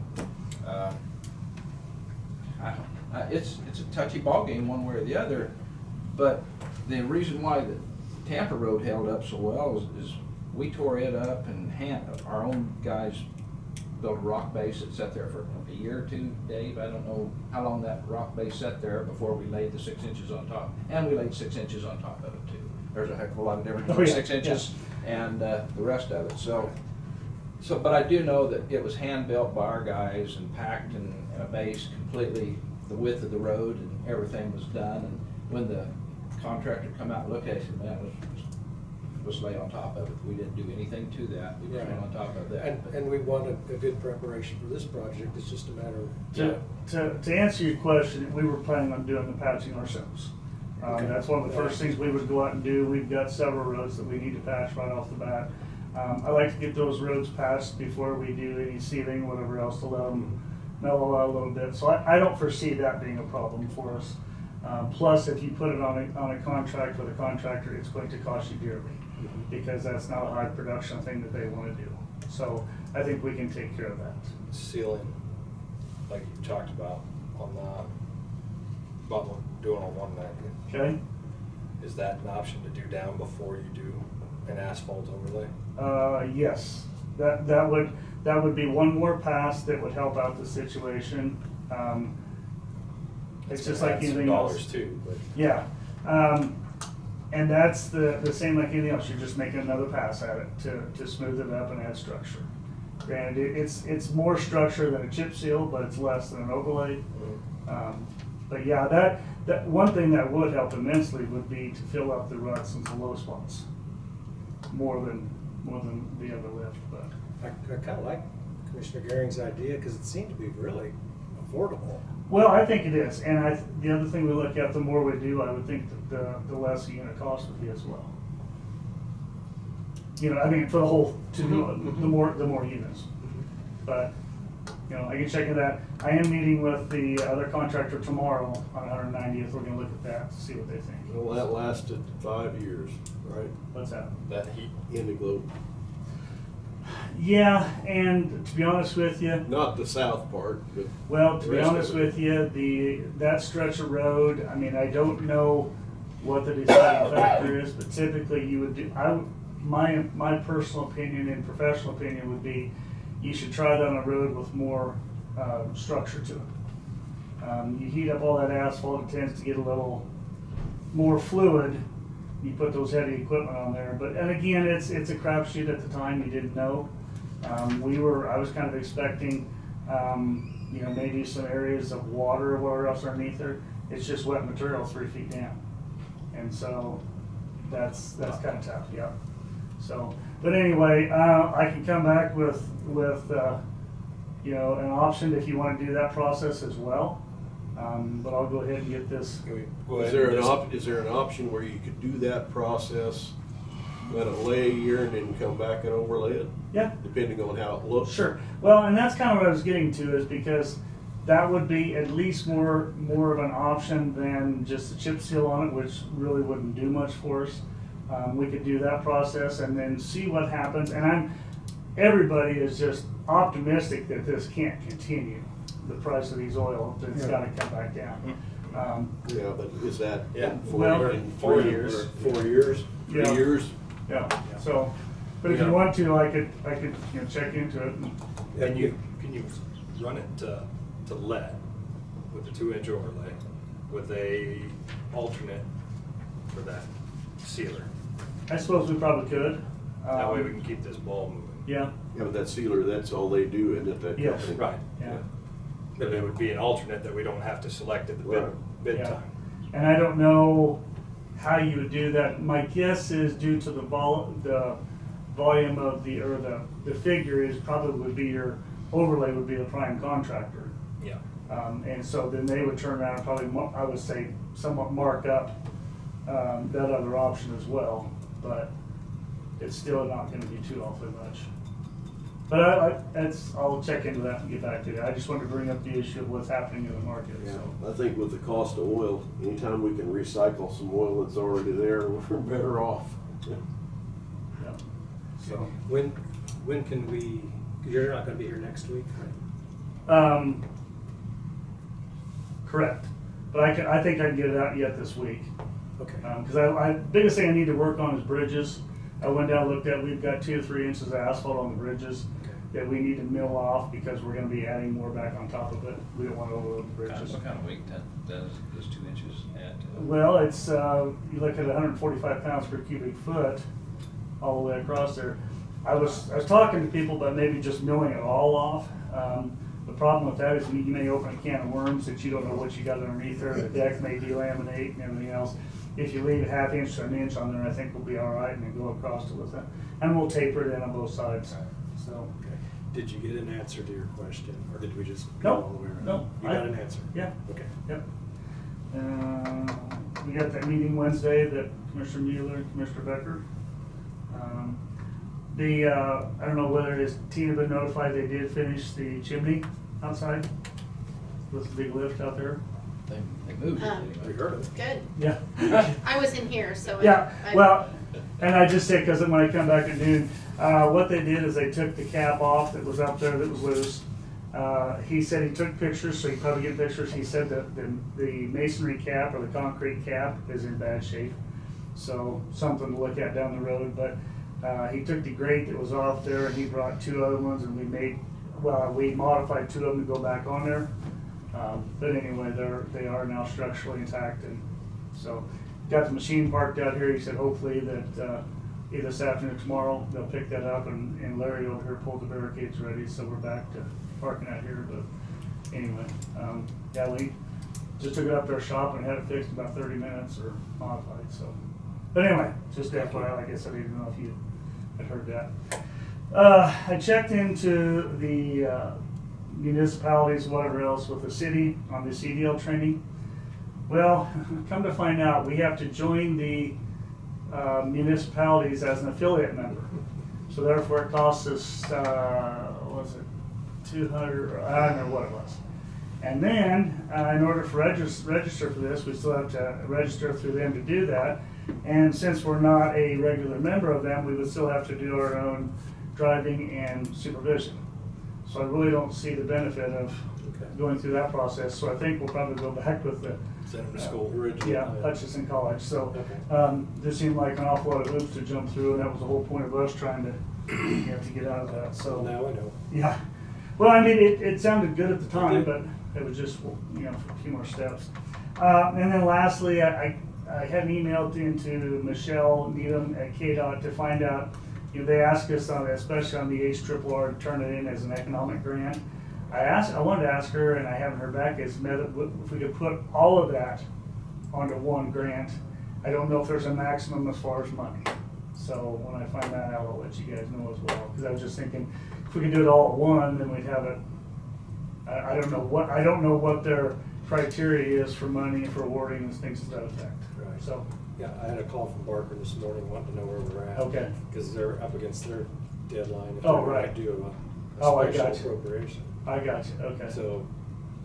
it's a touchy ballgame one way or the other, but the reason why the Tampa Road held up so well is we tore it up, and our own guys built a rock base that sat there for a year or two, Dave. I don't know how long that rock base sat there before we laid the 6 inches on top. And we laid 6 inches on top of it too. There's a heck of a lot of difference between 6 inches and the rest of it. So, but I do know that it was hand built by our guys and packed in a base completely the width of the road, and everything was done. And when the contractor come out and looked at it, he said, man, let's lay on top of it. We didn't do anything to that. We just went on top of that. And we want a good preparation for this project. It's just a matter of. To answer your question, we were planning on doing the patching ourselves. Okay. That's one of the first things we would go out and do. We've got several roads that we need to patch right off the bat. I like to get those roads patched before we do any sealing, whatever else, to let them mellow out a little bit. So I don't foresee that being a problem for us. Plus, if you put it on a contract with a contractor, it's going to cost you dearly, because that's not a high production thing that they want to do. So I think we can take care of that. Sealing, like you talked about on doing on one neck. Okay? Is that an option to do down before you do an asphalt overlay? Yes, that would be one more pass that would help out the situation. It's just like anything else. Dollars too, but. Yeah, and that's the same like anything else. You're just making another pass at it to smooth it up and add structure. And it's more structure than a chip seal, but it's less than an overlay. But yeah, that one thing that would help immensely would be to fill up the ruts and the low spots more than the other lift. But I kind of like Commissioner Gehring's idea, because it seemed to be really affordable. well, I think it is, and the other thing we look at, the more we do, I would think that the less the unit cost would be as well. You know, I mean, for the whole, the more units. But, you know, I can check into that. I am meeting with the other contractor tomorrow on 190th. We're gonna look at that to see what they think. Well, that lasted 5 years, right? What's that? That heat. Indigo, Yeah, and to be honest with you, not the south part, but. well, to the be rest of honest it. with you, that stretch of road, I mean, I don't know what the deciding factor is, but typically you would do, my personal opinion and professional opinion would be, you should try that on a road with more structure to it. You heat up all that asphalt, it tends to get a little more fluid. You put those heavy equipment on there, and again, it's a crapshoot at the time. You didn't know. I was kind of expecting, you know, maybe some areas of water or whatever else underneath there. It's just wet material 3 feet down, and so that's kind of tough. Yeah. So, but anyway, I can come back with you know, an option if you want to do that process as well. But I'll go ahead and get this. Is there an option where you could do that process, let it lay a year and then come back and overlay it? Yeah. Depending on how it looks? Sure. Well, and that's kind of what I was getting to, is because that would be at least more of an option than just a chip seal on it, which really wouldn't do much for us. We could do that process and then see what happens. And everybody is just optimistic that this can't continue. The price of these oil, it's got to come back down. Yeah, but is that well, in 4 years? 4 years? 3 Yeah. years? Yeah. So But if you want to, I could, you know, check into it. And can you run it to lead with the 2-inch overlay with a alternate for that sealer? I suppose we probably could. That way we can keep this ball moving. Yeah. Yeah, but that sealer, that's all they do, isn't it, that Yes. company? Right. Yeah. But it would be an alternate that we don't have to select at the Right. bid Yeah. time. And I don't know how you would do that. My guess is due to the volume of the figure is probably would be your overlay would be the prime contractor. Yeah. And so then they would turn around and probably, I would say, somewhat mark up that other option as well. But it's still not gonna be too awfully much. But I'll check into that and get back to you. I just wanted to bring up the issue of what's happening in the market, so. I think with the cost of oil, anytime we can recycle some oil that's already there, we're better off. Yeah. So, When can we, you're not gonna be here next week, right? correct. But I think I can get it out yet this week. Okay. Because biggest thing I need to work on is bridges. I went down and looked at, we've got 2 to 3 inches of asphalt on the bridges that we need to mill off because we're gonna be adding more back on top of it. We don't want to overload the bridges. What kind of weight does 2 inches add to it? Well, it's, you look at 145 pounds per cubic foot all the way across there. I was talking to people about maybe just milling it all off. The problem with that is you may open a can of worms that you don't know what you got underneath there. The deck may delaminate and everything else. If you leave a 1/2 inch to 1 inch on there, I think we'll be all right and then go across it with it. And we'll taper it in on both sides, so. Okay. Did you get an answer to your question, or did we just Nope. go all the way around? Nope. You got an answer? Yeah. Okay. Yep. We got that meeting Wednesday that Commissioner Mueller and Commissioner Becker. I don't know whether his Tina been notified they did finish the chimney outside with the big lift out there. They moved it anyway. We heard of it. Good. Yeah. I was in here, so. Yeah, well, and I just say, because when I come back at noon, what they did is they took the cap off that was up there that was loose. He said he took pictures, so you probably get pictures. He said that the masonry cap or the concrete cap is in bad shape. So something to look at down the road, but he took the grate that was off there and he brought 2 other ones and we modified 2 of them to go back on there. But anyway, they are now structurally intact, and so got the machine parked out here. He said hopefully that either this afternoon or tomorrow they'll pick that up, and Larry over here pulled the barricades ready, so we're back to parking out here. But anyway, yeah, we just took it up to our shop and had it fixed in about 30 minutes or modified. So, but anyway, just FYI, like I said, I didn't know if you had heard that. I checked into the municipalities, whatever else, with the city on the CDL training. Well, come to find out, we have to join the municipalities as an affiliate member. So therefore it costs us, what was it, 200, I don't know what it was. And then, in order to register for this, we still have to register through them to do that. And since we're not a regular member of them, we would still have to do our own driving and supervision. So I really don't see the benefit of going through that process. So I think we'll probably go back with the Send them to school. yeah, Hutchinson College. So this seemed like an awful lot of hoops to jump through, and that was the whole point of us trying to get out of that. So Now I know. yeah. Well, I mean, it sounded good at the time, but it was just, you know, a few more steps. And then lastly, I had an email into Michelle Needham at KDOT to find out, you know, they asked us on, especially on the HRRR, to turn it in as an economic grant. I wanted to ask her, and I haven't heard back, if we could put all of that onto one grant. I don't know if there's a maximum as far as money. So when I find that out, I'll let you guys know as well. Because I was just thinking, if we could do it all at one, then we'd have it. I don't know what their criteria is for money and for awarding and things to that effect. Right. So yeah, I had a call from Barker this morning wanting to know where we're at. Okay. Because they're up against their deadline. If Oh, they're right. gonna do a Oh, I special got you. appropriation. I got you. Okay. So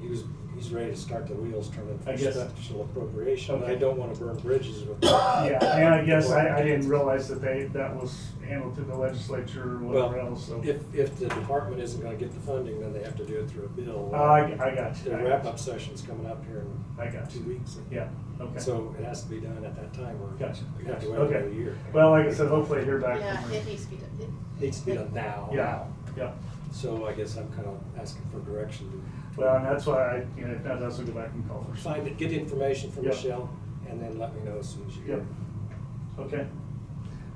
he he's ready to start the wheels turning I for guess- special appropriation. Okay. I don't wanna burn bridges with. Yeah, and I guess I didn't realize that that was handled through the legislature or whatever Well, else, so. if the department isn't gonna get the funding, then they have to do it through a bill. I got you. The wrap-up session's coming up here I in got 2 you. weeks. Yeah, okay. So it has to be done at that time, or Gotcha. we have to wait Okay. another year. Well, like I said, hopefully I hear back Yeah, from her. it needs to be done. Needs to be done now. Yeah, yeah. So I guess I'm kind of asking for direction to. Well, and that's why if not, I'll go back and call her. Find it, get information from Yep. Michelle, and then let me know as soon as you get Yep. it. Okay.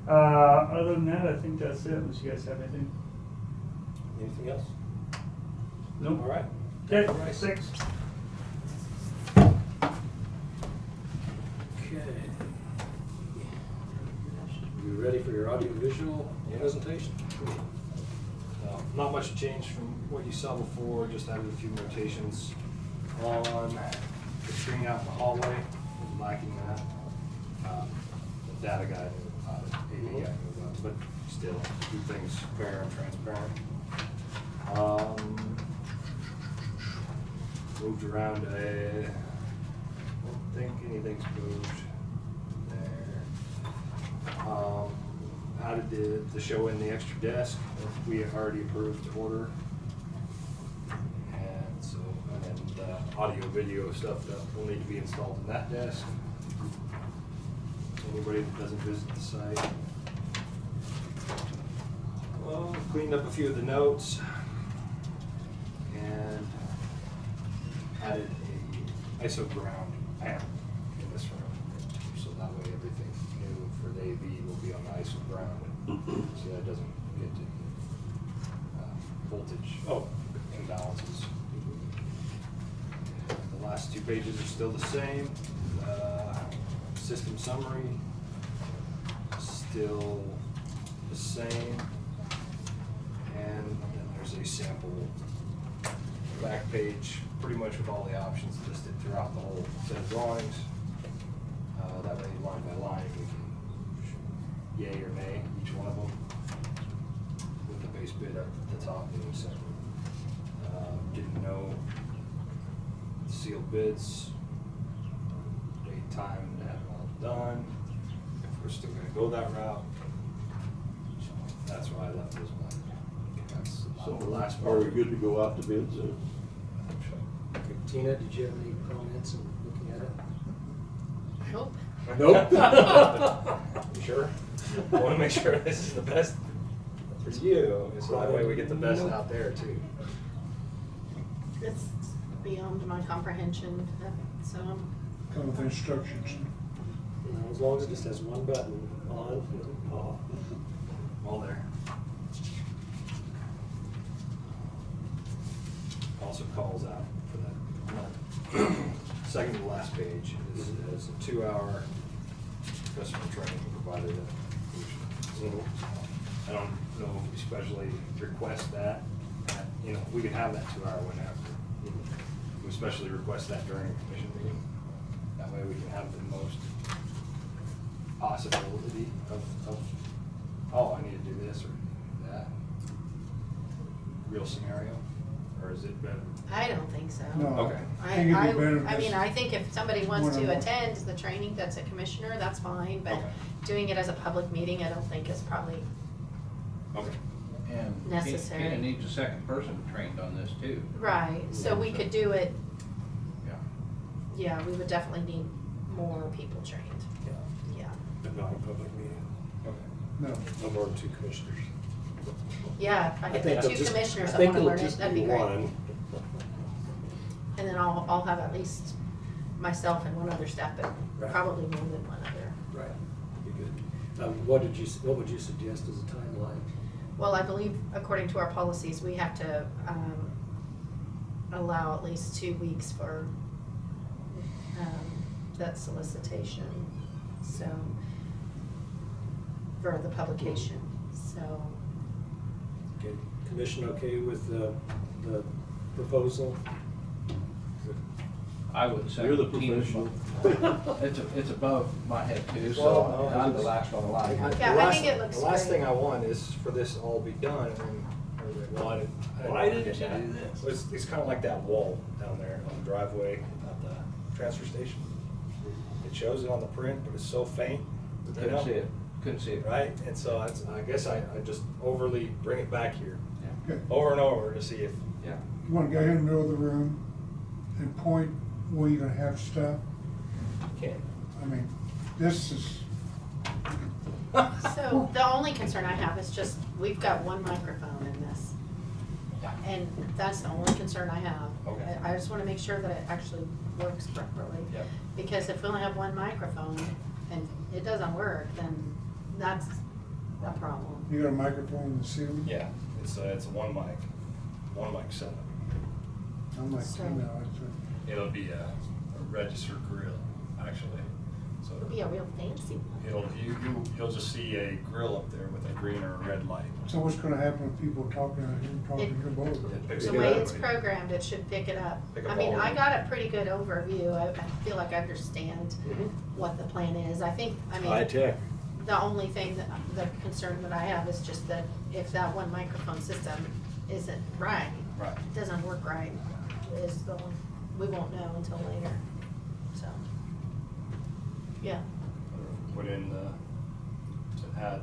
Other than that, I think that's it, unless you guys have anything. Anything else? Nope. All right. Okay, All right. 6. Okay. You ready for your audiovisual presentation? Not much change from what you saw before, just added a few notations on the screen out in the hallway, lacking that. The data guide, AV guide, but still keep things fair and transparent. Moved around a, don't think anything's moved there. Added the show in the extra desk, we have already approved the order. And so, and then the audio video stuff that will need to be installed in that desk. Anybody that doesn't visit the site. Well, cleaned up a few of the notes. And added a ISO ground panel in this room. So that way everything new for the AV will be on the ISO ground. So that doesn't get to voltage imbalances. The last 2 pages are still the same. System summary, still the same. And then there's a sample back page, pretty much with all the options listed throughout the whole set of drawings. That way, line by line, we can yay or nay each one of them with the base bid up at the top being separate. Didn't know sealed bids, date, time to have it all done, if we're still gonna go that route. So that's why I left those blank. That's So the last are part. we good to go out to bids then? Okay, Tina, did you have any comments in looking at it? Nope. Nope. You sure? I wanna make sure this is the best for you, so that way we get the best out there too. It's beyond my comprehension, so. Come with instructions. You know, as long as it just has one button, on and off. All there. Also calls out for that. Second to last page is a 2-hour customer training provided at Solution. I don't know if we specially request that. You know, we can have that 2-hour one after. We especially request that during a commission meeting. That way we can have the most possibility of oh, I need to do this or that. Real scenario, or is it better? I don't think so. No. Okay. I think it'd be better I mean, just I think if somebody wants to one-on-one. attend the training that's a commissioner, that's fine, but Okay. doing it as a public meeting, I don't think is probably, Okay. And necessary. It needs a second person trained on this too. right, so we could do it, Yeah. yeah, we would definitely need more people trained, Yeah, yeah. but not a public meeting. Okay. No. No more than 2 commissioners. Yeah, if I get the think 2 it'll just- commissioners I that think wanna it'll learn it, just that'd be great. one. And then I'll have at least myself and one other staff, but Right. probably more than one other. Right, be good. What would you suggest as a timeline? Well, I believe according to our policies, we have to allow at least 2 weeks for that solicitation, so, for the publication, so. Okay, commission okay with the proposal? I would say. You're the professional. It's above my head too, so Well, I'm the last on the line. Yeah, I think it looks The last great. thing I want is for this all be done and then Well, I didn't. Why didn't you do this? It's kind of like that wall down there on the driveway at the transfer station. It shows it on the print, but it's so faint. Couldn't see it, couldn't see it. Right, and so I guess I just overly bring it back here, Yeah. Okay. over and over to see if, Yeah. You wanna go ahead in the middle of the room and point where you're gonna have stuff? can. I mean, this is, So the only concern I have is just, we've got one microphone in this. And that's the only concern I have. Okay. I just wanna make sure that it actually works properly. Yep. Because if we only have one microphone and it doesn't work, then that's a problem. you got a microphone in the ceiling? Yeah, it's a one mic setup. I'm like, So- you know, it's It'll be a registered grill, actually. So It'll be a real fancy one. you'll just see a grill up there with a green or a red light. so what's gonna happen if people are talking out here and talking to both? It picks The it way up. it's programmed, it should pick it up. Pick up I mean, all of I it. got a pretty good overview. I feel like I understand what the plan is. I think, I mean, tech. the only thing that, the concern that I have is just that if that one microphone system isn't right, Right. it doesn't work right, is the one, we won't know until later, so. Yeah, Put in to add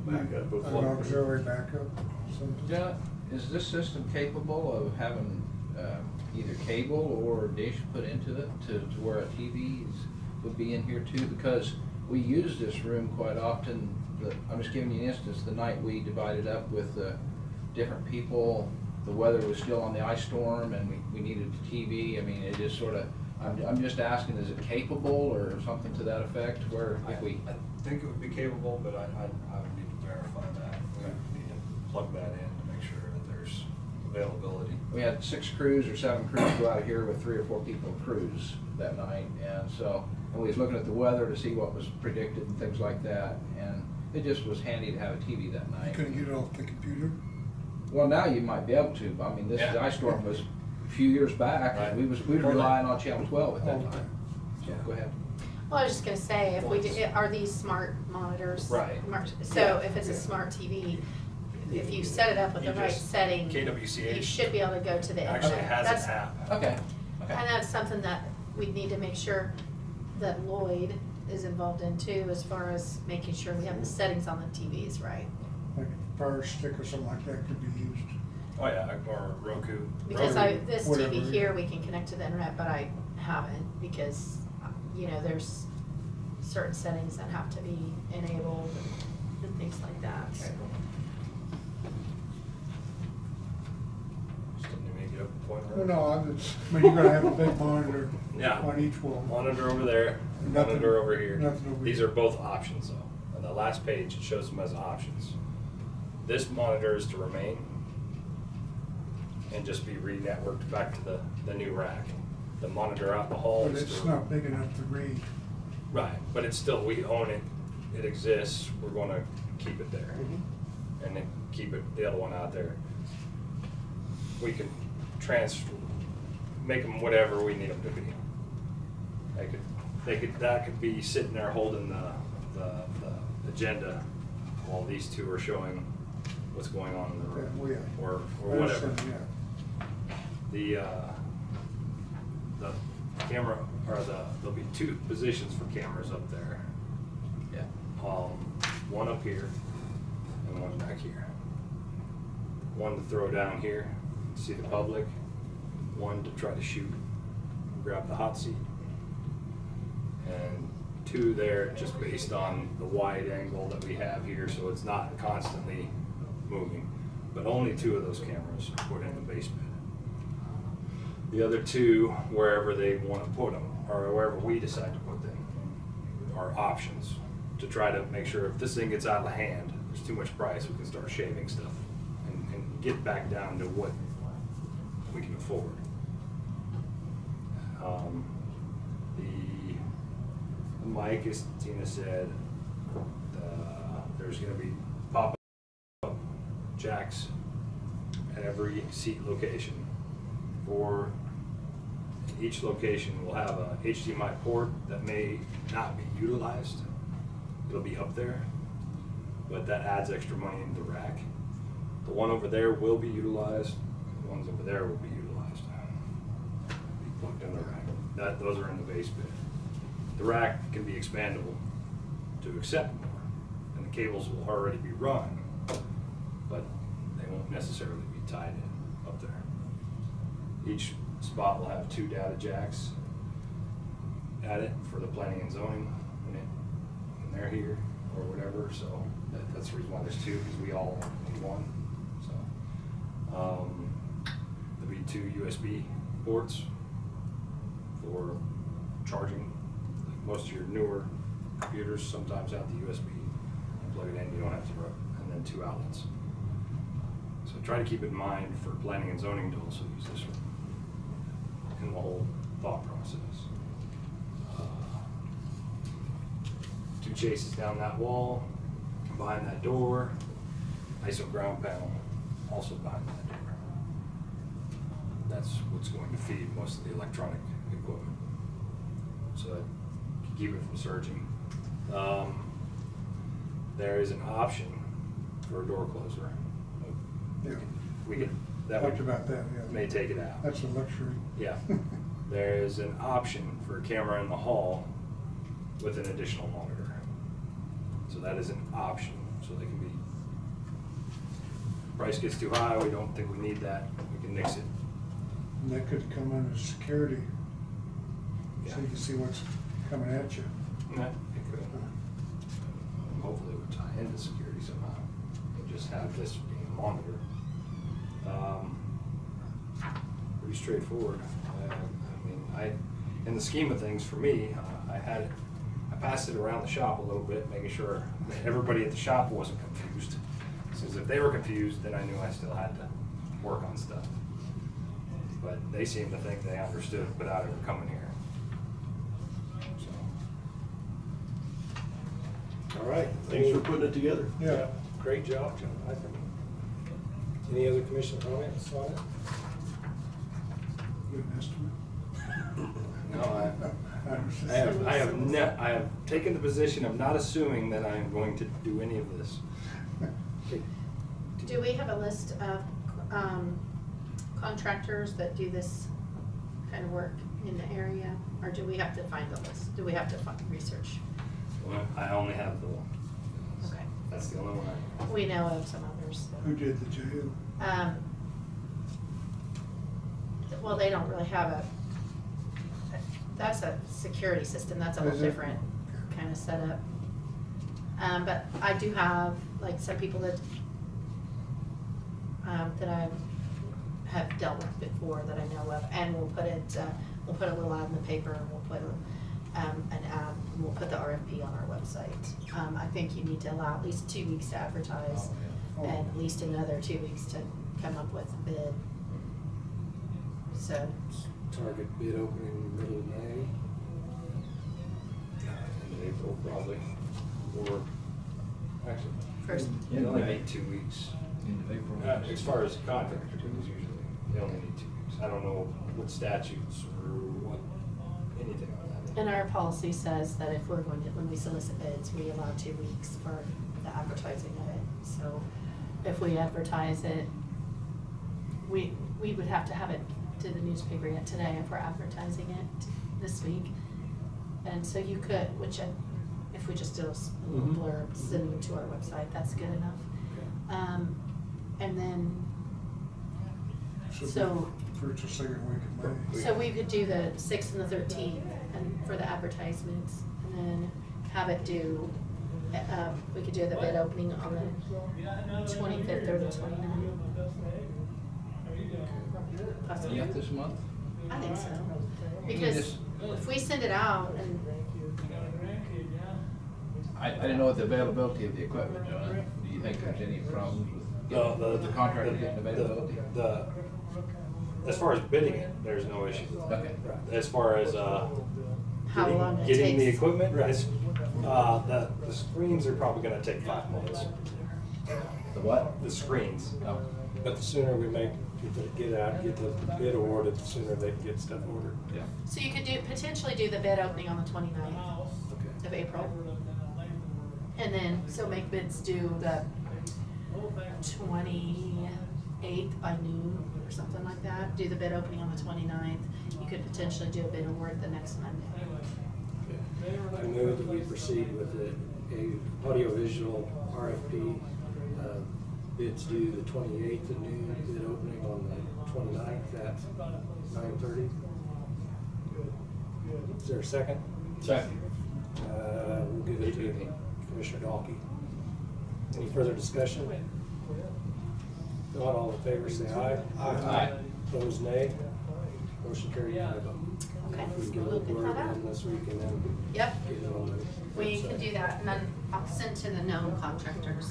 backup. An auxiliary backup, something? Yeah, is this system capable of having either cable or dish put into it to where a TV would be in here too? Because we use this room quite often. I'm just giving you an instance. The night we divided up with different people, the weather was still on the ice storm and we needed the TV. I mean, it just sort of, I'm just asking, is it capable or something to that effect where if we... I think it would be capable, but I would need to verify that. We need to plug that in to make sure that there's availability. We had 6 crews or 7 crews go out here with 3 or 4 people cruise that night, and we was looking at the weather to see what was predicted and things like that, and it just was handy to have a TV that night. Couldn't get it off the computer? Well, now you might be able to, but I mean, this Yeah. ice storm was a few years back, and we was relying on channel 12 at that Okay. time. So, go ahead. well, I was just gonna say, if we did, are these smart monitors? Right. So Yeah. if it's a smart TV, if you set it up with the You right just- setting, KWCH you should be able to go to the actually internet. has That's- an app. Okay. And that's something that we need to make sure that Lloyd is involved in too, as far as making sure we have the settings on the TVs right. Like a Fire Stick or something like that could be used. Oh yeah, or Roku. Because Roku. this Whatever, TV yeah. here, we can connect to the internet, but I haven't, because, you know, there's certain settings that have to be enabled and things like that, so. Still need me to get up a point. Well, no, I mean, you're gonna have a big monitor Yeah. on each wall. Monitor over there, Nothing- monitor over here. nothing over These here. are both options though. On the last page, it shows them as options. This monitor is to remain and just be re-networked back to the new rack. The monitor out in the hall But is it's to. not big enough to read. Right, but it's still, we own it, it exists, we're gonna keep it there. Mm-hmm. And then keep it, the other one out there. We can make them whatever we need them to be. That could be sitting there holding the agenda while these two are showing what's going on in the room, Okay, well, yeah. or I whatever. understand, yeah. The camera, or there'll be 2 positions for cameras up there. Yeah. One up here and one back here. One to throw down here, to see the public. One to try to shoot, grab the hot seat. And 2 there just based on the wide angle that we have here, so it's not constantly moving. But only 2 of those cameras are put in the basement. The other 2, wherever they want to put them, or wherever we decide to put them, are options to try to make sure if this thing gets out of hand, there's too much price, we can start shaving stuff and get back down to what we can afford. The mic, as Tina said, there's going to be pop-up jacks at every seat location. For each location will have a HDMI port that may not be utilized. It'll be up there, but that adds extra money into the rack. The one over there will be utilized, the ones over there will be utilized. Be plugged in the rack. Those are in the base bid. The rack can be expandable to accept more, and the cables will already be run, but they won't necessarily be tied in up there. Each spot will have 2 data jacks at it for the planning and zoning when they're here or whatever, so that's the reason why there's 2, because we all need one. So there'll be 2 USB ports for charging. Like most of your newer computers sometimes have the USB. You plug it in, you don't have to rub, and then 2 outlets. So try to keep in mind for planning and zoning to also use this one in the whole thought process. 2 chases down that wall, behind that door, ISO ground panel, also behind that door. That's what's going to feed most of the electronic equipment, so that can keep it from surging. There is an option for a door closer. Yeah. We could, that Talked would, about that, yeah. may take it out. That's a luxury. Yeah. There is an option for a camera in the hall with an additional monitor. So that is an option, so they can be, price gets too high, we don't think we need that, we can nix it. And that could come under security, Yeah. so you can see what's coming at you. Yeah, it could. Hopefully it would tie into security somehow, and just have this being a monitor. Pretty straightforward. I mean, in the scheme of things, for me, I passed it around the shop a little bit, making sure that everybody at the shop wasn't confused. Because if they were confused, then I knew I still had to work on stuff. But they seemed to think they understood without ever coming here. So. All right. Thanks for putting it together. Yeah. Great job, John. I think. Any other commission comments on it? Good estimate. No, I have taken the position of not assuming that I am going to do any of this. Do we have a list of contractors that do this kind of work in the area? Or do we have to find the list? Do we have to research? Well, I only have the one. Okay. That's the only one I know. We know of some others. So. Who did the jail? Well, they don't really have that's a security system, that's a whole Is it? different kind of setup. But I do have, like, some people that I have dealt with before that I know of, and we'll put a little ad in the paper, and we'll put an ad, and we'll put the RFP on our website. I think you need to allow at least 2 weeks to advertise, and at least another 2 weeks to come up with a bid. So. Target bid opening middle of May. End of April, probably. Or, actually, First. they only need 2 weeks. End of April. As far as the contractor goes, usually, they only need 2 weeks. I don't know what statutes or what, anything on that. And our policy says that if we're going to, when we solicit bids, we allow 2 weeks for the advertising of it. So if we advertise it, we would have to have it to the newspaper yet today if we're advertising it this week. And so you could, if we just do a little blurb, send it to our website, that's good enough. And then, so. First or second week of May. So we could do the 6th and the 13th and for the advertisements, and then have it do, we could do the bid opening on the 25th or the 29th. Possibly. Yet this month? I think so. Because if we send it out and. I didn't know what the availability of the equipment, John. Do you think there's any problems with the contractor getting availability? As far as bidding it, there's no issue. Okay. As far as How long it getting the takes. equipment, the screens are probably gonna take 5 months. The what? The screens. Oh. But the sooner we get the bid awarded, the sooner they can get stuff ordered. Yeah. So you could potentially do the bid opening on the 29th of April. And then, so make bids due the 28th by noon or something like that. Do the bid opening on the 29th. You could potentially do a bid award the next Monday. I move that we proceed with a audiovisual RFP. Bids due the 28th at noon, bid opening on the 29th at 9:30. Is there a second? Second. We'll give it to Commissioner Dalkey. Any further discussion? Not all in favor, say aye. Aye. Opposed, nay. Motion carried 5-0. Okay, We can get a we'll little get word that out. in this week and then Yep, get it on the we can website. do that, and then I'll send to the known contractors.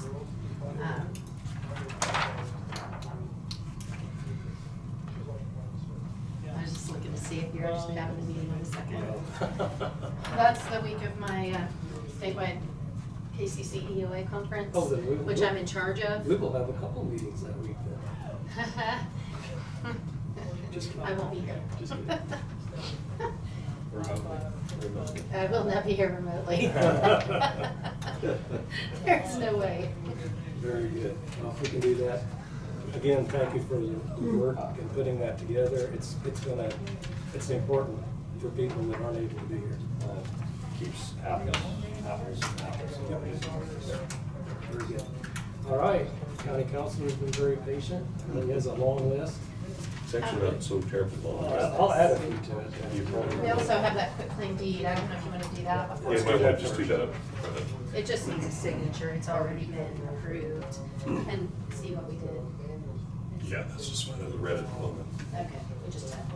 I was just looking to see if you're actually having a meeting in a second. That's the week of my statewide KCC EOA conference, Oh, then which I'm in charge of. We will have a couple meetings that week then. Just kidding. I won't be here. Just kidding. Remotely. I will not be here remotely. There's no way. Very good. Well, if we can do that. Again, thank you for the work in putting that together. It's important for people that aren't able to be here. Keeps apples. Very good. All right, county councilor's been very patient. He has a long list. It's actually not so terribly long. I'll add a few to it. You probably- We also have that quick claim deed. I don't know if you want to do that before. Yeah, you might want to just do that. It just needs a signature. It's already been approved. And see what we did. Yeah, that's just one of the read it on Okay,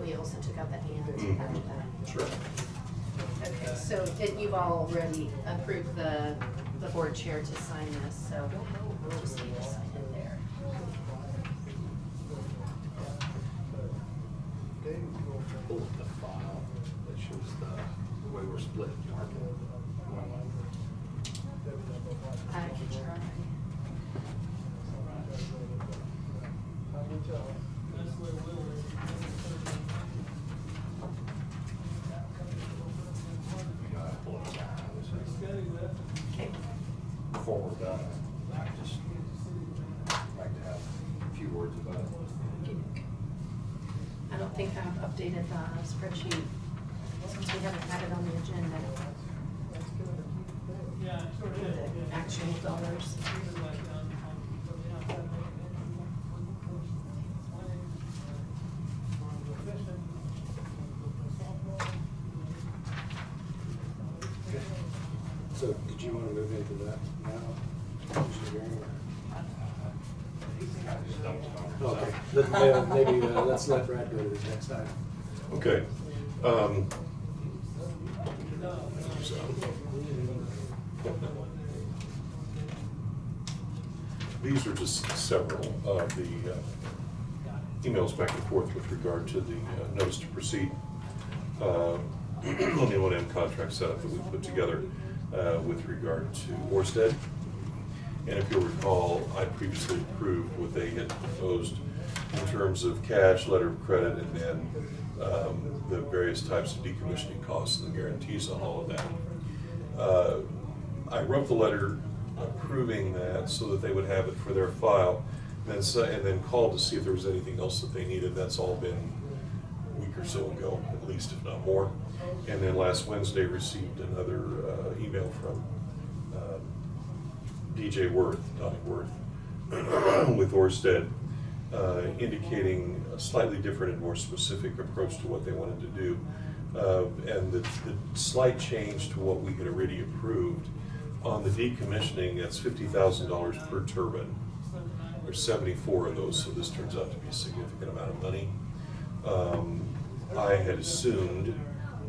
we also took out the hand after that. Sure. Okay, so you've already approved the board chair to sign this, so we'll just need to sign it there. Pull up the file that shows the way we're split market. I can try. Okay. Before we're done, I just like to have a few words about it. I don't think I've updated the spreadsheet since we haven't had it on the agenda. The actual dollars. So did you want to move into that now? Okay, maybe let's let Brad go to the next item. Okay. These are just several of the emails back and forth with regard to the notice to proceed on the O&M contract setup that we put together with regard to Orsted. And if you'll recall, I previously approved what they had proposed in terms of cash, letter of credit, and then the various types of decommissioning costs and the guarantees on all of that. I wrote the letter approving that so that they would have it for their file, and then called to see if there was anything else that they needed. That's all been a week or so ago, at least, if not more. And then last Wednesday received another email from DJ Worth, Donnie Worth, with Orsted, indicating a slightly different and more specific approach to what they wanted to do. And the slight change to what we had already approved on the decommissioning, that's $50,000 per turbine. There's 74 of those, so this turns out to be a significant amount of money. I had assumed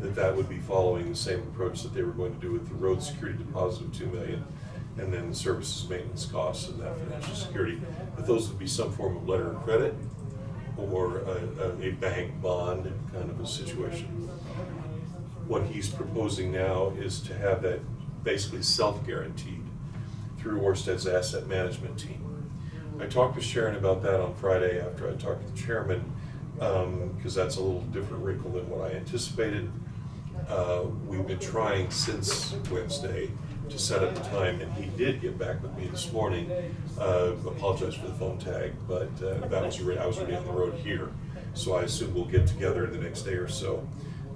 that that would be following the same approach that they were going to do with the road security deposit of $2 million, and then the services maintenance costs and that financial security. But those would be some form of letter of credit or a bank bond kind of a situation. What he's proposing now is to have that basically self-guaranteed through Orsted's asset management team. I talked with Sharon about that on Friday after I talked to the chairman, because that's a little different wrinkle than what I anticipated. We've been trying since Wednesday to set up the time, and he did get back with me this morning. Apologize for the phone tag, but that was I was already on the road here, so I assume we'll get together the next day or so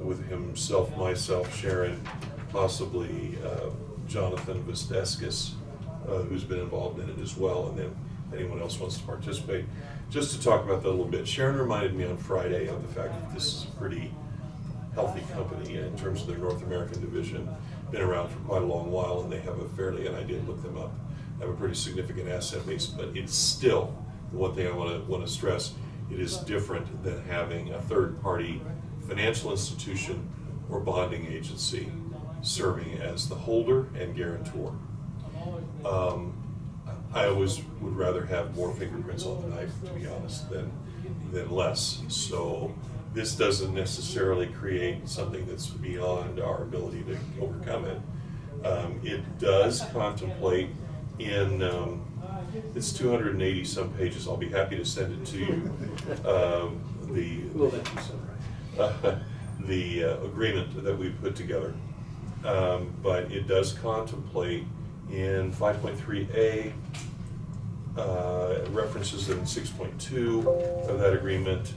with himself, myself, Sharon, possibly Jonathan Visteskis, who's been involved in it as well, and then anyone else wants to participate, just to talk about that a little bit. Sharon reminded me on Friday of the fact that this is a pretty healthy company in terms of their North American division. Been around for quite a long while, and they have a fairly, and I did look them up, have a pretty significant asset base, but it's still, the one thing I want to stress, it is different than having a third-party financial institution or bonding agency serving as the holder and guarantor. I always would rather have more fingerprints on the knife, to be honest, than less. So this doesn't necessarily create something that's beyond our ability to overcome it. It does contemplate in, it's 280 some pages. I'll be happy to send it to you. We'll let you summarize. The agreement that we put together. But it does contemplate in 5.3A, references in 6.2 of that agreement,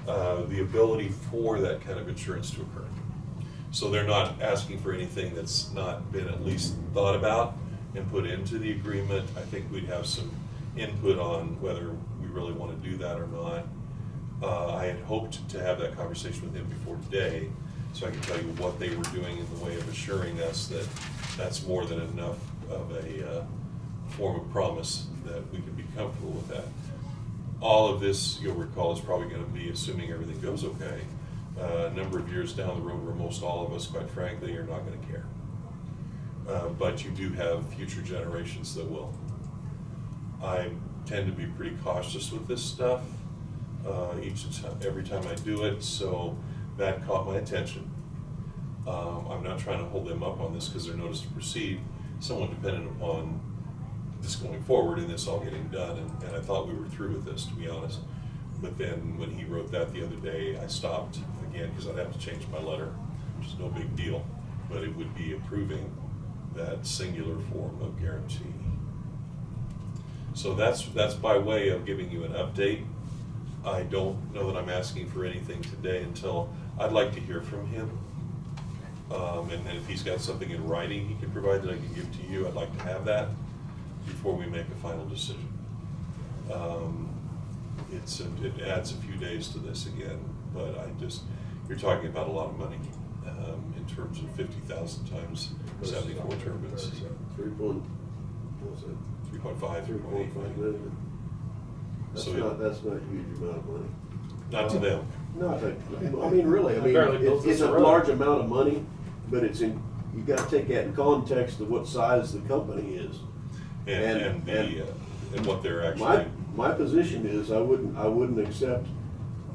the ability for that kind of insurance to occur. So they're not asking for anything that's not been at least thought about and put into the agreement. I think we'd have some input on whether we really want to do that or not. I had hoped to have that conversation with him before today, so I can tell you what they were doing in the way of assuring us that that's more than enough of a form of promise that we can be comfortable with that. All of this, you'll recall, is probably going to be assuming everything goes okay. A number of years down the road where most all of us, quite frankly, are not going to care. But you do have future generations that will. I tend to be pretty cautious with this stuff every time I do it, so that caught my attention. I'm not trying to hold them up on this because they're notice to proceed, somewhat dependent upon this going forward and this all getting done, and I thought we were through with this, to be honest. But then when he wrote that the other day, I stopped again because I'd have to change my letter, which is no big deal, but it would be approving that singular form of guarantee. So that's by way of giving you an update. I don't know that I'm asking for anything today until I'd like to hear from him. And then if he's got something in writing he can provide that I can give to you, I'd like to have that before we make a final decision. It adds a few days to this again, but you're talking about a lot of money in terms of 50,000 times 74 turbines. 3.5. 3.5 million. That's not a huge amount of money. Not to them. Not to, I mean, really, it's a large amount of money, but you got to take that in context of what size the company is. And what they're actually. My position is I wouldn't accept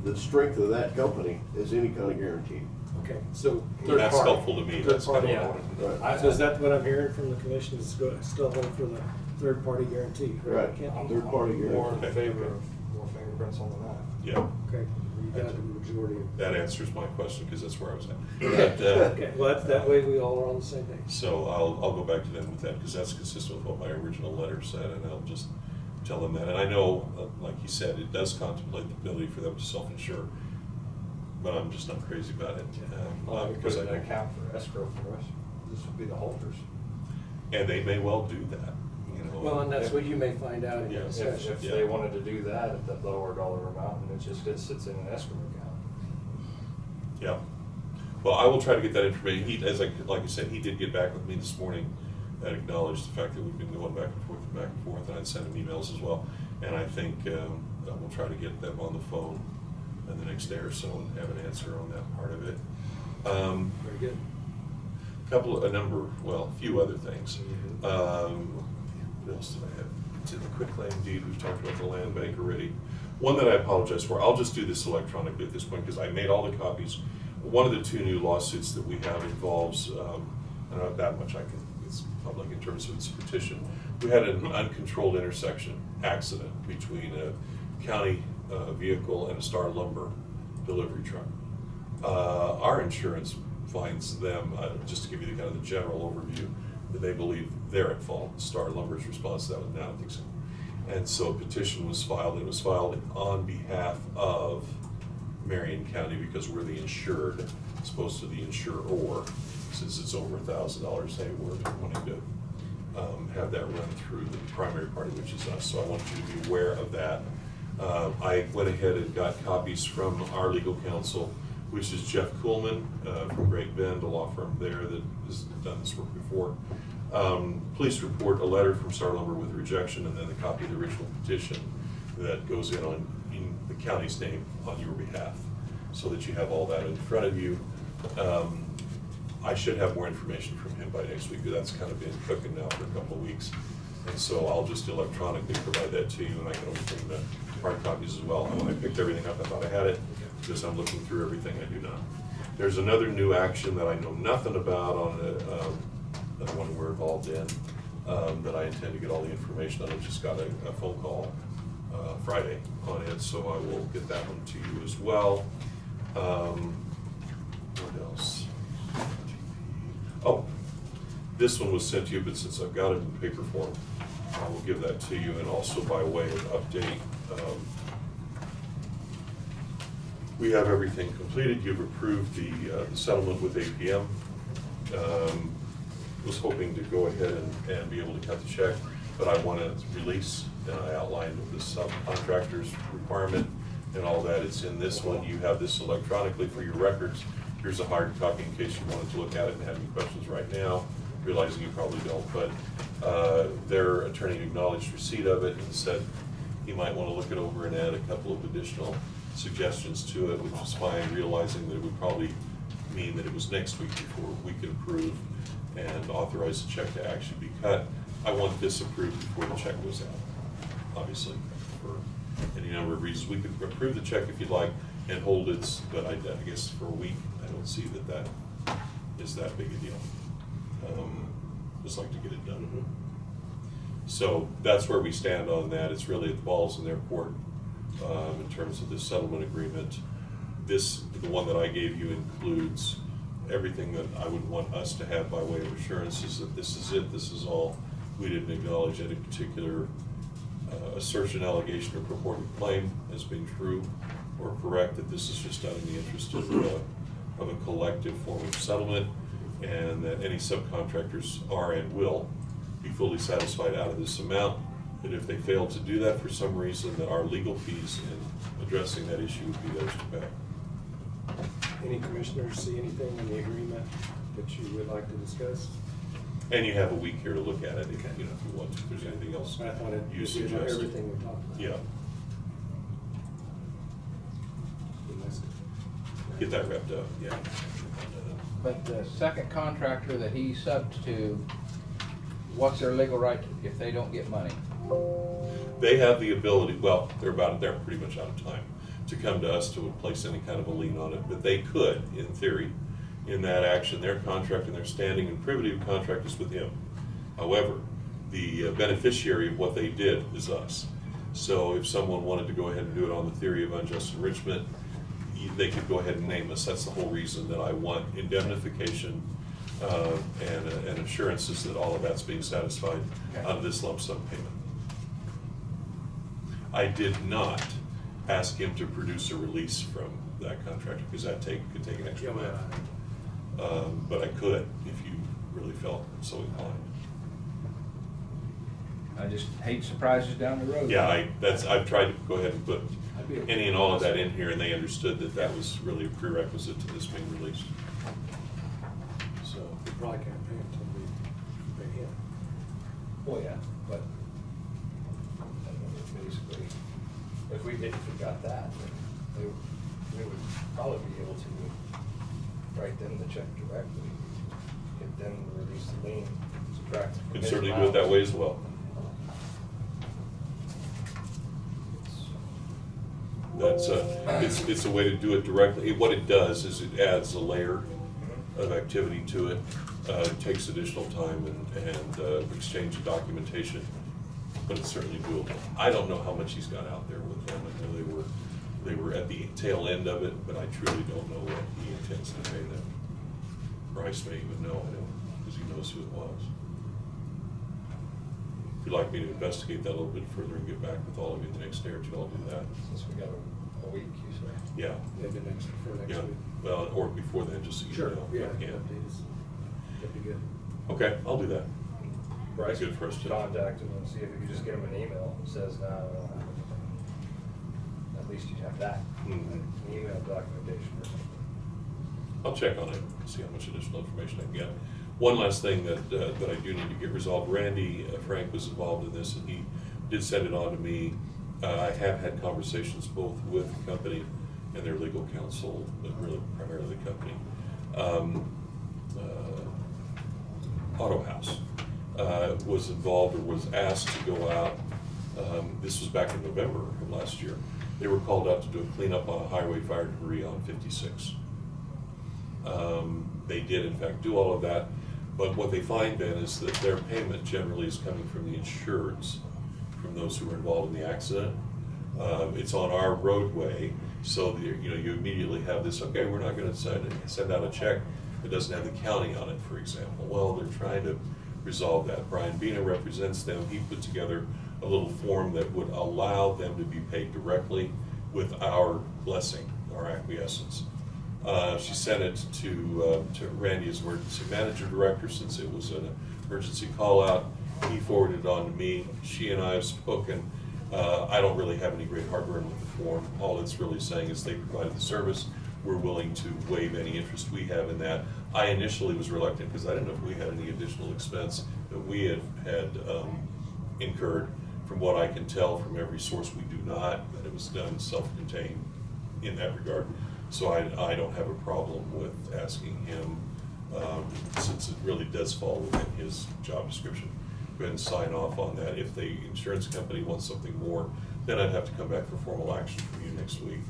the strength of that company as any kind of guarantee. Okay, so that's helpful to me. That's party. kind of right. So is that what I'm hearing from the commission? Is still hold for the third party guarantee? Right. Third party guarantee. More in favor of more fingerprints on the map. Yeah. Okay. You got the majority of that answers my question because that's where I was at. Okay. Well, that way we all are on the same page. So I'll go back to them with that because that's consistent with what my original letter said, and I'll just tell them that. And I know, like you said, it does contemplate the ability for them to self-insure, but I'm just not crazy about it. Because I don't account for escrow for us. This would be the holders. And they may well do that. Well, and that's what you may find out in your discussion. If they wanted to do that at that lower dollar amount, and it sits in an escrow account. Yeah. Well, I will try to get that information. Like I said, he did get back with me this morning and acknowledged the fact that we've been going back and forth, and I'd send him emails as well. And I think we'll try to get them on the phone in the next day or so and have an answer on that part of it. Very good. A few other things. What else did I have? It's in the quitclaim deed. We've talked about the land bank already. One that I apologize for. I'll just do this electronically at this point because I made all the copies. One of the two new lawsuits that we have involves, I don't know that much it's public in terms of its petition. We had an uncontrolled intersection accident between a county vehicle and a Star Lumber delivery truck. Our insurance finds them, just to give you the kind of the general overview, they believe they're at fault. Star Lumber's response to that was, no, I don't think so. And so a petition was filed, and it was filed on behalf of Marion County because we're the insured, as opposed to the insurer. Since it's over $1,000, they were wanting to have that run through the primary party, which is us. So I wanted you to be aware of that. I went ahead and got copies from our legal counsel, which is Jeff Kuhlman from Great Bend, a law firm there that has done this work before. Please report a letter from Star Lumber with rejection, and then a copy of the original petition that goes in the county's name on your behalf, so that you have all that in front of you. I should have more information from him by next week, because that's kind of been cooking now for a couple of weeks. And so I'll just electronically provide that to you, and I can always bring the hard copies as well. And when I picked everything up, I thought I had it, because I'm looking through everything, I do not. There's another new action that I know nothing about on the one we're involved in, that I intend to get all the information on. I just got a phone call Friday on it, so I will get that one to you as well. What else? Oh, this one was sent to you, but since I've got it in paper form, I will give that to you. And also by way of update, we have everything completed. You've approved the settlement with APM. Was hoping to go ahead and be able to cut the check, but I want to release, and I outlined the subcontractor's requirement and all that. It's in this one. You have this electronically for your records. Here's a hard copy in case you wanted to look at it and have any questions right now, realizing you probably don't, but their attorney acknowledged receipt of it and said he might want to look it over and add a couple of additional suggestions to it, which is fine, realizing that it would probably mean that it was next week before we could approve and authorize the check to actually be cut. I want this approved before the check goes out, obviously, for any number of reasons. We could approve the check if you'd like and hold it, but I guess for a week, I don't see that is that big a deal. Just like to get it done. Mm-hmm. So that's where we stand on that. It's really the ball's in their court in terms of this settlement agreement. The one that I gave you includes everything that I would want us to have by way of assurances that this is it, this is all. We didn't acknowledge any particular assertion, allegation, or purported claim as being true or correct, that this is just done in the interest of a collective form of settlement, and that any subcontractors are and will be fully satisfied out of this amount. That if they fail to do that for some reason, that our legal fees in addressing that issue would be theirs to pay. Any commissioners see anything in the agreement that you would like to discuss? And you have a week here to look at it, if you want to. If there's anything else I thought it you was suggest. everything we talked about. Yeah. Get that wrapped up, yeah. But the second contractor that he subbed to, what's their legal right if they don't get money? They have the ability, well, they're pretty much out of time, to come to us to place any kind of a lien on it, but they could, in theory, in that action, their contract and their standing and privity of contract is with him. However, the beneficiary of what they did is us. So if someone wanted to go ahead and do it on the theory of unjust enrichment, they could go ahead and name us. That's the whole reason that I want indemnification and assurances that all of that's being satisfied out of this lump sum payment. I did not ask him to produce a release from that contractor, because that could take an extra month. But I could if you really felt so inclined. I just hate surprises down the road. Yeah, I've tried to go ahead and put any and all of that in here, and they understood that that was really a prerequisite to this being released. So We probably can't pay until we pay him. Well, yeah, but basically, if we got that, then we would probably be able to write them the check directly, get them to release the lien, subtract. could certainly do it that way as well. That's it's a way to do it directly. What it does is it adds a layer of activity to it. It takes additional time and exchange of documentation, but it's certainly doable. I don't know how much he's got out there with them. I know they were at the tail end of it, but I truly don't know what he intends to pay them. Bryce may even know, I know, because he knows who it was. if you'd like me to investigate that a little bit further and get back with all of you the next day or two, I'll do that. Since we got a week, you say? Yeah. Maybe for next Yeah, week. well, or before then, just so you Sure, know. yeah, Yeah. that'd be good. Okay, I'll do that. Bryce, Good for us to contact him and see if you could just get him an email that says, no, I don't have anything. At least you'd have that, an email documentation or something. I'll check on it, see how much additional information I can get. One last thing that I do need to get resolved, Randy Frank was involved in this, and he did send it on to me. I have had conversations both with the company and their legal counsel, but really primarily the company. Auto House was involved or was asked to go out. This was back in November of last year. They were called out to do a cleanup on a highway fire debris on 56. They did in fact do all of that, but what they find then is that their payment generally is coming from the insureds, from those who were involved in the accident. It's on our roadway, so you immediately have this, okay, we're not gonna send out a check that doesn't have the county on it, for example. Well, they're trying to resolve that. Brian Bina represents them. He put together a little form that would allow them to be paid directly with our blessing, our acquiescence. She sent it to Randy as emergency manager director, since it was an emergency call out. He forwarded it on to me. She and I have spoken. I don't really have any great heartburn with the form. All it's really saying is they provided the service. We're willing to waive any interest we have in that. I initially was reluctant because I didn't know if we had any additional expense that we had incurred. From what I can tell from every source, we do not, that it was done self-contained in that regard. So I don't have a problem with asking him, since it really does fall within his job description, go ahead and sign off on that. If the insurance company wants something more, then I'd have to come back for formal action from you next week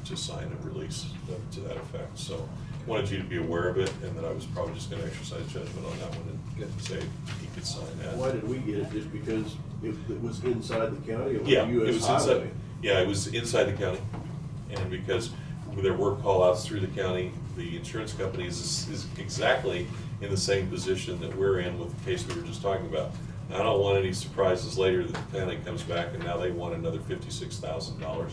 to sign a release to that effect. So wanted you to be aware of it, and that I was probably just gonna exercise judgment on that one and say he could sign that. Why did we get it? Just because it was inside the county? It was Yeah, a it US was highway. inside, yeah, it was inside the county, and because there were call-outs through the county, the insurance company is exactly in the same position that we're in with the case we were just talking about. I don't want any surprises later that the county comes back and now they want another $56,000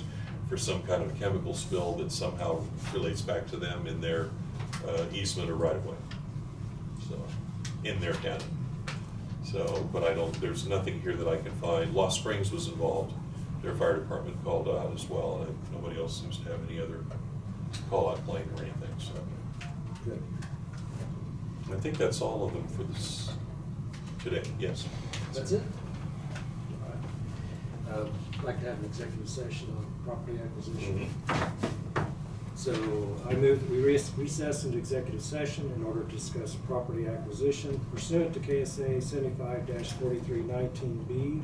for some kind of chemical spill that somehow relates back to them in their easement or right-of-way, so, in their county. So, but there's nothing here that I can find. Lost Springs was involved. Their fire department called out as well, and nobody else seems to have any other call-out claim or anything, so. Good. I think that's all of them for this today, yes. That's it? All right. I'd like to have an executive session on property acquisition. So I move that we recess into executive session in order to discuss property acquisition pursuant to KSA 75-4319B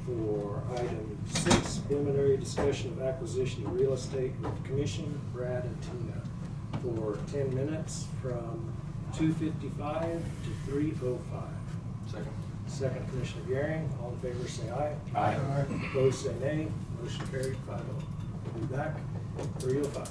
for item 6, preliminary discussion of acquisition of real estate with Commission, Brad and Tina, for 10 minutes from 2:55 to 3:05. Second. Second, Commissioner Garing. All in favor, say aye. Aye. Opposed, say nay. Motion carried, 5-0. We'll be back at 3:05.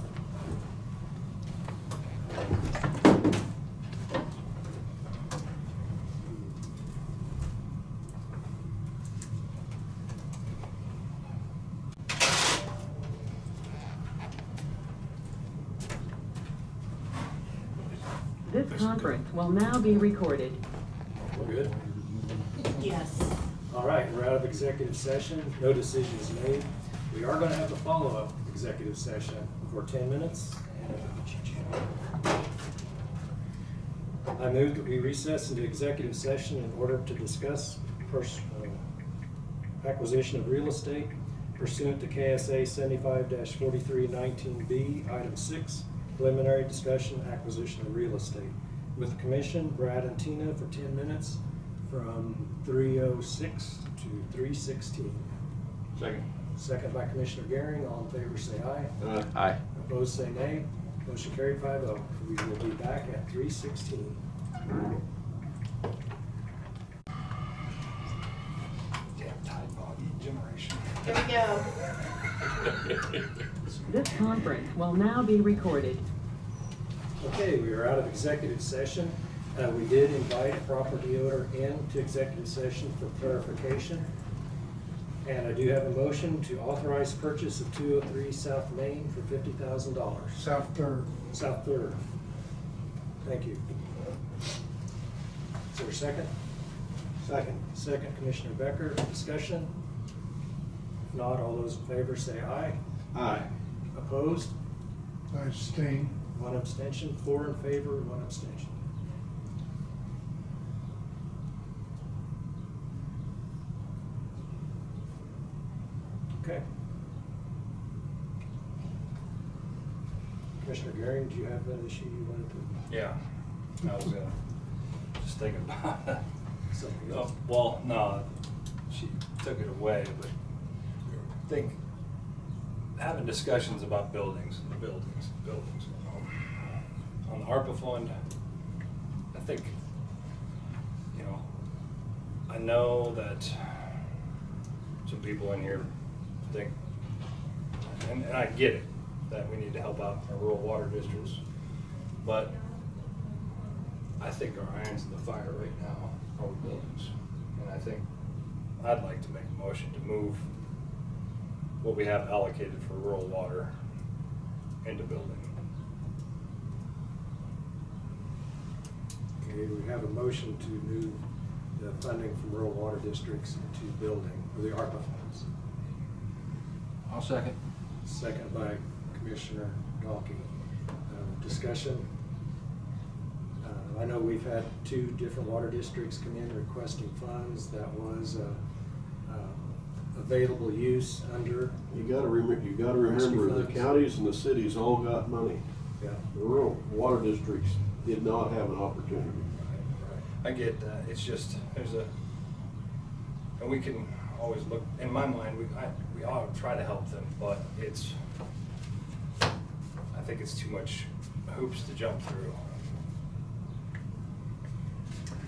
This conference will now be recorded. We're good? Yes. All right, we're out of executive session. No decision is made. We are going to have a follow-up executive session for 10 minutes. I move that we recess into executive session in order to discuss acquisition of real estate pursuant to KSA 75-4319B, item 6, preliminary discussion acquisition of real estate. With the Commission, Brad and Tina for 10 minutes from 3:06 to 3:16. Second. Second by Commissioner Garing. All in favor say aye. Aye. Opposed say nay. Motion carried 5-0. We will be back at 3:16. Damn Tide Pod generation. Here we go. This conference will now be recorded. Okay, we are out of executive session. We did invite a property owner into executive session for clarification. And I do have a motion to authorize purchase of 203 South Main for $50,000. South Third. South Third. Thank you. Is there a second? Second. Second, Commissioner Becker. Discussion? If not, all those in favor say aye. Aye. Opposed? I abstain. One abstention. 4 in favor, 1 abstention. Okay. Commissioner Garing, do you have an issue you wanted to? Yeah, I was just thinking about it. Something Oh, else? well, no, she took it away, but I think having discussions about buildings. On the ARPA fund, I think, you know, I know that some people in here think, and I get it, that we need to help out our rural water districts, but I think our irons in the fire right now are with buildings. And I think I'd like to make a motion to move what we have allocated for rural water into building. Okay, we have a motion to move the funding from rural water districts into building, or the ARPA funds. I'll second. Second by Commissioner Dalkey. Discussion? I know we've had 2 different water districts come in requesting funds. That was available use under. You gotta remember, the counties and the cities all got money. Yeah. The rural water districts did not have an opportunity. I get that, it's just, and we can always look, in my mind, we ought to try to help them, but I think it's too much hoops to jump through.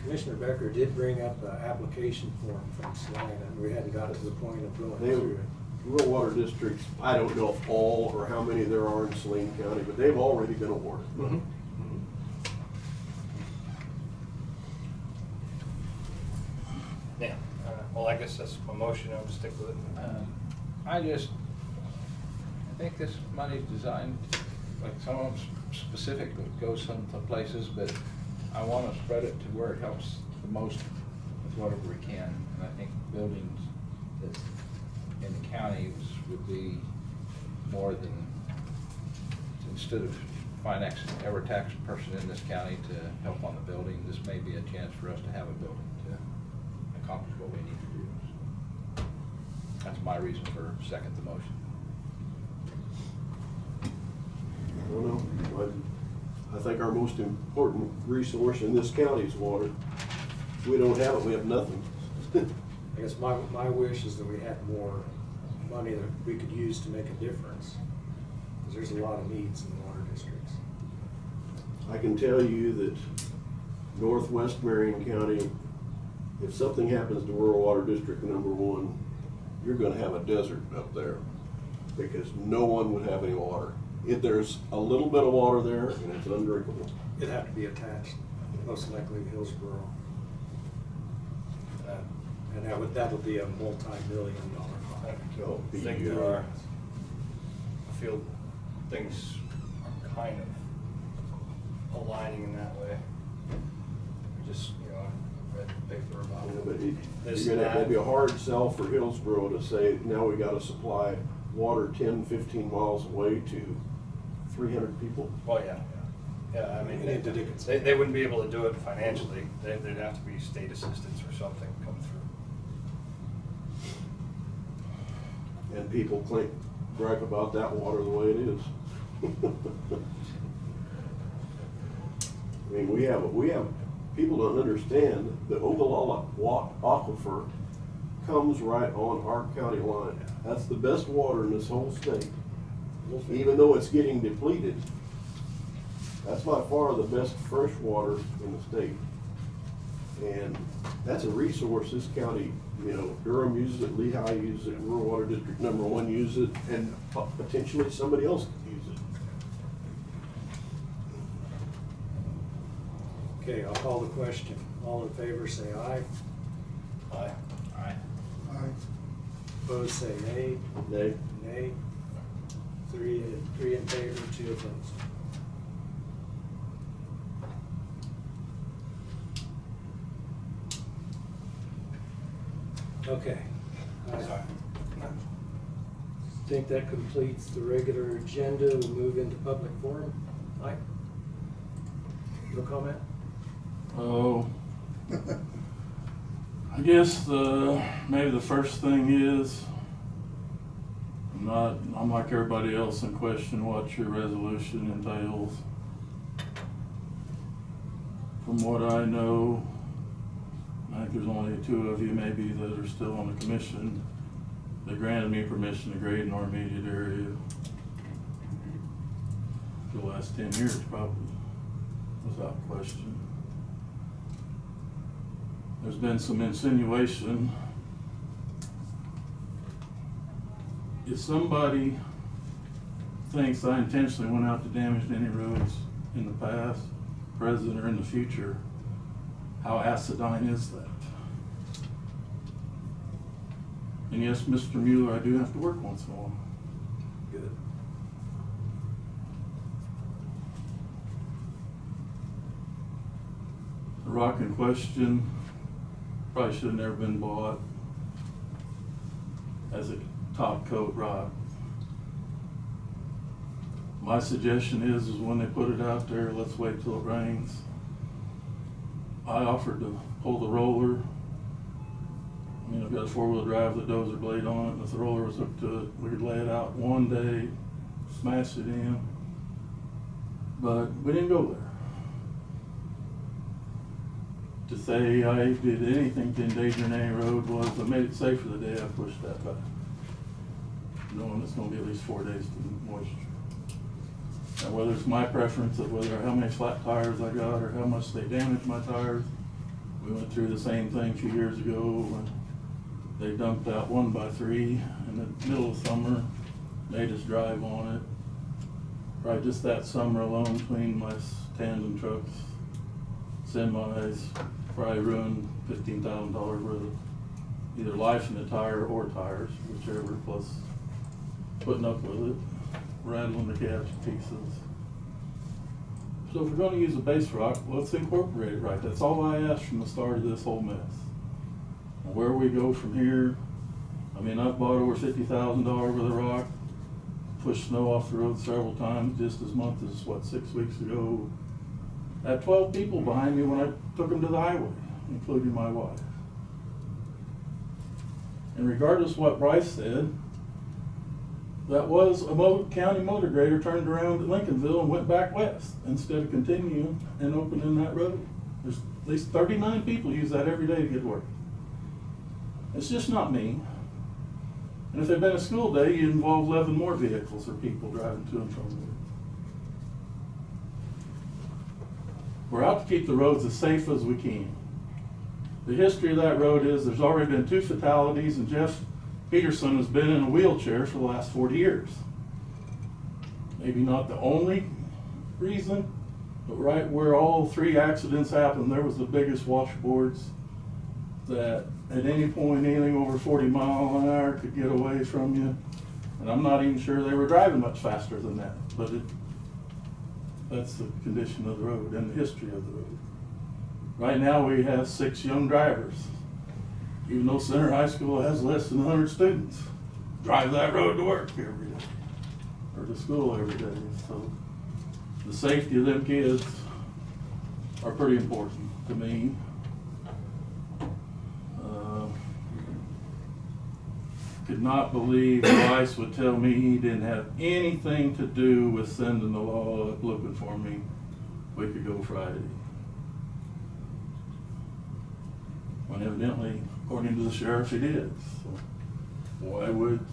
Commissioner Becker did bring up an application form from Salina, and we hadn't got to the point of going through it. Rural water districts, I don't know if all or how many there are in Saline County, but they've already been awarded. Mm-hmm. Yeah, well, I guess that's my motion, I'll just stick with it. I think this money's designed, like some of them specific, that goes some places, but I want to spread it to where it helps the most with whatever we can. And I think buildings that in the counties would be more than, instead of financing every tax person in this county to help on the building, this may be a chance for us to have a building to accomplish what we need to do. So that's my reason for second the motion. I don't know. I think our most important resource in this county is water. If we don't have it, we have nothing. I guess my wish is that we had more money that we could use to make a difference, because there's a lot of needs in the water districts. I can tell you that northwest Marion County, if something happens to rural water district number 1, you're gonna have a desert up there, because no one would have any water. If there's a little bit of water there, and it's undrinkable. It'd have to be attached, most likely Hillsborough. And that would be a multi-million-dollar project. I think there are, I feel things are kind of aligning in that way. Just, you know, I read the paper about this and It'd be a that. hard sell for Hillsborough to say, now we gotta supply water 10, 15 miles away to 300 people. Well, yeah. Yeah, I mean, they wouldn't be able to do it financially. There'd have to be state assistance or something come through. And people gripe about that water the way it is. I mean, we have, people don't understand, the Ogallala Aquifer comes right on our county line. That's the best water in this whole state. Even though it's getting depleted, that's by far the best fresh water in the state. And that's a resource this county, you know, Durham uses it, Lehigh uses it, Rural Water District number 1 uses it, and potentially somebody else could use Okay, I'll call the question. All in favor, say aye. Aye. Aye. Opposed, say nay. Nay. Nay. Three in favor, 2 opposed. Okay. I think that completes the regular agenda. We'll move into public forum. Mike? No comment? Oh, I guess maybe the first thing is, I'm like everybody else and question what your resolution entails. From what I know, I think there's only 2 of you maybe that are still on the commission. They granted me permission to grade in our immediate area for the last 10 years probably, without question. There's been some insinuation. If somebody thinks I intentionally went out to damage any roads in the past, present, or in the future, how acidine is that? And yes, Mr. Mueller, I do have to work once in a while. Good. The rock in question probably should have never been bought as a top coat rock. My suggestion is when they put it out there, let's wait till it rains. I offered to pull the roller. I mean, I've got a 4-wheel drive with a dozer blade on it, and if the roller was hooked to it, we could lay it out one day, smash it in. But we didn't go there. To say I did anything to endanger any road was I made it safer the day I pushed that back, knowing it's going to be at least 4 days to moisture. Now, whether it's my preference of how many flat tires I got or how much they damaged my tires, we went through the same thing a few years ago when they dumped out 1x3 in the middle of summer, made us drive on it. Probably just that summer alone between my tandem trucks, semis, probably ruined $15,000 worth of either life in the tire or tires, whichever, plus putting up with it, rattling the cabs to pieces. So if we're going to use a base rock, let's incorporate it right. That's all I asked from the start of this whole mess. And where we go from here, I mean, I've bought over $50,000 worth of rock, pushed snow off the road several times, just this month as, 6 weeks ago. I had 12 people behind me when I took them to the highway, including my wife. And regardless of what Bryce said, that was a county motor grader turned around at Lincolnville and went back west instead of continuing and opening that road. There's at least 39 people use that every day to get to work. It's just not me. And if there'd been a school day, you'd involve 11 more vehicles or people driving to and from work. We're out to keep the roads as safe as we can. The history of that road is there's already been 2 fatalities, and Jeff Peterson has been in a wheelchair for the last 40 years. Maybe not the only reason, but right where all 3 accidents happened, there was the biggest washboards that at any point anything over 40 miles an hour could get away from you. And I'm not even sure they were driving much faster than that, but that's the condition of the road and the history of the road. Right now we have 6 young drivers, even though Center High School has less than 100 students, drive that road to work every day, or to school every day. So the safety of them kids are pretty important to me. Could not believe Bryce would tell me he didn't have anything to do with sending the law up looking for me a week ago Friday. When evidently, according to the sheriff, he did. So why would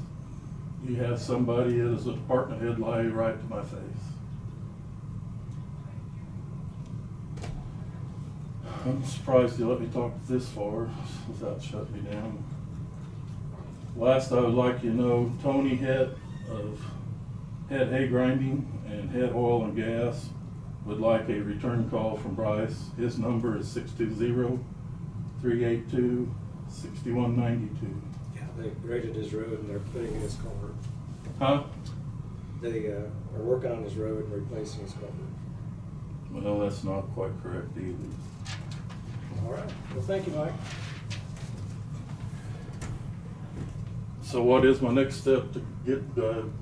you have somebody as a department head lie right to my face? I'm surprised you let me talk this far without shutting me down. Last, I would like you to know Tony Head of Head Hay Grinding and Head Oil and Gas would like a return call from Bryce. His number is 620-382-6192. Yeah, they graded his road and they're putting in his culvert. Huh? They are working on his road and replacing his culvert. Well, that's not quite correct either. All right, well, thank you, Mike. So what is my next step to get,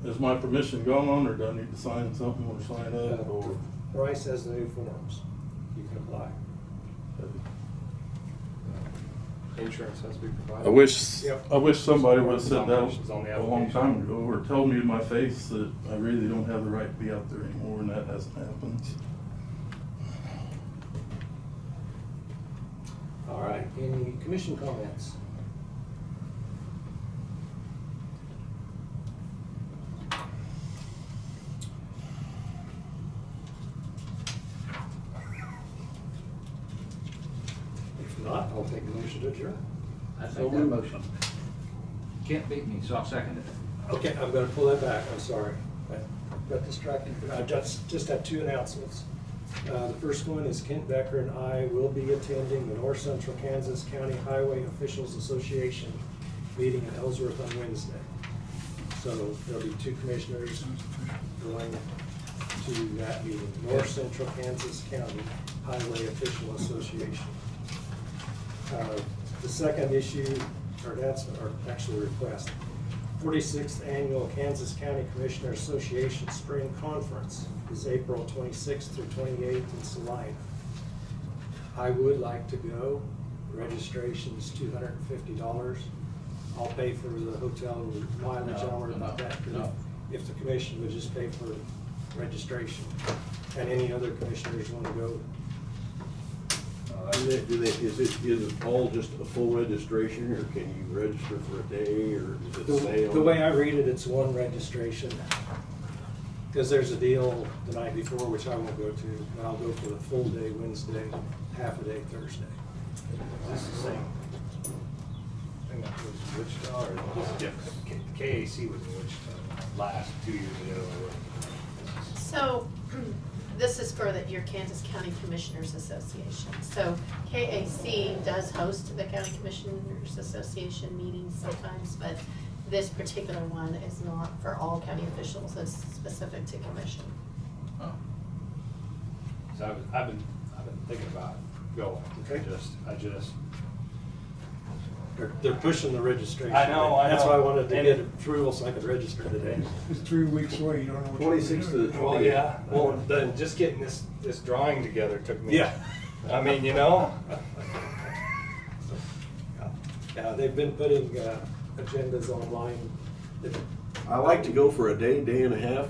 is my permission gone, or do I need to sign something or sign up, or? Bryce has the new forms. You can apply. Insurance has to be provided. I wish, Yep. I wish somebody would have said that It's on the a long application. time ago, or told me in my face that I really don't have the right to be out there anymore, and that hasn't happened. All right, any commission comments? If not, I'll take a motion to adjourn. I take that motion. Can't beat me, so I'll second it. Okay, I'm gonna pull that back, I'm sorry. I got distracted. I just have two announcements. The first one is Kent Becker and I will be attending the North Central Kansas County Highway Officials Association meeting in Ellsworth on Wednesday. So there'll be two commissioners going to that meeting, North Central Kansas County Highway Official Association. The second issue, or announcement, or actually request, 46th Annual Kansas County Commissioner Association Spring Conference is April 26th through 28th in Salina. I would like to go. Registration is $250. I'll pay for the hotel mileage. I don't worry about that. No. If the commission would just pay for registration, and any other commissioners want to go. Is it all just a full registration, or can you register for a day, or is it sale? The way I read it, it's one registration. Because there's a deal the night before, which I won't go to, but I'll go for the full day Wednesday, half a day Thursday. Is this the same thing that was in Wichita, or is this different? KAC was in Wichita last 2 years ago. So, this is for your Kansas County Commissioners Association. So KAC does host the County Commissioners Association meetings sometimes, but this particular one is not for all county officials, it's specific to commission. Oh. So I've been thinking about going. Okay. I just. They're pushing the registration. I know. That's why I wanted to get approval so I could register today. It's 3 weeks away, you don't know what you're 26 to doing. the Well, 28th. yeah. Well, then just getting this drawing together took me. Yeah. I mean, you know. Yeah, they've been putting agendas online. I like to go for a day, day and a half,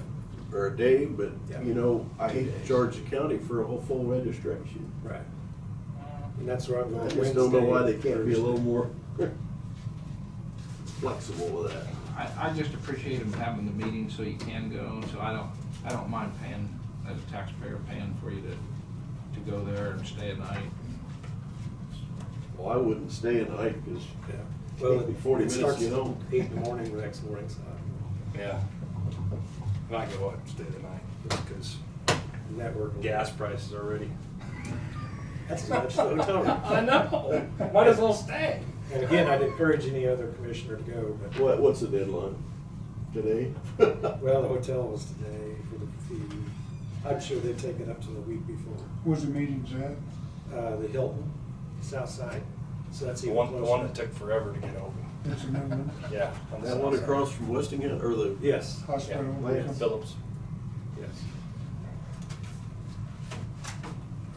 or a day, but, Yeah. you know, I hate to charge the county for a whole full registration. Right. And that's where I'm going I Wednesday. just don't know why they can't be a little Thursday. more flexible with that. I just appreciate them having the meeting so you can go, so I don't mind paying, as a taxpayer, paying for you to go there and stay a night. Well, I wouldn't stay a night, because Yeah. well, 40 it minutes, starts you know. at 8 in the morning the next morning, so Yeah. And I go up and stay the night just because networking. gas prices already. That's as much as the hotel room. I know. Might as well stay. And again, I'd encourage any other commissioner to go, but, What's the deadline? Today? well, the hotel was today for the fee. I'm sure they'd take it up to the week before. Where's the meetings at? The Hilton, south side, so that's The even one closer. that took forever to get open. That's a new one. Yeah. on the That south one side. across from Westinghouse, or the? Yes, Hospital. Yeah. Phillips. yes.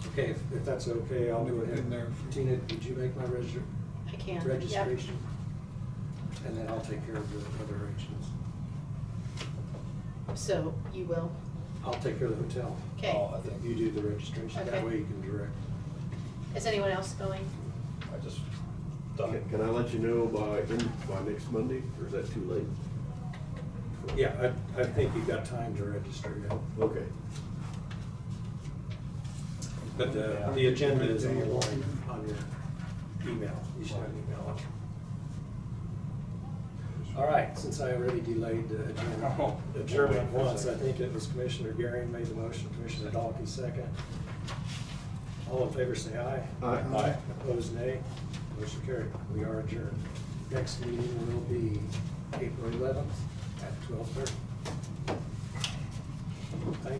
Okay, if that's okay, I'll go ahead. Tina, did you make my I can. Yep. registration? And then I'll take care of the other arrangements. So you will, I'll take care of the hotel. okay. Oh, I think You do the registration, that Okay. way you can direct. Is anyone else going? I just done it. Can I let you know by next Monday, or is that too late? Yeah, I think you've got time to register, yeah. Okay. But the agenda is online on your email. You should have an email on it. All right, since I already delayed the adjournment once, I think it was Commissioner Garing made the motion, Commissioner Dalkey second. All in favor say aye. Aye. Opposed, nay. Motion carried. We are adjourned. Next meeting will be April 11th at 12:30. Thank